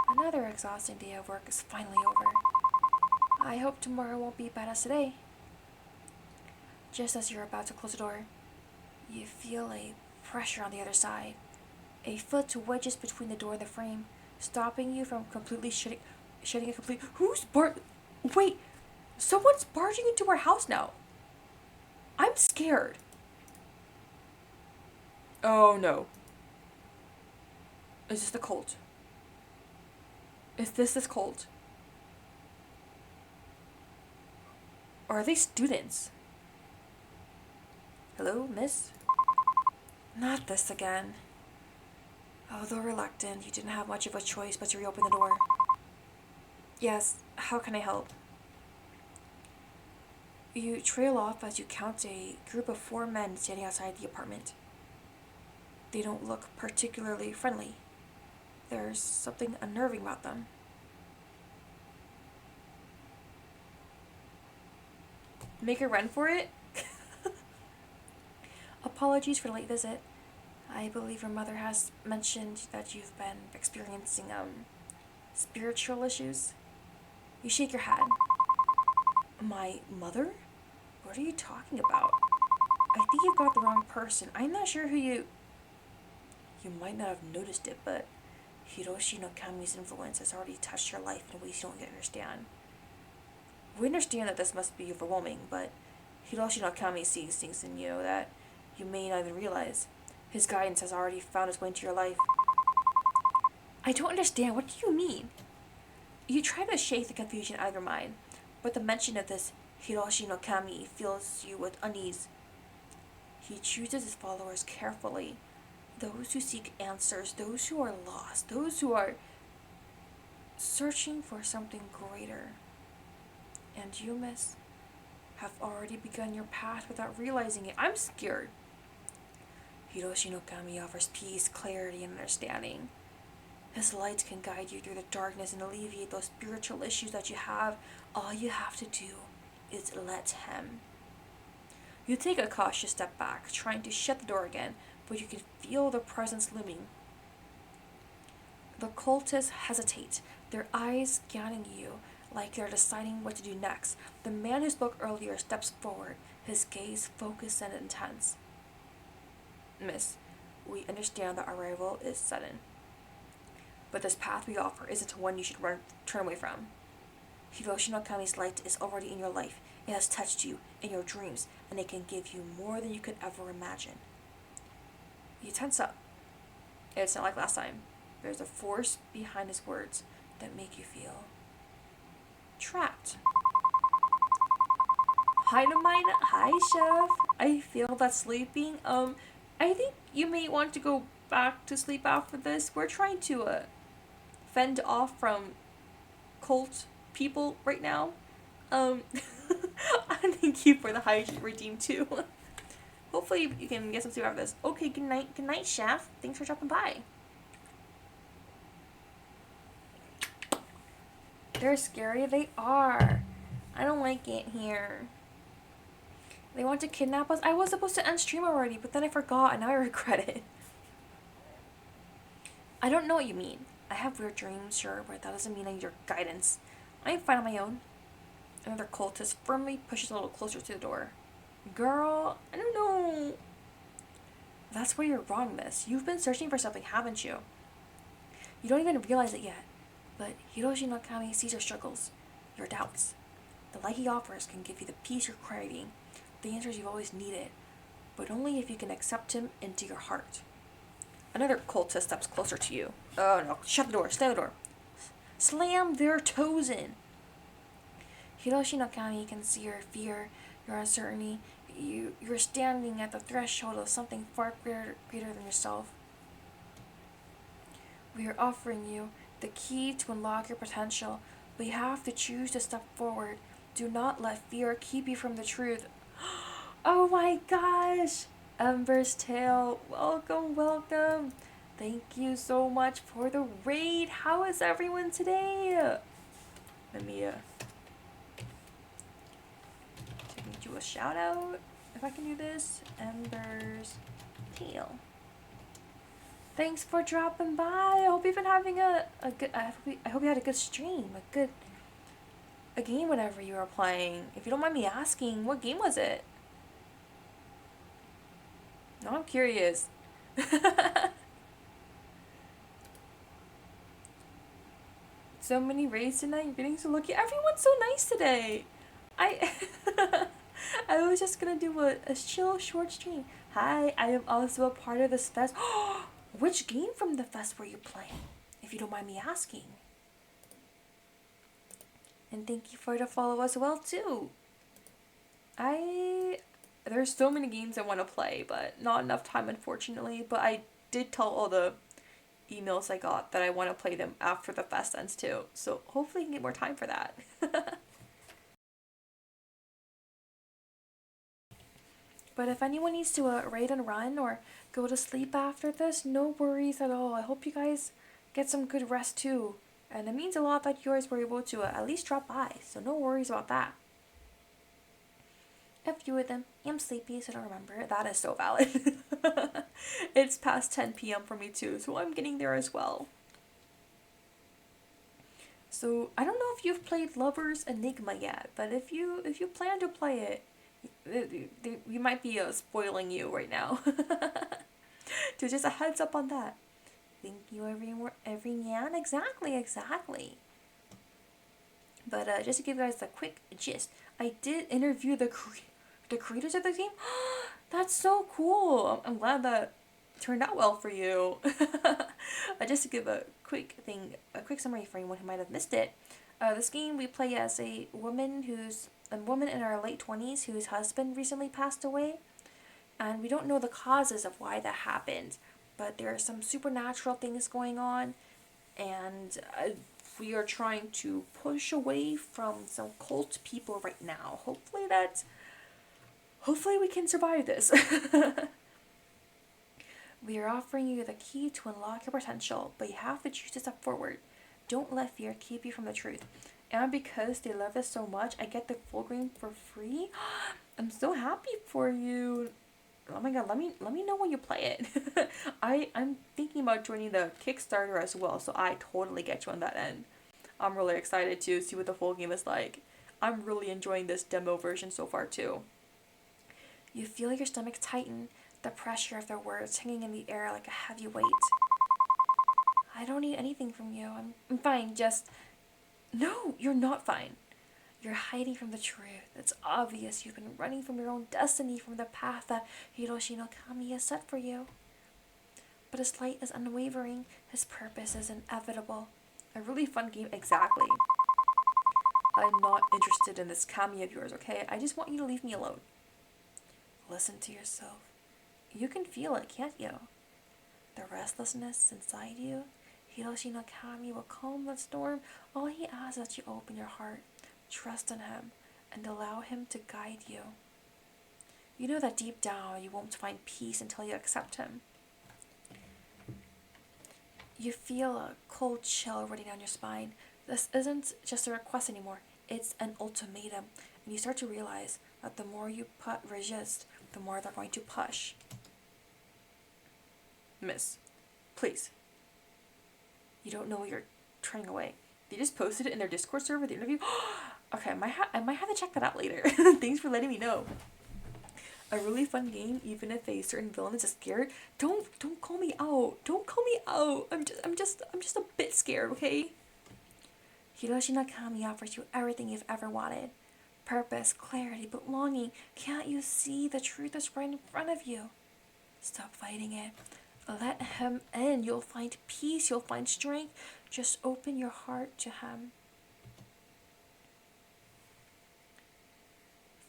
Another exhausting day of work is finally over. I hope tomorrow won't be bad as today. Just as you're about to close the door, you feel a pressure on the other side. A foot wedges between the door and the frame, stopping you from completely shutting a complete. Wait! Someone's barging into our house now. I'm scared. Oh no. Is this the cult? Is this cult? Or are they students? Hello, miss? Not this again. Although reluctant, you didn't have much of a choice but to reopen the door. Yes, how can I help? You trail off as you count a group of 4 men standing outside the apartment. They don't look particularly friendly. There's something unnerving about them. Make a run for it? Apologies for the late visit. I believe your mother has mentioned that you've been experiencing spiritual issues. You shake your head. My mother? What are you talking about? I think you've got the wrong person. I'm not sure who you... You might not have noticed it, but Hiroshi no Kami's influence has already touched your life in ways you don't yet understand. We understand that this must be overwhelming, but Hiroshi no Kami sees things in you that you may not even realize. His guidance has already found its way into your life. I don't understand. What do you mean? You try to shake the confusion out of your mind, but the mention of this Hiroshi no Kami fills you with unease. He chooses his followers carefully. Those who seek answers, those who are lost, those who are searching for something greater. And you, miss, have already begun your path without realizing it. I'm scared. Hiroshi no Kami offers peace, clarity, and understanding. His light can guide you through the darkness and alleviate those spiritual issues that you have. All you have to do is let him. You take a cautious step back, trying to shut the door again, but you can feel the presence looming. The cultists hesitate, their eyes scanning you like they're deciding what to do next. The man who spoke earlier steps forward, his gaze focused and intense. Miss, we understand that our arrival is sudden, but this path we offer isn't one you should turn away from. Hiroshi no Kami's light is already in your life. It has touched you in your dreams, and it can give you more than you could ever imagine. You tense up. It's not like last time. There's a force behind his words that make you feel trapped. Hi, Maina. Hi, Chef. I feel that sleeping. I think you may want to go back to sleep after this. We're trying to fend off from cult people right now. Thank you for the hygiene redeem too. Hopefully you can get some sleep after this. Okay, good night, Chef. Thanks for dropping by. They're scary, they are. I don't like it here. They want to kidnap us. I was supposed to end stream already, but then I forgot and now I regret it. I don't know what you mean. I have weird dreams, sure, but that doesn't mean I need your guidance. I'm fine on my own. Another cultist firmly pushes a little closer to the door. Girl, I don't know. That's where you're wrong, miss. You've been searching for something, haven't you? You don't even realize it yet, but Hiroshi no Kami sees your struggles, your doubts. The light he offers can give you the peace you're craving, the answers you've always needed, but only if you can accept him into your heart. Another cultist steps closer to you. Oh no, shut the door, slam the door. Slam their toes in. Hiroshi no Kami can see your fear, your uncertainty. You're standing at the threshold of something far greater than yourself. We are offering you the key to unlock your potential, but you have to choose to step forward. Do not let fear keep you from the truth. Oh my gosh! Ember's Tale, welcome, welcome. Thank you so much for the raid. How is everyone today? Let me do a shout out if I can do this. Ember's Tale. Thanks for dropping by. I hope you've been having a good. I hope you had a good stream, a game whenever you were playing. If you don't mind me asking, what game was it? No, I'm curious. So many raids tonight. You're getting so lucky. Everyone's so nice today. I was just gonna do a chill short stream. Hi, I am also a part of this fest. Which game from the fest were you playing? If you don't mind me asking. And thank you for the follow as well too. There's so many games I want to play, but not enough time unfortunately. But I did tell all the emails I got that I want to play them after the fest ends too. So hopefully I can get more time for that. But if anyone needs to raid and run or go to sleep after this, no worries at all. I hope you guys get some good rest too. And it means a lot that you guys were able to at least drop by. So no worries about that. A few of them. I'm sleepy, so I don't remember. That is so valid. It's past 10 p.m. for me too, so I'm getting there as well. So I don't know if you've played Lovers Enigma yet, but if you plan to play we might be spoiling you right now. So just a heads up on that. Thank you, every Yan. Exactly, exactly. But just to give you guys a quick gist, I did interview the creators of the game. That's so cool. I'm glad that turned out well for you. Just to give a quick summary for anyone who might have missed it. This game we play as a woman in our late 20s whose husband recently passed away, and we don't know the causes of why that happened, but there are some supernatural things going on, and we are trying to push away from some cult people right now. Hopefully we can survive this. We are offering you the key to unlock your potential, but you have to choose to step forward. Don't let fear keep you from the truth. And because they love us so much, I get the full game for free. I'm so happy for you. Oh my god, let me know when you play it. I'm thinking about joining the Kickstarter as well, so I totally get you on that end. I'm really excited to see what the full game is like. I'm really enjoying this demo version so far too. You feel your stomach tighten, the pressure of their words hanging in the air like a heavy weight. I don't need anything from you. I'm fine, just... No, you're not fine. You're hiding from the truth. It's obvious you've been running from your own destiny, from the path that Hiroshi no Kami has set for you. But his light is unwavering, his purpose is inevitable. A really fun game, exactly. I'm not interested in this Kami of yours, okay? I just want you to leave me alone. Listen to yourself. You can feel it, can't you? The restlessness inside you. Hiroshi no Kami will calm the storm. All he asks is that you open your heart, trust in him, and allow him to guide you. You know that deep down you won't find peace until you accept him. You feel a cold chill running down your spine. This isn't just a request anymore. It's an ultimatum. And you start to realize that the more you resist, the more they're going to push. Miss, please. You don't know what you're turning away. They just posted it in their Discord server, the interview. Okay, I might have to check that out later. Thanks for letting me know. A really fun game, even if a certain villain is scared. Don't call me out. Don't call me out. I'm just a bit scared, okay? Hiroshi no Kami offers you everything you've ever wanted. Purpose, clarity, belonging. Can't you see the truth is right in front of you? Stop fighting it. Let him in. You'll find peace. You'll find strength. Just open your heart to him.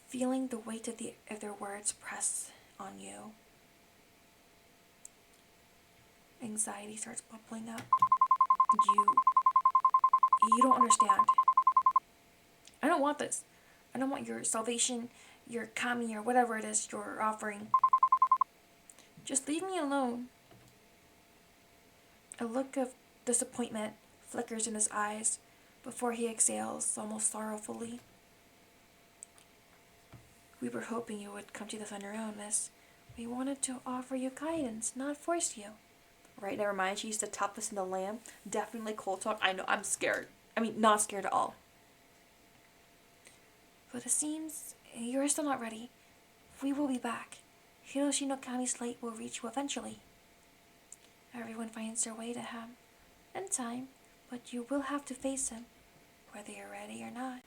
Feeling the weight of their words press on you. Anxiety starts bubbling up. You don't understand. I don't want this. I don't want your salvation, your kami, or whatever it is you're offering. Just leave me alone. A look of disappointment flickers in his eyes before he exhales almost sorrowfully. We were hoping you would come to this on your own, miss. We wanted to offer you guidance, not force you. Right, never mind. She used to top this in the lamb. Definitely cold talk. I know, I'm scared. I mean, not scared at all. But it seems you're still not ready. We will be back. Hiroshi no Kami's light will reach you eventually. Everyone finds their way to him in time, but you will have to face him, whether you're ready or not.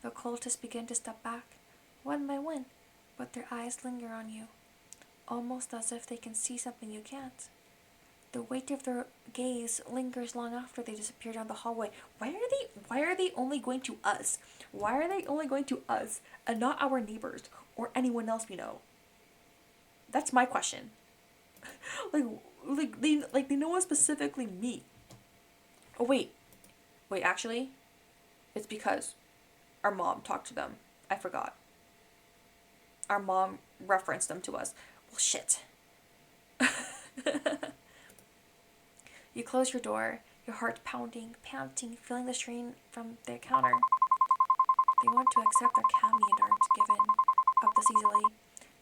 The cultists begin to step back, one by one, but their eyes linger on you, almost as if they can see something you can't. The weight of their gaze lingers long after they disappear down the hallway. Why are they only going to us? Why are they only going to us and not our neighbors or anyone else we know? That's my question. They know us specifically me. Oh wait, actually, it's because our mom talked to them. I forgot. Our mom referenced them to us. Well, shit. You close your door, your heart pounding, panting, feeling the strain from their counter. They want to accept their kami and aren't given up this easily.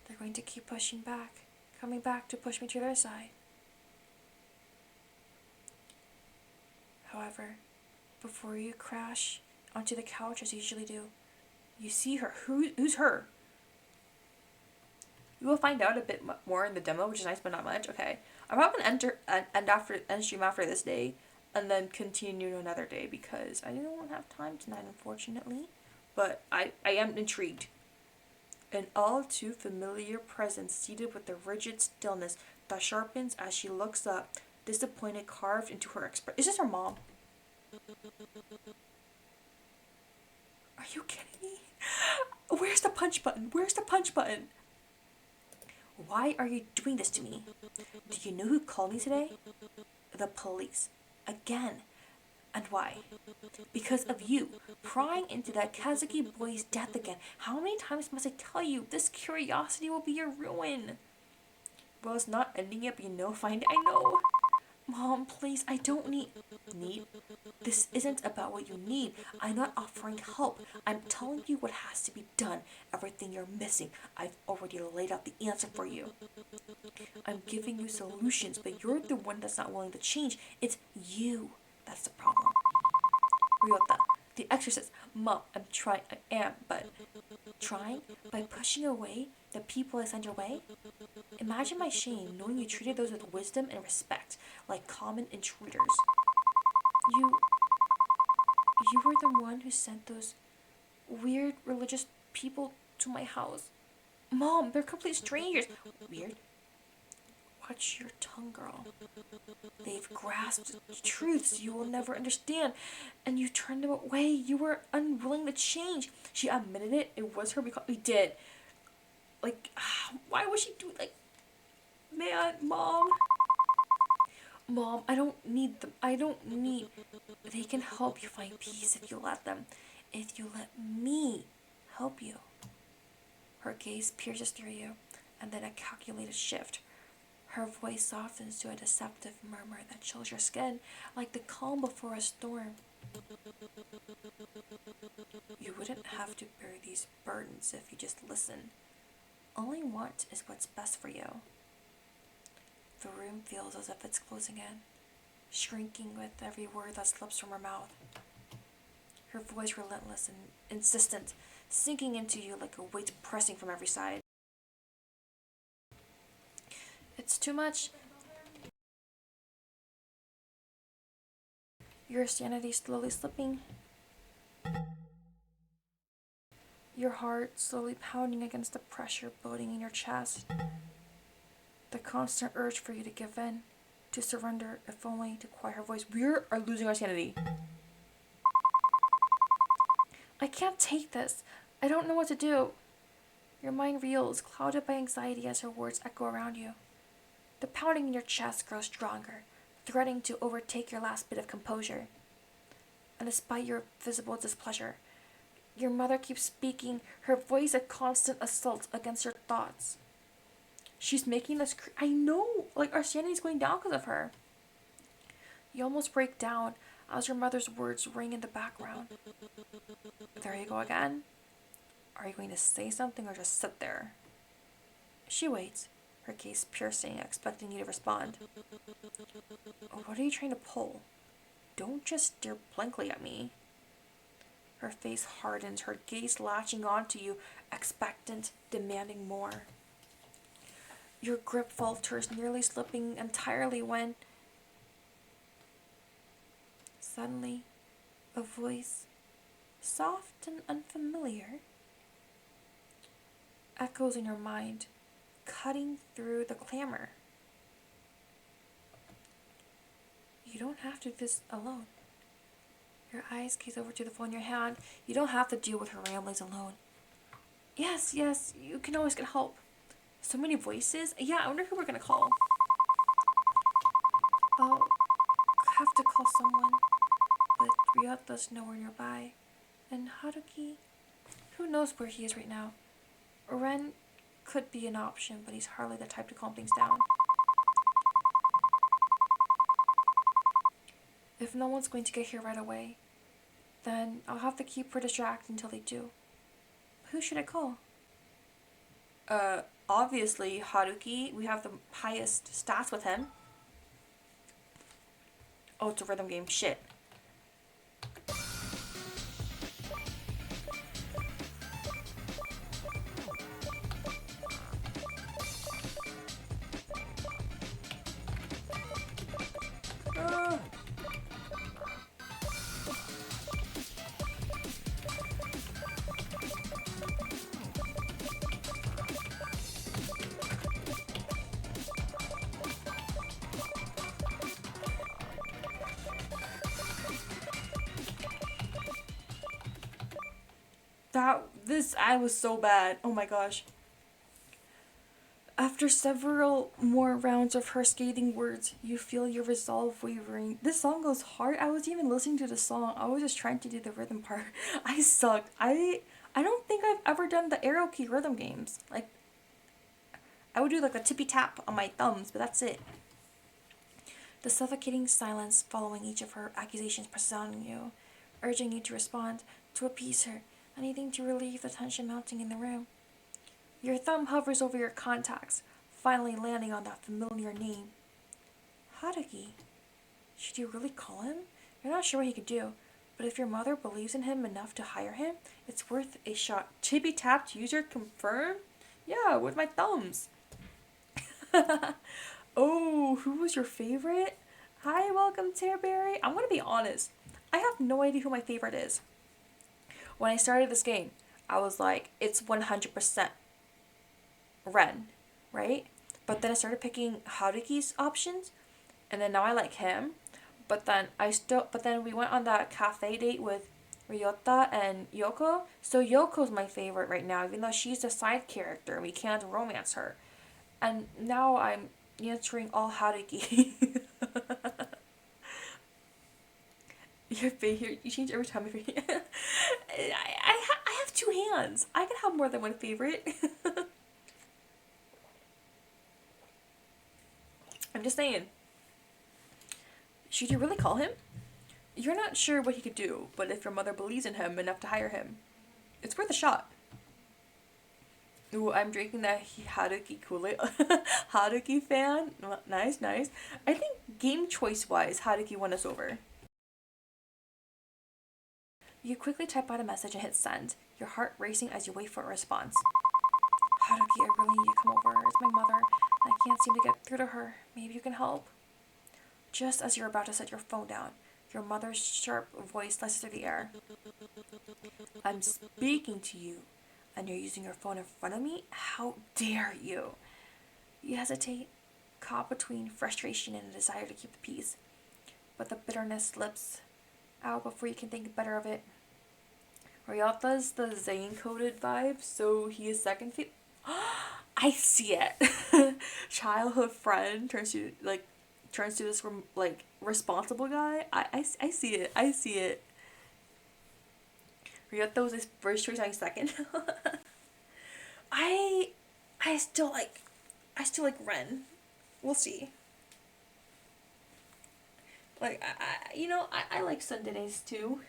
They're going to keep pushing back, coming back to push me to their side. However, before you crash onto the couch as you usually do, you see her. Who's her? You will find out a bit more in the demo, which is nice, but not much. Okay, I'm probably gonna end stream after this day, and then continue another day because I don't have time tonight, unfortunately. But I am intrigued. An all too familiar presence seated with the rigid stillness that sharpens as she looks up, disappointed carved into her expression. Is this her mom? Are you kidding me? Where's the punch button? Where's the punch button? Why are you doing this to me? Do you know who called me today? The police. Again. And why? Because of you, prying into that Kazuki boy's death again. How many times must I tell you, this curiosity will be your ruin? Well, it's not ending it, but find it. I know. Mom, please, I don't need... Need? This isn't about what you need. I'm not offering help. I'm telling you what has to be done. Everything you're missing, I've already laid out the answer for you. I'm giving you solutions, but you're the one that's not willing to change. It's you that's the problem. Ryota, the exorcist. Mom, I'm trying. I am, but... Trying? By pushing away the people I send your way? Imagine my shame knowing you treated those with wisdom and respect, like common intruders. You were the one who sent those weird religious people to my house. Mom, they're complete strangers. Weird? Watch your tongue, girl. They've grasped truths you will never understand, and you turned them away. You were unwilling to change. She admitted it. It was her because we did. Like, why would she do like, man, Mom? Mom, I don't need them. They can help you find peace if you let them. If you let me help you. Her gaze pierces through you, and then a calculated shift. Her voice softens to a deceptive murmur that chills your skin, like the calm before a storm. You wouldn't have to bear these burdens if you just listen. All I want is what's best for you. The room feels as if it's closing in, shrinking with every word that slips from her mouth. Her voice relentless and insistent, sinking into you like a weight pressing from every side. It's too much. Your sanity slowly slipping. Your heart slowly pounding against the pressure building in your chest. The constant urge for you to give in, to surrender, if only to quiet her voice. We are losing our sanity. I can't take this. I don't know what to do. Your mind reels, clouded by anxiety as her words echo around you. The pounding in your chest grows stronger, threatening to overtake your last bit of composure. And despite your visible displeasure, your mother keeps speaking, her voice a constant assault against your thoughts. She's making us... I know! Like, our sanity's going down because of her. You almost break down as your mother's words ring in the background. There you go again. Are you going to say something or just sit there? She waits, her gaze piercing, expecting you to respond. What are you trying to pull? Don't just stare blankly at me. Her face hardens, her gaze latching onto you, expectant, demanding more. Your grip falters, nearly slipping entirely when... Suddenly, a voice, soft and unfamiliar, echoes in your mind, cutting through the clamor. You don't have to do this alone. Your eyes gaze over to the phone in your hand. You don't have to deal with her ramblings alone. Yes, you can always get help. So many voices. Yeah, I wonder who we're gonna call. I'll have to call someone, but Ryuta's nowhere nearby. And Haruki, who knows where he is right now? Ren could be an option, but he's hardly the type to calm things down. If no one's going to get here right away, then I'll have to keep her distracted until they do. Who should I call? Obviously Haruki. We have the highest stats with him. Oh, it's a rhythm game. Shit. This ad was so bad. Oh my gosh. After several more rounds of her scathing words, you feel your resolve wavering. This song goes hard. I was even listening to the song. I was just trying to do the rhythm part. I sucked. I don't think I've ever done the arrow key rhythm games. Like I would do like a tippy tap on my thumbs, but that's it. The suffocating silence following each of her accusations presses on you, urging you to respond, to appease her, anything to relieve the tension mounting in the room. Your thumb hovers over your contacts, finally landing on that familiar name. Haruki. Should you really call him? You're not sure what he could do, but if your mother believes in him enough to hire him, it's worth a shot. Chibi tapped user confirm? Yeah, with my thumbs. Oh, who was your favorite? Hi, welcome, Tearberry. I'm gonna be honest. I have no idea who my favorite is. When I started this game, I was like, it's 100% Ren, right? But then I started picking Haruki's options, and then now I like him. But then we went on that cafe date with Ryota and Yoko. So Yoko's my favorite right now, even though she's a side character and we can't romance her. And now I'm answering all Haruki. Your favorite, you change every time. I have two hands. I can have more than one favorite. I'm just saying. Should you really call him? You're not sure what he could do, but if your mother believes in him enough to hire him, it's worth a shot. Ooh, I'm drinking that Haruki Kool-Aid. Haruki fan? Nice, nice. I think game choice-wise, Haruki won us over. You quickly type out a message and hit send, your heart racing as you wait for a response. Haruki, I really need to come over. It's my mother, and I can't seem to get through to her. Maybe you can help. Just as you're about to set your phone down, your mother's sharp voice slices through the air. I'm speaking to you, and you're using your phone in front of me? How dare you? You hesitate, caught between frustration and a desire to keep the peace. But the bitterness slips out before you can think better of it. Ryotha's the Zane-coded vibe, so he is second feet. I see it. Childhood friend turns to this responsible guy. I see it. I see it. Ryota was his first choice. I'm second. I still like Ren. We'll see. Like I like Sundays too.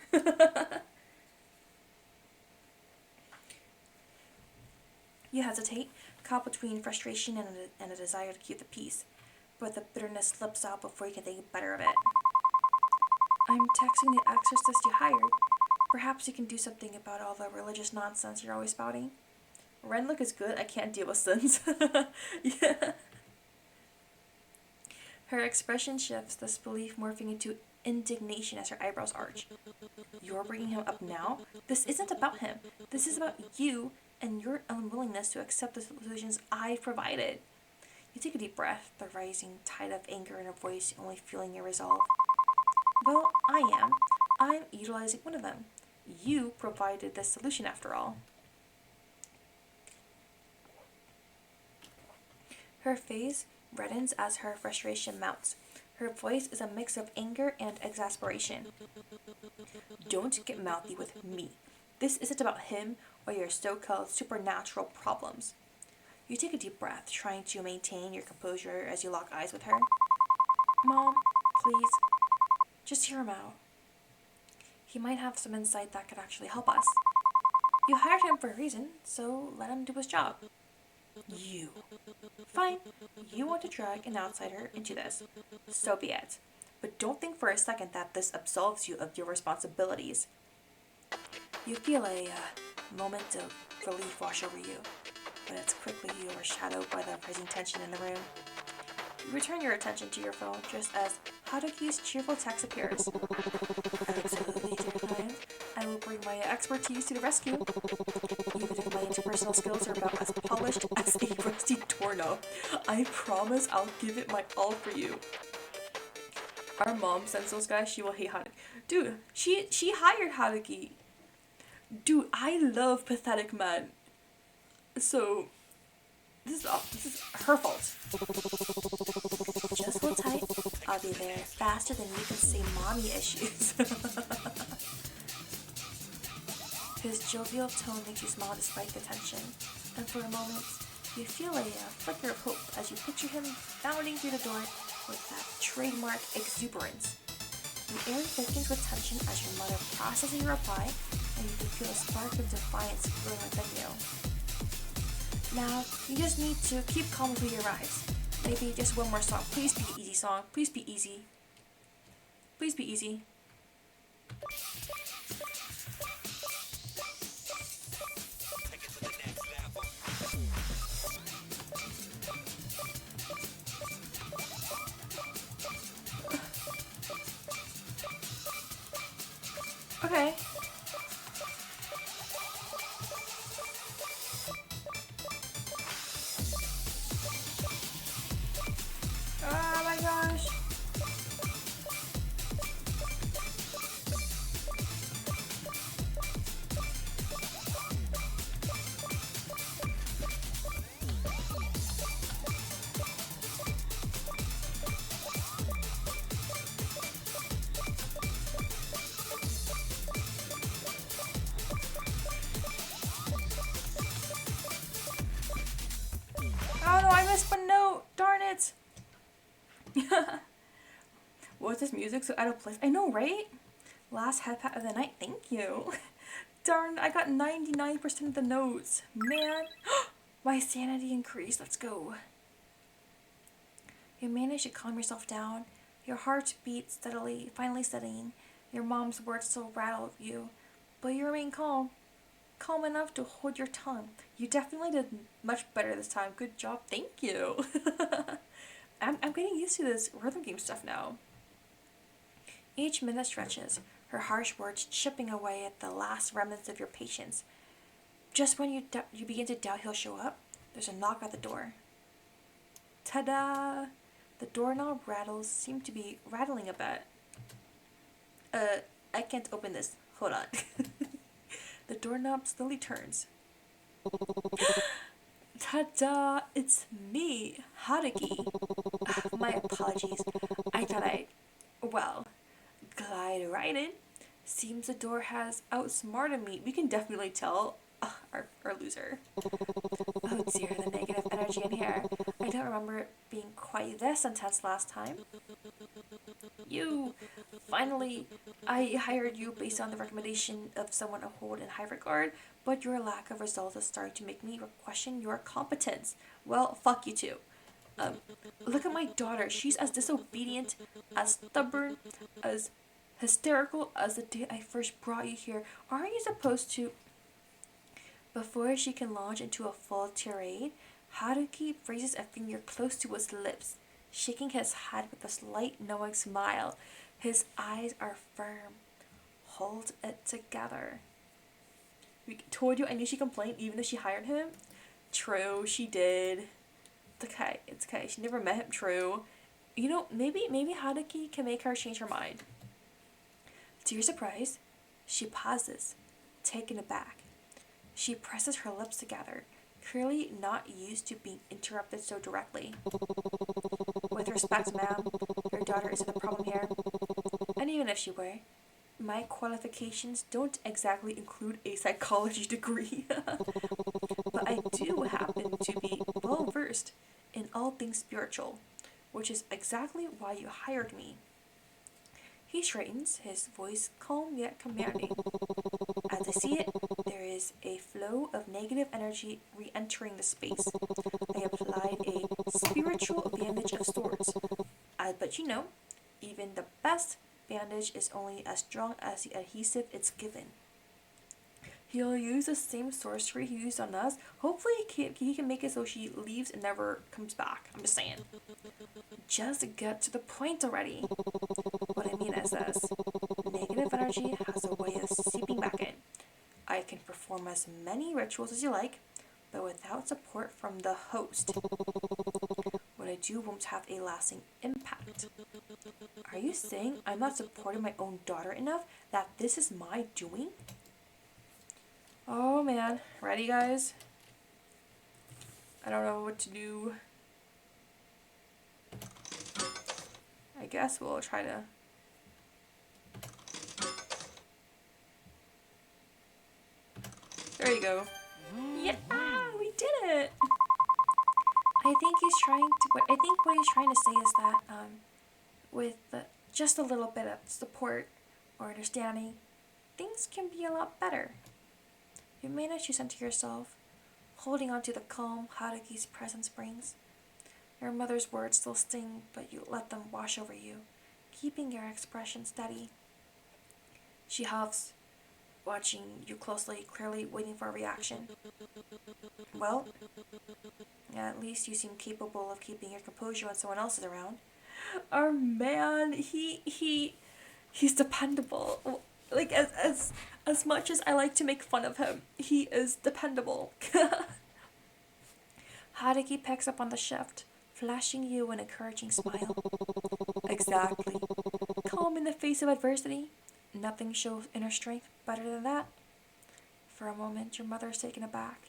You hesitate, caught between frustration and a desire to keep the peace, but the bitterness slips out before you can think better of it. I'm texting the exorcist you hired. Perhaps you can do something about all the religious nonsense you're always spouting. Ren look is good. I can't deal with sins. Yeah. Her expression shifts, disbelief morphing into indignation as her eyebrows arch. You're bringing him up now? This isn't about him. This is about you and your unwillingness to accept the solutions I've provided. You take a deep breath, the rising tide of anger in her voice only fueling your resolve. Well, I am. I'm utilizing one of them. You provided the solution after all. Her face reddens as her frustration mounts. Her voice is a mix of anger and exasperation. Don't get mouthy with me. This isn't about him or your so-called supernatural problems. You take a deep breath, trying to maintain your composure as you lock eyes with her. Mom, please, just hear him out. He might have some insight that could actually help us. You hired him for a reason, so let him do his job. You. Fine, you want to drag an outsider into this. So be it. But don't think for a second that this absolves you of your responsibilities. You feel a moment of relief wash over you, but it's quickly overshadowed by the rising tension in the room. You return your attention to your phone just as Haruki's cheerful text appears. Absolutely, dear client. I will bring my expertise to the rescue. Even if my interpersonal skills are about as polished as a rusty doorknob, I promise I'll give it my all for you. Our mom sends those guys, she will hate Haruki. Dude, she hired Haruki Dude, I love pathetic men. So this is her fault. Just hold tight. I'll be there faster than you can say mommy issues. His jovial tone makes you smile despite the tension, and for a moment, you feel a flicker of hope as you picture him bounding through the door with that trademark exuberance. The air thickens with tension as your mother processes your reply, and you can feel a spark of defiance growing within you. Now, you just need to keep calm until he arrives. Maybe just one more song. Please be easy song. Please be easy. Please be easy. Okay. Oh my gosh. Oh no, I missed my note. Darn it. What's this music so out of place? I know, right? Last head pat of the night. Thank you. Darn, I got 99% of the notes. Man. My sanity increased. Let's go. You manage to calm yourself down. Your heart beats steadily, finally steadying. Your mom's words still rattle you, but you remain calm. Calm enough to hold your tongue. You definitely did much better this time. Good job. Thank you. I'm getting used to this rhythm game stuff now. Each minute stretches, her harsh words chipping away at the last remnants of your patience. Just when you begin to doubt he'll show up, there's a knock at the door. Ta-da! The doorknob rattles seem to be rattling a bit. I can't open this. Hold on. The doorknob slowly turns. Ta-da! It's me, Haruki. My apologies. I thought well, glide right in. Seems the door has outsmarted me. We can definitely tell our loser. Oh dear, the negative energy in here. I don't remember it being quite this intense last time. You! Finally, I hired you based on the recommendation of someone I hold in high regard, but your lack of results is starting to make me question your competence. Well, fuck you too. Look at my daughter. She's as disobedient, as stubborn, as hysterical as the day I first brought you here. Aren't you supposed to... Before she can launch into a full tirade, Haruki raises a finger close to his lips, shaking his head with a slight knowing smile. His eyes are firm. Hold it together. We told you I knew she complained even though she hired him. True, she did. It's okay. She never met him. True. You know, maybe Haruki can make her change her mind. To your surprise, she pauses, taken aback. She presses her lips together, clearly not used to being interrupted so directly. With respect, ma'am, your daughter isn't the problem here. And even if she were, my qualifications don't exactly include a psychology degree. But I do happen to be well versed in all things spiritual, which is exactly why you hired me. He straightens, his voice calm yet commanding. As I see it, there is a flow of negative energy re-entering the space. I applied a spiritual bandage of sorts. But you know, even the best bandage is only as strong as the adhesive it's given. He'll use the same sorcery he used on us. Hopefully he can make it so she leaves and never comes back. I'm just saying. Just get to the point already. What I mean is this. Negative energy has a way of seeping back in. I can perform as many rituals as you like, but without support from the host, what I do won't have a lasting impact. Are you saying I'm not supporting my own daughter enough, that this is my doing? Oh man. Ready, guys? I don't know what to do. I guess we'll try to... There you go. Yeah, we did it! I think he's trying to... I think what he's trying to say is that, with just a little bit of support or understanding, things can be a lot better. You may not choose unto yourself, holding on to the calm Haruki's presence brings. Your mother's words still sting, but you let them wash over you, keeping your expression steady. She huffs, watching you closely, clearly waiting for a reaction. Well, at least you seem capable of keeping your composure when someone else is around. Our man, he's dependable. Like as much as I like to make fun of him, he is dependable. Haruki picks up on the shift, flashing you an encouraging smile. Exactly. Calm in the face of adversity. Nothing shows inner strength better than that. For a moment, your mother is taken aback,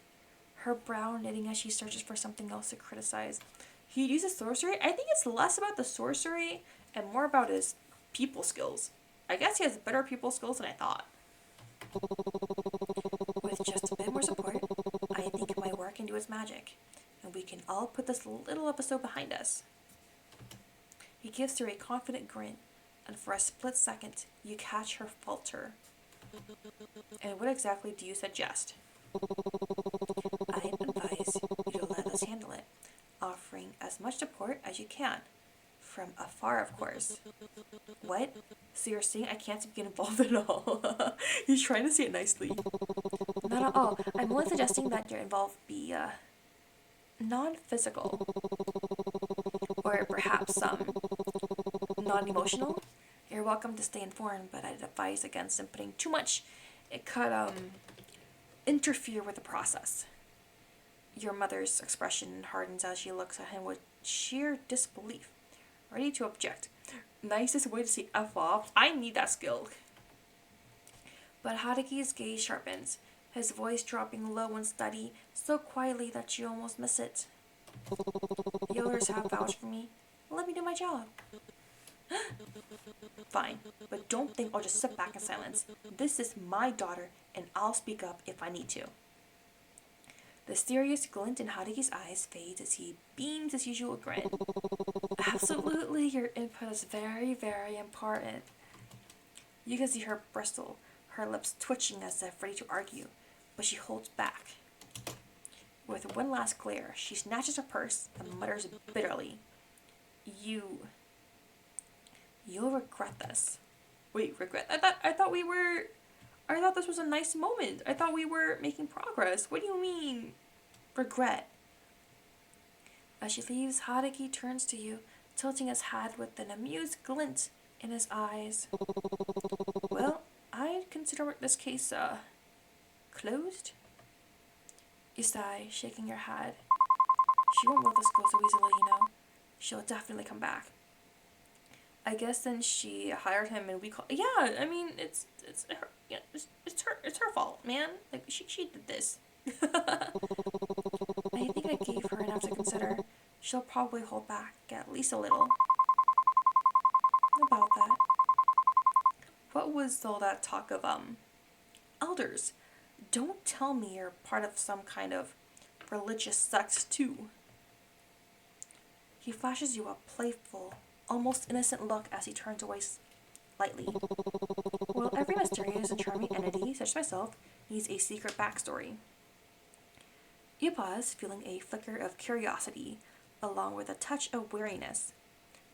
her brow knitting as she searches for something else to criticize. He uses sorcery? I think it's less about the sorcery and more about his people skills. I guess he has better people skills than I thought. With just a bit more support, I think my work can do its magic, and we can all put this little episode behind us. He gives her a confident grin, and for a split second, you catch her falter. And what exactly do you suggest? I advise you to let us handle it, offering as much support as you can. From afar, of course. What? So you're saying I can't get involved at all? He's trying to say it nicely. Not at all. I'm only suggesting that your involved be non-physical, or perhaps non-emotional. You're welcome to stay informed, but I'd advise against inputting too much. It could interfere with the process. Your mother's expression hardens as she looks at him with sheer disbelief, ready to object. Nicest way to say F off. I need that skill. But Haruki's gaze sharpens, his voice dropping low and steady, so quietly that you almost miss it. The others have vouched for me. Let me do my job. Fine, but don't think I'll just sit back in silence. This is my daughter, and I'll speak up if I need to. The serious glint in Haruki's eyes fades as he beams his usual grin. Absolutely, your input is very, very important. You can see her bristle, her lips twitching as if ready to argue, but she holds back. With one last glare, she snatches her purse and mutters bitterly, You'll regret this. Wait, regret? I thought this was a nice moment. I thought we were making progress. What do you mean, regret? As she leaves, Haruki turns to you, tilting his head with an amused glint in his eyes. Well, I'd consider this case, closed? You sigh, shaking your head. She won't let this go so easily, you know. She'll definitely come back. I guess then she hired him and we call. Yeah, I mean it's her. Yeah, it's her fault, man. Like she did this. I think I gave her enough to consider. She'll probably hold back at least a little. About that. What was all that talk of elders? Don't tell me you're part of some kind of religious sect too. He flashes you a playful, almost innocent look as he turns away lightly. Well, every mysterious and charming entity, such as myself, needs a secret backstory. You pause, feeling a flicker of curiosity, along with a touch of weariness.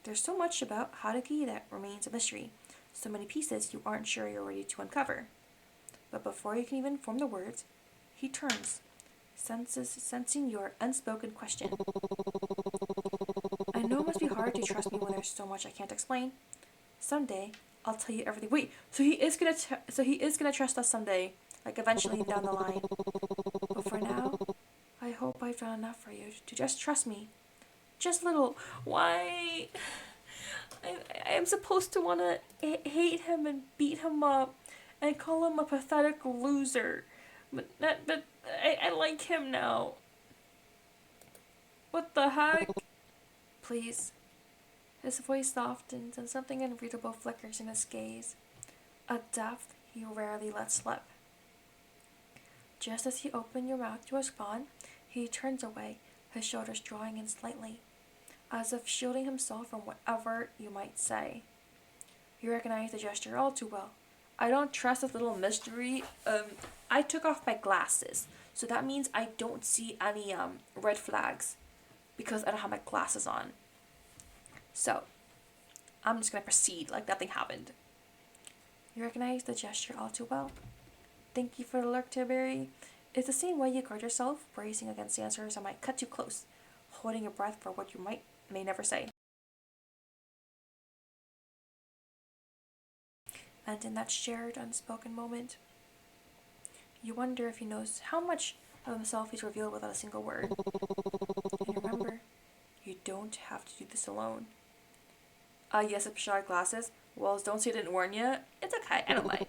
There's so much about Haruki that remains a mystery, so many pieces you aren't sure you're ready to uncover. But before you can even form the words, he turns, sensing your unspoken question. I know it must be hard to trust me when there's so much I can't explain. Someday, I'll tell you everything. Wait, so he is gonna trust us someday, like eventually down the line. But for now, I hope I've done enough for you to just trust me. Just little. Why? I am supposed to want to hate him and beat him up and call him a pathetic loser. But I like him now. What the heck? Please. His voice softens and something unreadable flickers in his gaze. A depth he rarely lets slip. Just as you open your mouth to respond, he turns away, his shoulders drawing in slightly, as if shielding himself from whatever you might say. You recognize the gesture all too well. I don't trust this little mystery. I took off my glasses, so that means I don't see any red flags because I don't have my glasses on. So, I'm just gonna proceed like nothing happened. You recognize the gesture all too well. Thank you for the lurk, Tiberi. It's the same way you guard yourself, bracing against answers that might cut too close, holding your breath for what you may never say. And in that shared, unspoken moment, you wonder if he knows how much of himself he's revealed without a single word. And remember, you don't have to do this alone. Yes, it's shot glasses. Well, don't say I didn't warn you. It's okay, I don't mind.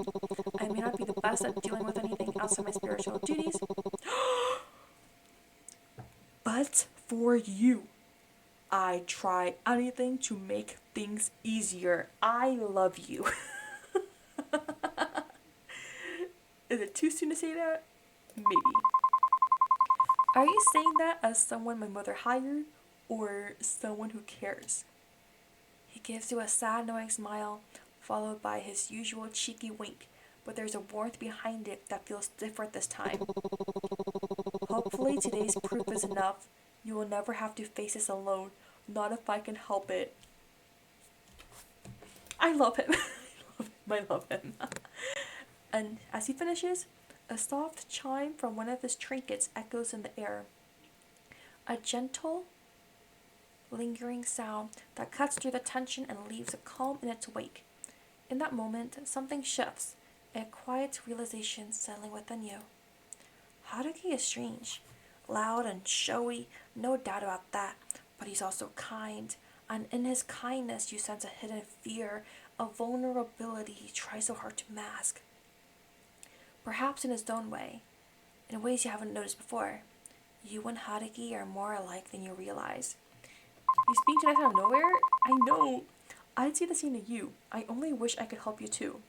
I may not be the best at dealing with anything outside my spiritual duties, but for you, I try anything to make things easier. I love you. Is it too soon to say that? Maybe. Are you saying that as someone my mother hired, or someone who cares? He gives you a sad, knowing smile, followed by his usual cheeky wink, but there's a warmth behind it that feels different this time. Hopefully today's proof is enough. You will never have to face this alone, not if I can help it. I love him. I love him. And as he finishes, a soft chime from one of his trinkets echoes in the air. A gentle, lingering sound that cuts through the tension and leaves a calm in its wake. In that moment, something shifts, a quiet realization settling within you. Haruki is strange, loud and showy, no doubt about that, but he's also kind, and in his kindness you sense a hidden fear, a vulnerability he tries so hard to mask. Perhaps in his own way, in ways you haven't noticed before, you and Haruki are more alike than you realize. You speak to us out of nowhere? I know. I'd see the same to you. I only wish I could help you too.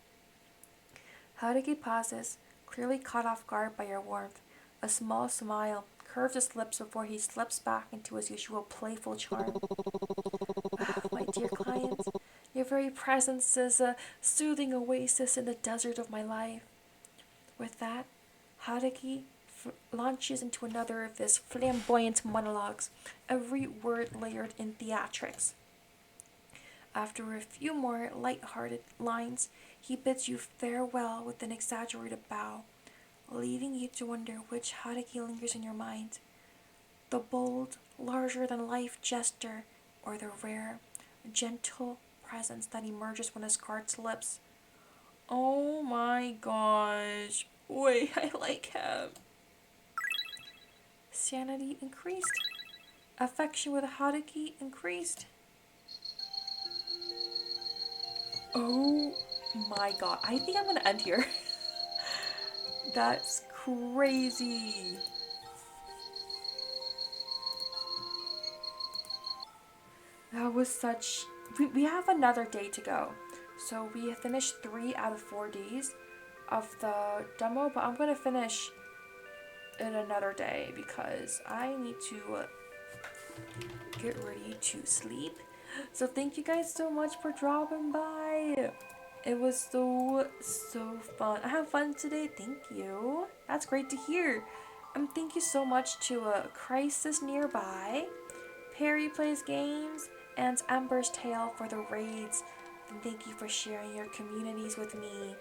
Haruki pauses, clearly caught off guard by your warmth. A small smile curves his lips before he slips back into his usual playful charm. My dear client, your very presence is a soothing oasis in the desert of my life. With that, Haruki launches into another of his flamboyant monologues, every word layered in theatrics. After a few more light-hearted lines, he bids you farewell with an exaggerated bow, leaving you to wonder which Haruki lingers in your mind. The bold, larger-than-life gesture, or the rare, gentle presence that emerges when his guard's lips. Oh my gosh. Wait, I like him. Sanity increased. Affection with Haruki increased. Oh my god. I think I'm gonna end here. That's crazy. That was such... We have another day to go. So we have finished 3 out of 4 days of the demo, but I'm gonna finish in another day because I need to get ready to sleep. So thank you guys so much for dropping by. It was so fun. I had fun today. Thank you. That's great to hear. Thank you so much to Crisis Nearby, Perry Plays Games, and Ember's Tale for the raids. And thank you for sharing your communities with me.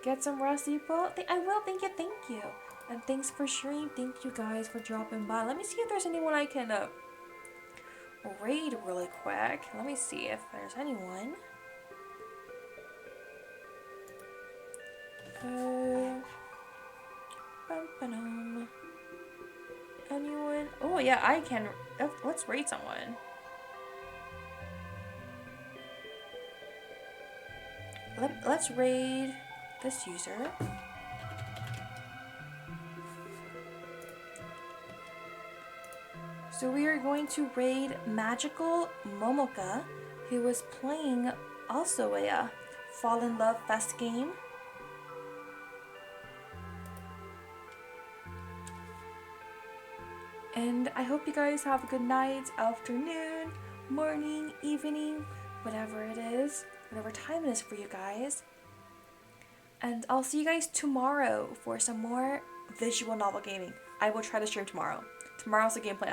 Get some rest, people. I will. Thank you. And thanks for sharing. Thank you guys for dropping by. Let me see if there's anyone I can raid really quick. Let me see if there's anyone. Anyone? Oh yeah, I can. Let's raid someone. Let's raid this user. So we are going to raid Magical Momoka, who was playing also a Fall in Love Fest game. And I hope you guys have a good night, afternoon, morning, evening, whatever it is, whatever time it is for you guys. And I'll see you guys tomorrow for some more visual novel gaming. I will try to stream tomorrow. Tomorrow's the game plan.